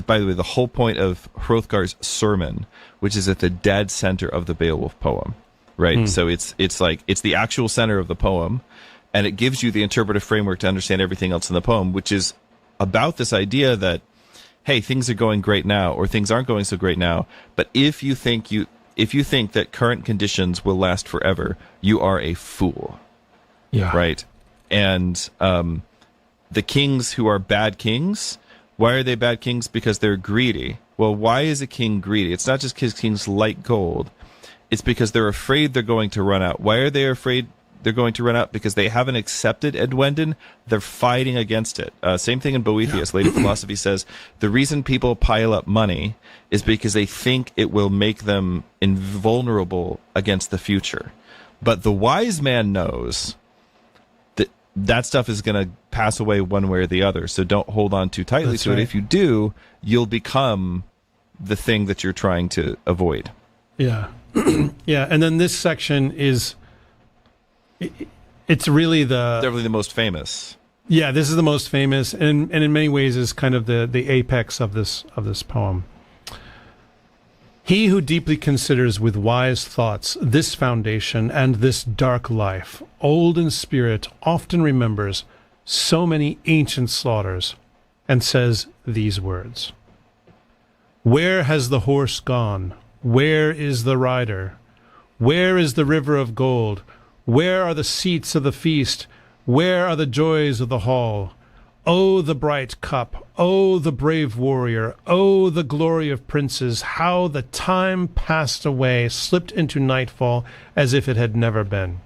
by the way, the whole point of Hrothgar's sermon, which is at the dead center of the Beowulf poem, right? So it's the actual center of the poem, and it gives you the interpretive framework to understand everything else in the poem, which is about this idea that, hey, things are going great now, or things aren't going so great now, but if you think that current conditions will last forever, you are a fool. Yeah. Right? And the kings who are bad kings, why are they bad kings? Because they're greedy. Well, why is a king greedy? It's not just because kings like gold. It's because they're afraid they're going to run out. Why are they afraid they're going to run out? Because they haven't accepted Edwendon. They're fighting against it. Same thing in Boethius. Later philosophy says the reason people pile up money is because they think it will make them invulnerable against the future. But the wise man knows that stuff is going to pass away one way or the other. So don't hold on too tightly to it. If you do, you'll become the thing that you're trying to avoid. Yeah. Yeah. And then this section is, it's really definitely the most famous. Yeah, this is the most famous, and in many ways is kind of the apex of this poem. He who deeply considers with wise thoughts this foundation and this dark life, old in spirit, often remembers so many ancient slaughters, and says these words: Where has the horse gone? Where is the rider? Where is the river of gold? Where are the seats of the feast? Where are the joys of the hall? Oh, the bright cup! Oh, the brave warrior! Oh, the glory of princes! How the time passed away, slipped into nightfall, as if it had never been.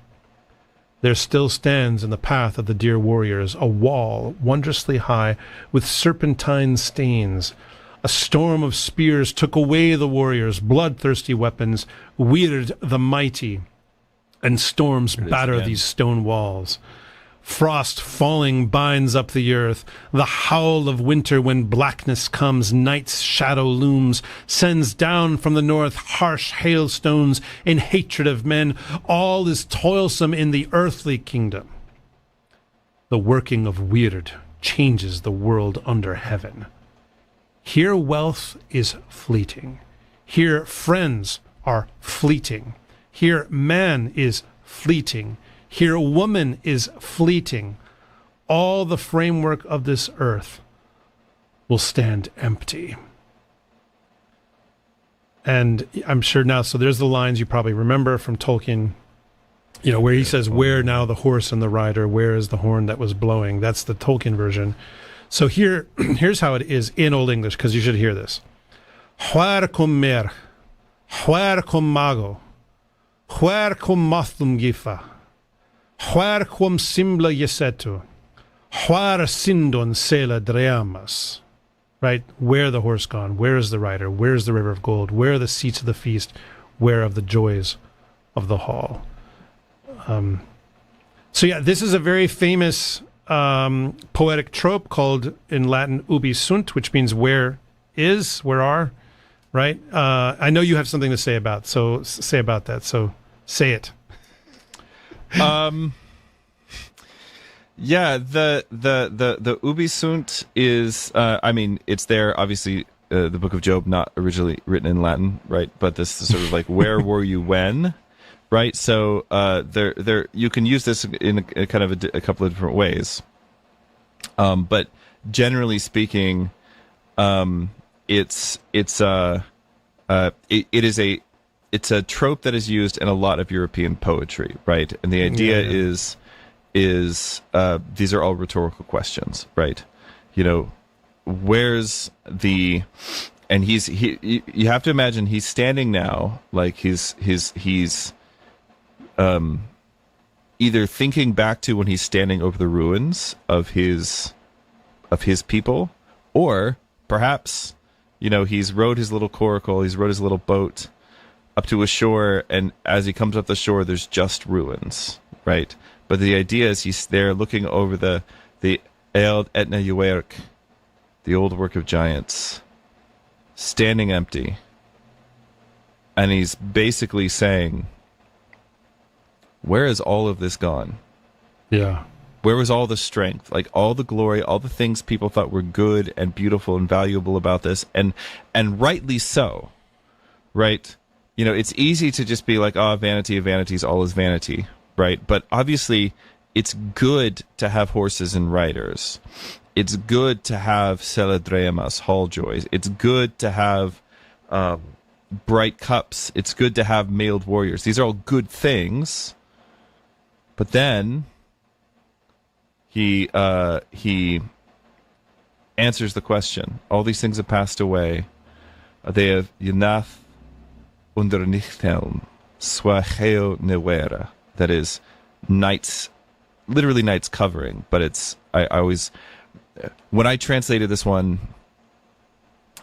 There still stands in the path of the dear warriors a wall wondrously high, with serpentine stains. A storm of spears took away the warriors' bloodthirsty weapons, weird the mighty, and storms batter these stone walls. Frost falling binds up the earth. The howl of winter when blackness comes, night's shadow looms, sends down from the north harsh hailstones in hatred of men. All is toilsome in the earthly kingdom. The working of weird changes the world under heaven. Here wealth is fleeting. Here friends are fleeting. Here man is fleeting. Here woman is fleeting. All the framework of this earth will stand empty. And I'm sure now, so there's the lines you probably remember from Tolkien, where he says, where now the horse and the rider, where is the horn that was blowing? That's the Tolkien version. So here's how it is in Old English, because you should hear this. Where cum mer, where cum mago, where cum mothum gifa, where quam simbla yesetu, where sindon sela dreamas. Right? Where the horse gone? Where is the rider? Where is the river of gold? Where are the seats of the feast? Where of the joys of the hall? So yeah, this is a very famous poetic trope called in Latin ubi sunt, which means where are. right? I know you have something to say about that. So say it. Yeah, the Ubisunt is, it's there, obviously, the Book of Job, not originally written in Latin, right? But this is sort of like, where were you when, right? So there you can use this in a kind of a couple of different ways. But generally speaking, it's a trope that is used in a lot of European poetry, right? And the idea is these are all rhetorical questions, right? Where's the, and you have to imagine he's standing now, like he's either thinking back to when he's standing over the ruins of his people, or perhaps, he's rowed his little coracle, he's rowed his little boat up to a shore, and as he comes up the shore, there's just ruins, right? But the idea is he's there looking over the elegiac, the old work of giants, standing empty. And he's basically saying, where has all of this gone? Yeah. Where was all the strength, like all the glory, all the things people thought were good and beautiful and valuable about this, and rightly so, right? It's easy to just be like, oh, vanity of vanities, all is vanity, right? But obviously, it's good to have horses and riders. It's good to have celadremas, hall joys. It's good to have bright cups. It's good to have mailed warriors. These are all good things. But then he answers the question. All these things have passed away. They have Yunath under Nichthelm, Swacheo Newera. That is, night's, literally night's covering. But it's, I always, when I translated this one,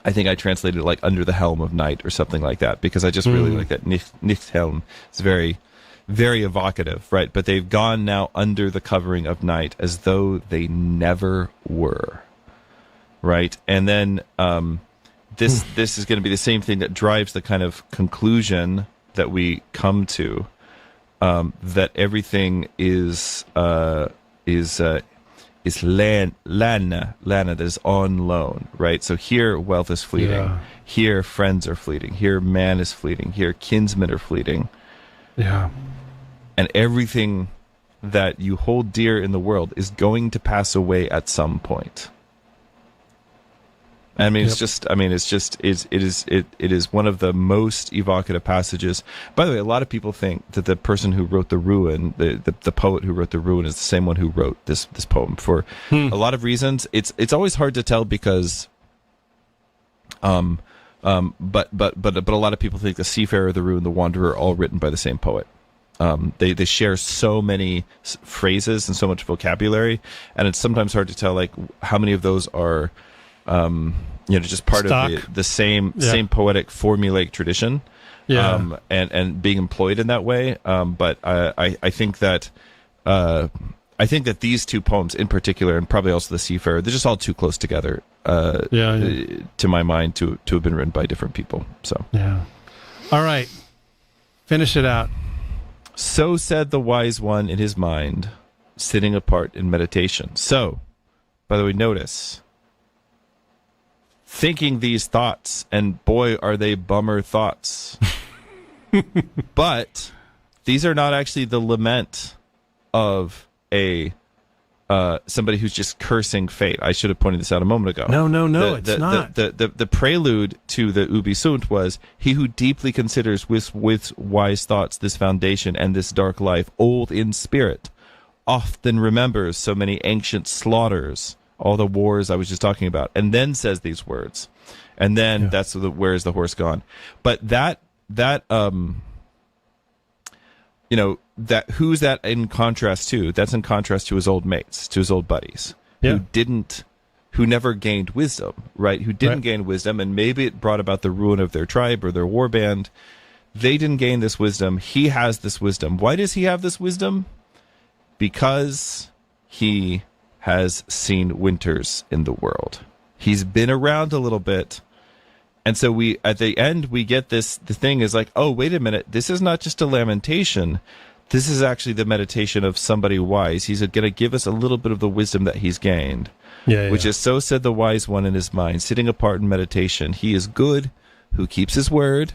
I think I translated it like under the helm of night or something like that, because I just really like that. Nichthelm. It's very, very evocative, right? But they've gone now under the covering of night as though they never were, right? And then this is going to be the same thing that drives the kind of conclusion that we come to, that everything is lana, that is on loan, right? So here wealth is fleeting, here friends are fleeting, here man is fleeting, here kinsmen are fleeting. Yeah. And everything that you hold dear in the world is going to pass away at some point. I mean, it is one of the most evocative passages. By the way, a lot of people think that the person who wrote the Ruin, the poet who wrote the Ruin, is the same one who wrote this poem for a lot of reasons. It's always hard to tell because, but a lot of people think the Seafarer, the Ruin, the Wanderer, all written by the same poet. They share so many phrases and so much vocabulary, and it's sometimes hard to tell like how many of those are just part of the same poetic formulaic tradition, and being employed in that way. But I think that these two poems in particular, and probably also the Seafarer, they're just all too close together to my mind to have been written by different people. So all right, finish it out. So said the wise one in his mind, sitting apart in meditation. So, by the way, notice, thinking these thoughts, and boy, are they bummer thoughts. But these are not actually the lament of a somebody who's just cursing fate. I should have pointed this out a moment ago. No, it's not. The prelude to the Ubi Sunt was, he who deeply considers with wise thoughts this foundation and this dark life, old in spirit, often remembers so many ancient slaughters, all the wars I was just talking about, and then says these words. And then that's where is the horse gone? But that who's that in contrast to? That's in contrast to his old mates, to his old buddies, who never gained wisdom, right? Who didn't gain wisdom, and maybe it brought about the ruin of their tribe or their war band. They didn't gain this wisdom. He has this wisdom. Why does he have this wisdom? Because he has seen winters in the world. He's been around a little bit, And so we, at the end, we get this, the thing is like, oh, wait a minute, this is not just a lamentation. This is actually the meditation of somebody wise. He's going to give us a little bit of the wisdom that he's gained. Which is, so said the wise one in his mind, sitting apart in meditation. He is good who keeps his word,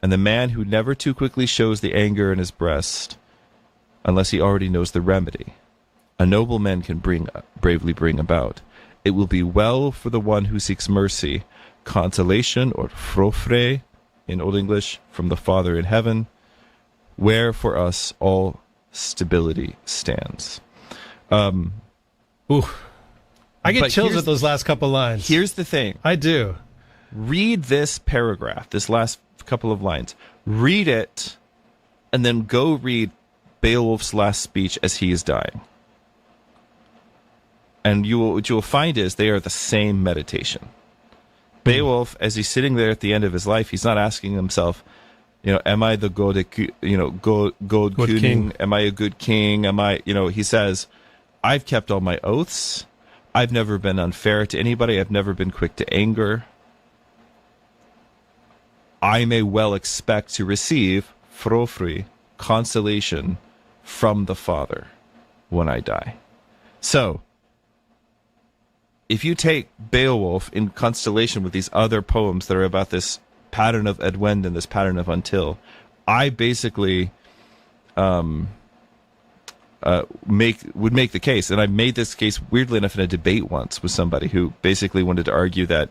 and the man who never too quickly shows the anger in his breast, unless he already knows the remedy. A noble man can bravely bring about. It will be well for the one who seeks mercy, consolation, or frofre, in Old English, from the Father in heaven, where for us all stability stands. Ooh. I get chills at those last couple lines. Here's the thing. I do. Read this paragraph, this last couple of lines. Read it, and then go read Beowulf's last speech as he is dying. And what you will find is they are the same meditation. Beowulf, as he's sitting there at the end of his life, he's not asking himself, am I the god king? Am I a good king? Am I, he says, I've kept all my oaths. I've never been unfair to anybody. I've never been quick to anger. I may well expect to receive frofri, consolation, from the Father when I die. So, if you take Beowulf in constellation with these other poems that are about this pattern of Edwend and this pattern of Until, I basically would make the case, and I made this case weirdly enough in a debate once with somebody who basically wanted to argue that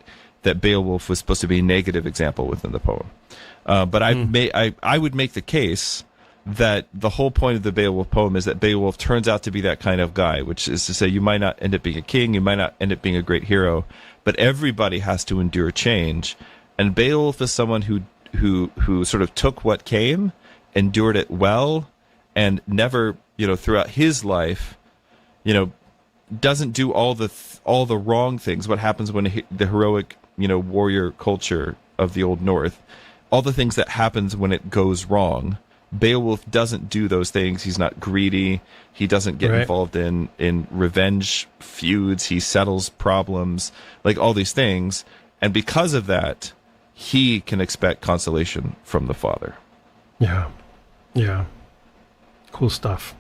Beowulf was supposed to be a negative example within the poem. But I would make the case that the whole point of the Beowulf poem is that Beowulf turns out to be that kind of guy, which is to say you might not end up being a king, you might not end up being a great hero, but everybody has to endure change. And Beowulf is someone who sort of took what came, endured it well, and never, throughout his life, doesn't do all the wrong things. What happens when the heroic, warrior culture of the Old North, all the things that happens when it goes wrong. Beowulf doesn't do those things. He's not greedy. He doesn't get involved in revenge feuds. He settles problems, like all these things. And because of that, he can expect consolation from the Father. Yeah. Yeah. Cool stuff.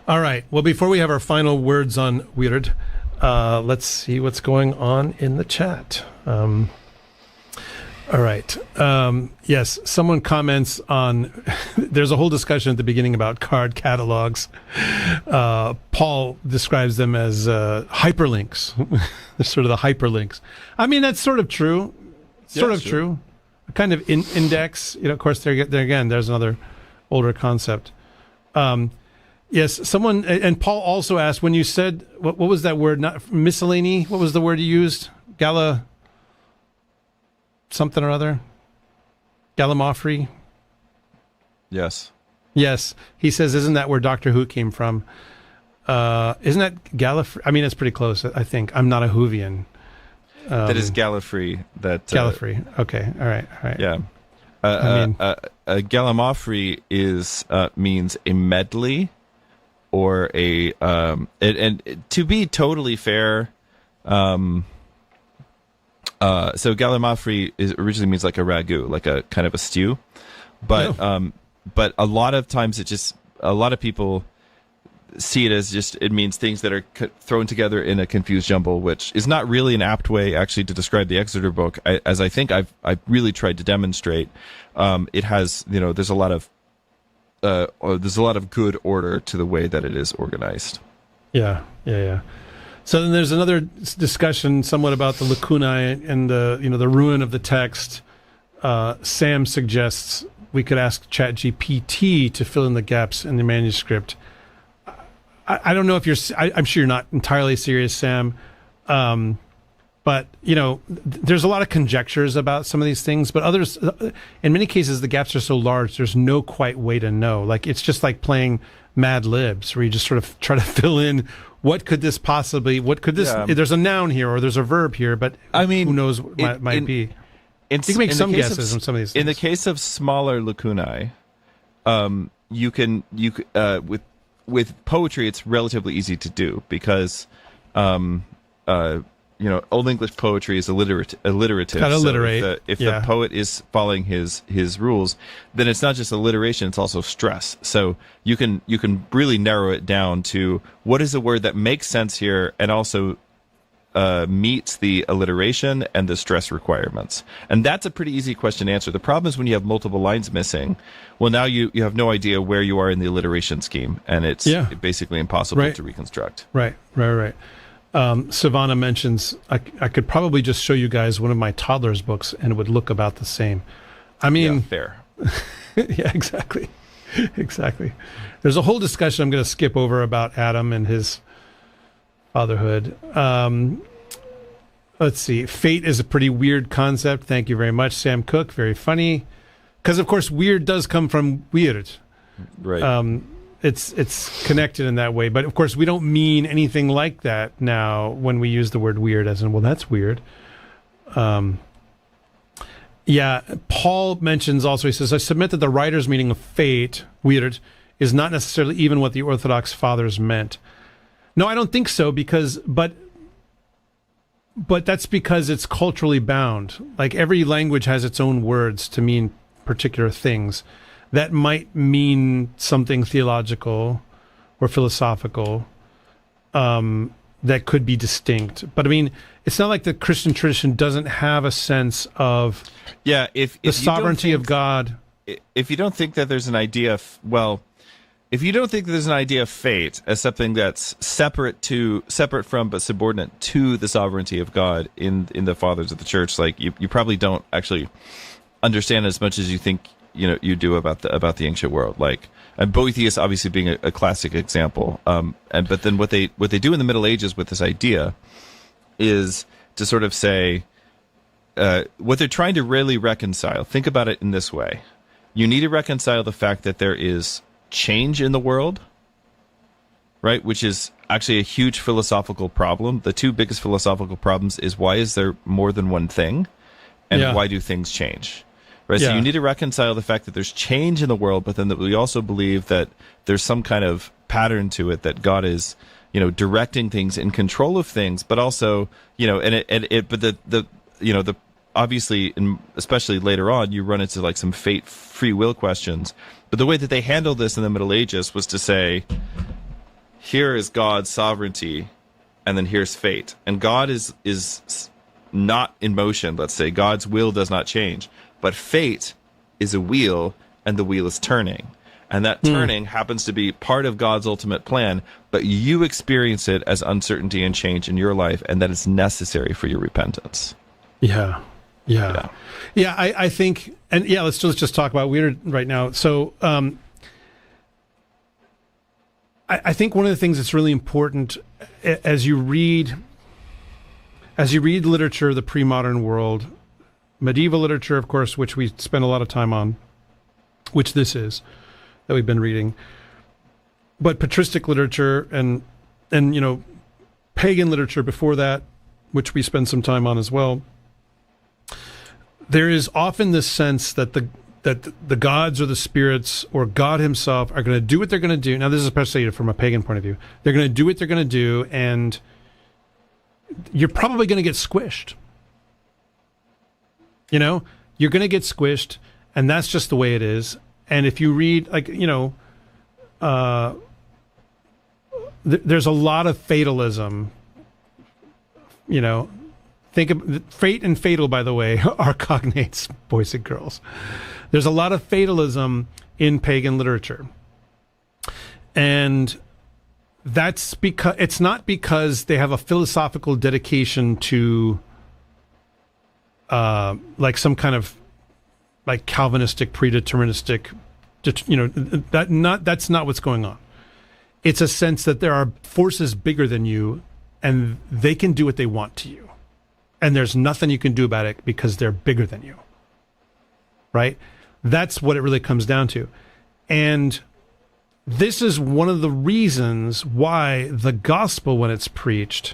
All right. Well, before we have our final words on Weird, let's see what's going on in the chat. All right. Yes, someone comments on, there's a whole discussion at the beginning about card catalogs. Paul describes them as hyperlinks. They're sort of the hyperlinks. I mean, that's sort of true. Sort of true. A kind of index. Of course, there again, there's another older concept. Yes, someone, and Paul also asked, when you said, what was that word? Not miscellany. What was the word you used? Something or other? Gallimaufry? Yes. Yes. He says, isn't that where Doctor Who came from? Isn't that Gallifrey? I mean, it's pretty close, I think. I'm not a Whovian. That is Gallifrey. Gallifrey. Okay. All right. Yeah. Gallimaufry means a medley, or a and to be totally fair, so gallimaufry originally means like a ragu, like a kind of a stew, but a lot of times a lot of people see it as it means things that are thrown together in a confused jumble, which is not really an apt way actually to describe the Exeter book, as I think I've really tried to demonstrate. It has, there's a lot of good order to the way that it is organized. Yeah. So then there's another discussion somewhat about the lacunae and the ruin of the text. Sam suggests we could ask ChatGPT to fill in the gaps in the manuscript. I don't know if I'm sure you're not entirely serious, Sam. But, there's a lot of conjectures about some of these things, but others, in many cases, the gaps are so large, there's no quite way to know. Like, it's just like playing Mad Libs, where you just sort of try to fill in, there's a noun here, or there's a verb here, but who knows what it might be. You can make some guesses on some of these things. In the case of smaller lacunae, you can with poetry, it's relatively easy to do, because Old English poetry is alliterative. Gotta alliterate. If the poet is following his rules, then it's not just alliteration; it's also stress. So you can really narrow it down to what is a word that makes sense here, and also meets the alliteration and the stress requirements. And that's a pretty easy question to answer. The problem is when you have multiple lines missing. Well, now you have no idea where you are in the alliteration scheme, and it's basically impossible to reconstruct. Right. Savannah mentions, I could probably just show you guys one of my toddler's books and it would look about the same. I mean... fair. Yeah, exactly. There's a whole discussion I'm going to skip over about Adam and his fatherhood. Let's see. Fate is a pretty weird concept. Thank you very much, Sam Cook. Very funny. Because, of course, weird does come from weird. Right. It's connected in that way. But, of course, we don't mean anything like that now when we use the word weird, as in, well, that's weird. Paul mentions also, he says, I submit that the writer's meaning of fate, weird, is not necessarily even what the Orthodox fathers meant. No, I don't think so, but that's because it's culturally bound. Like, every language has its own words to mean particular things. That might mean something theological or philosophical that could be distinct. But I mean, it's not like the Christian tradition doesn't have a sense of if the sovereignty of God. If you don't think that there's an idea of, if you don't think there's an idea of fate as something that's separate from but subordinate to the sovereignty of God in the fathers of the church, like you probably don't actually understand as much as you think you do about the ancient world. Like, and Boethius obviously being a classic example. But then what they do in the Middle Ages with this idea is to sort of say what they're trying to really reconcile. Think about it in this way: you need to reconcile the fact that there is change in the world, right? Which is actually a huge philosophical problem. The two biggest philosophical problems is, why is there more than one thing, and why do things change? Right. So you need to reconcile the fact that there's change in the world, but then that we also believe that there's some kind of pattern to it, that God is, directing things, in control of things, but also, the obviously, and especially later on, you run into like some fate, free will questions. But the way that they handled this in the Middle Ages was to say, here is God's sovereignty, and then here's fate. And God is not in motion, let's say. God's will does not change. But fate is a wheel, and the wheel is turning. And that turning happens to be part of God's ultimate plan, but you experience it as uncertainty and change in your life, and that is necessary for your repentance. Yeah. I think, and let's just talk about weird right now. So, I think one of the things that's really important as you read literature of the pre-modern world, medieval literature, of course, which we spend a lot of time on, which this is, that we've been reading, but patristic literature and pagan literature before that, which we spend some time on as well. There is often this sense that the gods or the spirits or God himself are going to do what they're going to do. Now, this is especially from a pagan point of view. They're going to do what they're going to do, and you're probably going to get squished. You're going to get squished, and that's just the way it is. And if you read, there's a lot of fatalism. Think of fate and fatal, by the way, are cognates, boys and girls. There's a lot of fatalism in pagan literature. And that's because it's not because they have a philosophical dedication to like some kind of like Calvinistic, predeterministic, that's not what's going on. It's a sense that there are forces bigger than you, and they can do what they want to you. And there's nothing you can do about it because they're bigger than you. Right? That's what it really comes down to. And this is one of the reasons why the gospel, when it's preached,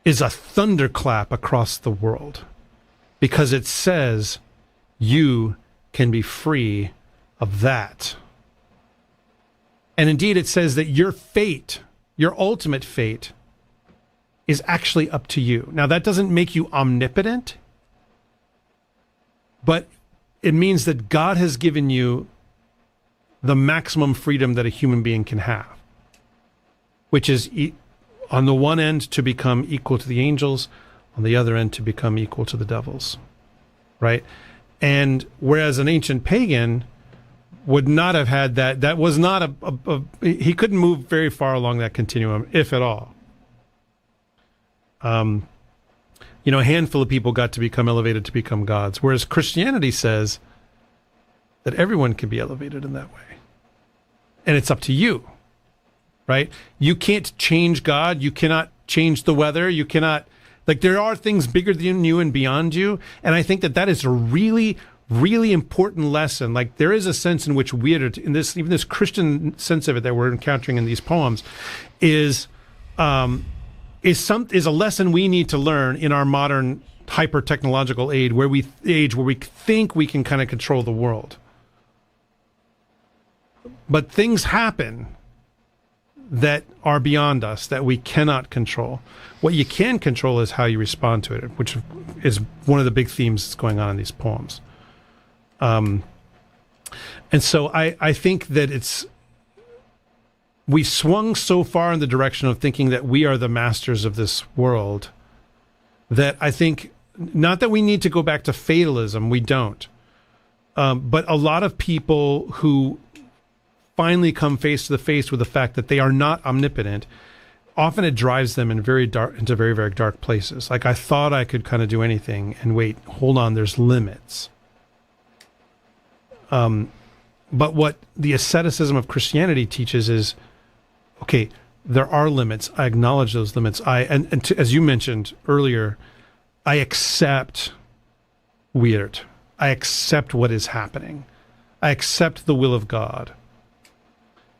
is a thunderclap across the world. Because it says, you can be free of that. And indeed, it says that your fate, your ultimate fate, is actually up to you. Now, that doesn't make you omnipotent, but it means that God has given you the maximum freedom that a human being can have, which is on the one end to become equal to the angels, on the other end to become equal to the devils, right? And whereas an ancient pagan would not have had that was not he couldn't move very far along that continuum, if at all. A handful of people got to become elevated to become gods, whereas Christianity says that everyone can be elevated in that way. And it's up to you, right? You can't change God. You cannot change the weather. You cannot, there are things bigger than you and beyond you. And I think that is a really, really important lesson. There is a sense in which weird, even this Christian sense of it that we're encountering in these poems is a lesson we need to learn in our modern hyper-technological age where we think we can kind of control the world. But things happen that are beyond us, that we cannot control. What you can control is how you respond to it, which is one of the big themes that's going on in these poems. And so I think that we swung so far in the direction of thinking that we are the masters of this world that I think, not that we need to go back to fatalism, we don't. But a lot of people who finally come face to face with the fact that they are not omnipotent, often it drives them into very, very dark places. I thought I could kind of do anything, and wait, hold on, there's limits. But what the asceticism of Christianity teaches is, okay, there are limits. I acknowledge those limits. As you mentioned earlier, I accept weird. I accept what is happening. I accept the will of God.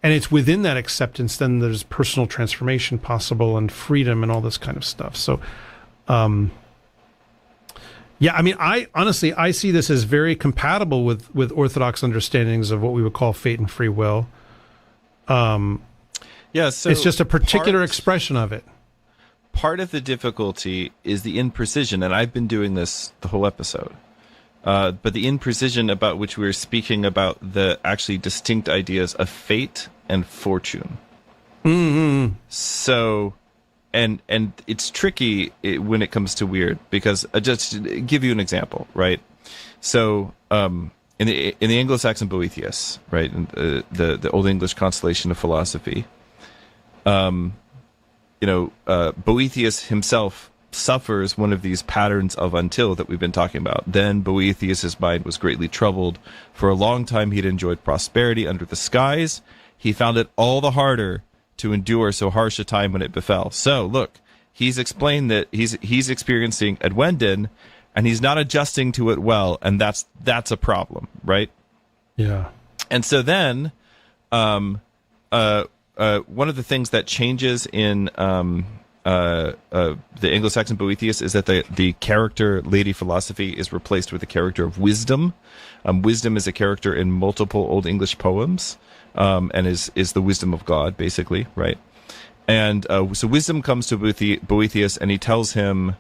And it's within that acceptance, then there's personal transformation possible and freedom and all this kind of stuff. So, I honestly see this as very compatible with Orthodox understandings of what we would call fate and free will. So it's just a particular expression of it. Part of the difficulty is the imprecision, and I've been doing this the whole episode. But the imprecision about which we were speaking about the actually distinct ideas of fate and fortune. Mm-hmm. So, and it's tricky when it comes to weird, because just to give you an example, right? So, in the Anglo-Saxon Boethius, right, the Old English constellation of philosophy, Boethius himself suffers one of these patterns of until that we've been talking about. Then Boethius's mind was greatly troubled. For a long time he'd enjoyed prosperity under the skies. He found it all the harder to endure so harsh a time when it befell. So look, he's explained that he's experiencing Edwendon, and he's not adjusting to it well, and that's a problem, right? Yeah. And so then one of the things that changes in the Anglo-Saxon Boethius is that the character Lady Philosophy is replaced with the character of Wisdom. Wisdom is a character in multiple Old English poems, and is the wisdom of God, basically, right? And so Wisdom comes to Boethius, and he tells him,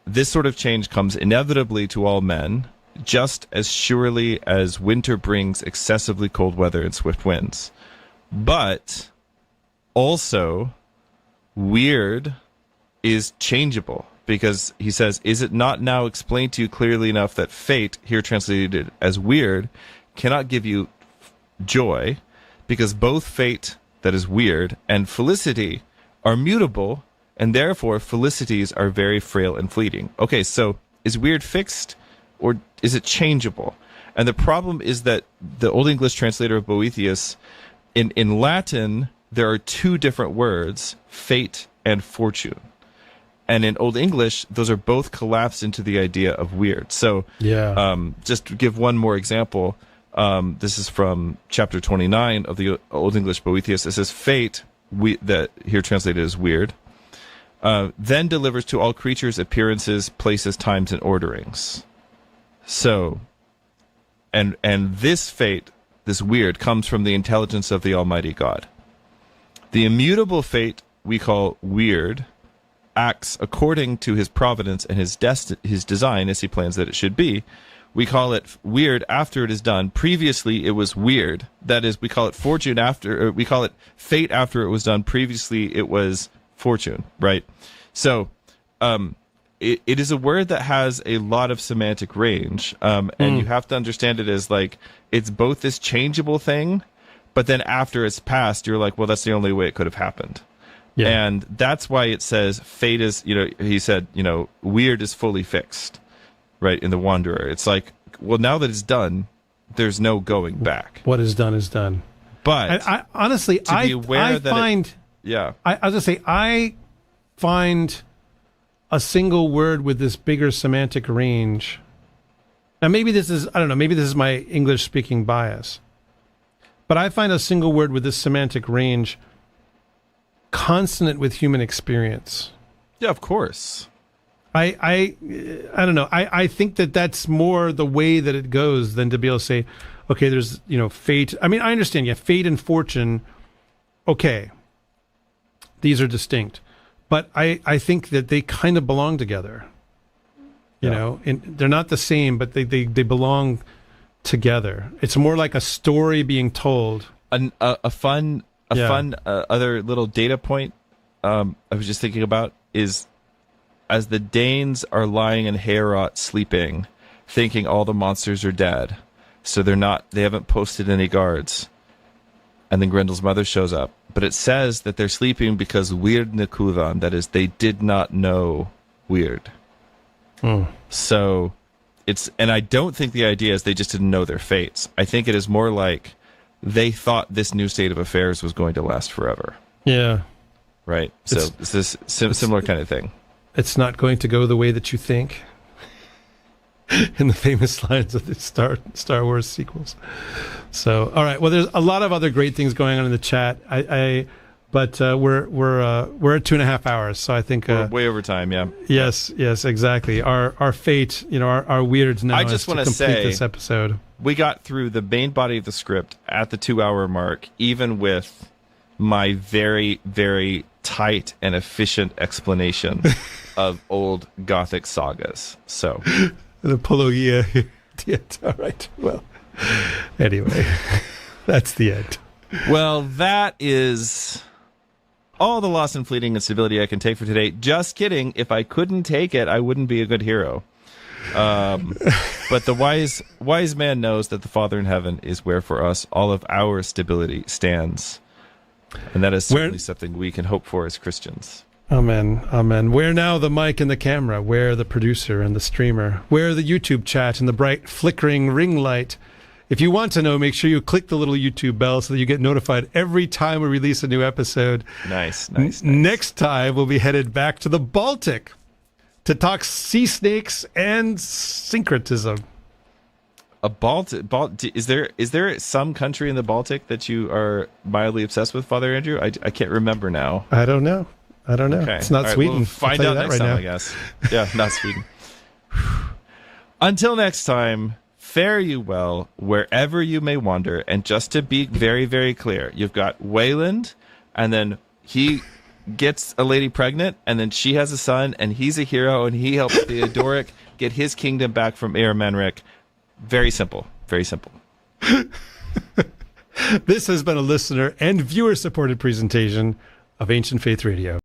this sort of change comes inevitably to all men, just as surely as winter brings excessively cold weather and swift winds. But also, weird is changeable, because he says, is it not now explained to you clearly enough that fate, here translated as weird, cannot give you joy, because both fate, that is weird, and felicity are mutable, and therefore felicities are very frail and fleeting. Okay, so is weird fixed, or is it changeable? And the problem is that the Old English translator of Boethius, in Latin, there are two different words, fate and fortune. And in Old English, those are both collapsed into the idea of weird. So just to give one more example, this is from chapter 29 of the Old English Boethius. It says, fate, that here translated as weird, then delivers to all creatures appearances, places, times, and orderings. So, and this fate, this weird, comes from the intelligence of the Almighty God. The immutable fate we call weird acts according to his providence and his design as he plans that it should be. We call it weird after it is done. Previously, it was weird. That is, we call it fortune after. We call it fate after it was done. Previously, it was fortune. Right. So, it is a word that has a lot of semantic range, and you have to understand it as like it's both this changeable thing, but then after it's passed, you're like, well, that's the only way it could have happened. Yeah. And that's why it says fate is. He said, weird is fully fixed. Right, in the Wanderer. It's like, well, now that it's done, there's no going back. What is done is done. But I honestly, I find a single word with this bigger semantic range. Now, maybe this is, I don't know, maybe this is my English-speaking bias. But I find a single word with this semantic range consonant with human experience. Yeah, of course. I don't know. I think that's more the way that it goes than to be able to say, okay, there's, fate. I mean, I understand. Yeah, fate and fortune. Okay. These are distinct. But I think that they kind of belong together. And they're not the same, but they belong together. It's more like a story being told. A fun other little data point I was just thinking about is, as the Danes are lying in Heorot sleeping, thinking all the monsters are dead, so they haven't posted any guards. And then Grendel's mother shows up. But it says that they're sleeping because Weird Nikudan, that is, they did not know Weird. So and I don't think the idea is they just didn't know their fates. I think it is more like they thought this new state of affairs was going to last forever. Yeah. Right? So it's this similar kind of thing. It's not going to go the way that you think. In the famous lines of the Star Wars sequels. So, all right. Well, there's a lot of other great things going on in the chat. But we're at 2.5 hours, so I think we're way over time. Yeah. Yes, exactly. Our fate, our weirds now. I just want to say this episode. We got through the main body of the script at the 2-hour mark, even with my very, very tight and efficient explanation of old Gothic sagas. So the apologia. Yeah, all right. Well, anyway, that's the end. Well, that is all the loss and fleeting instability I can take for today. Just kidding. If I couldn't take it, I wouldn't be a good hero. But the wise man knows that the Father in heaven is where for us all of our stability stands. And that is certainly something we can hope for as Christians. Amen. Amen. Where now the mic and the camera? Where the producer and the streamer? Where the YouTube chat and the bright flickering ring light? If you want to know, make sure you click the little YouTube bell so that you get notified every time we release a new episode. Nice. Next time, we'll be headed back to the Baltic to talk sea snakes and syncretism. Is there some country in the Baltic that you are mildly obsessed with, Father Andrew? I can't remember now. I don't know. Okay. It's not Sweden. We'll find out next time, I guess. Yeah, not Sweden. Until next time, fare you well wherever you may wander. And just to be very, very clear, you've got Wayland, and then he gets a lady pregnant, and then she has a son, and he's a hero, and he helps Theodoric get his kingdom back from Eormenric. Very simple. Very simple. This has been a listener and viewer-supported presentation of Ancient Faith Radio.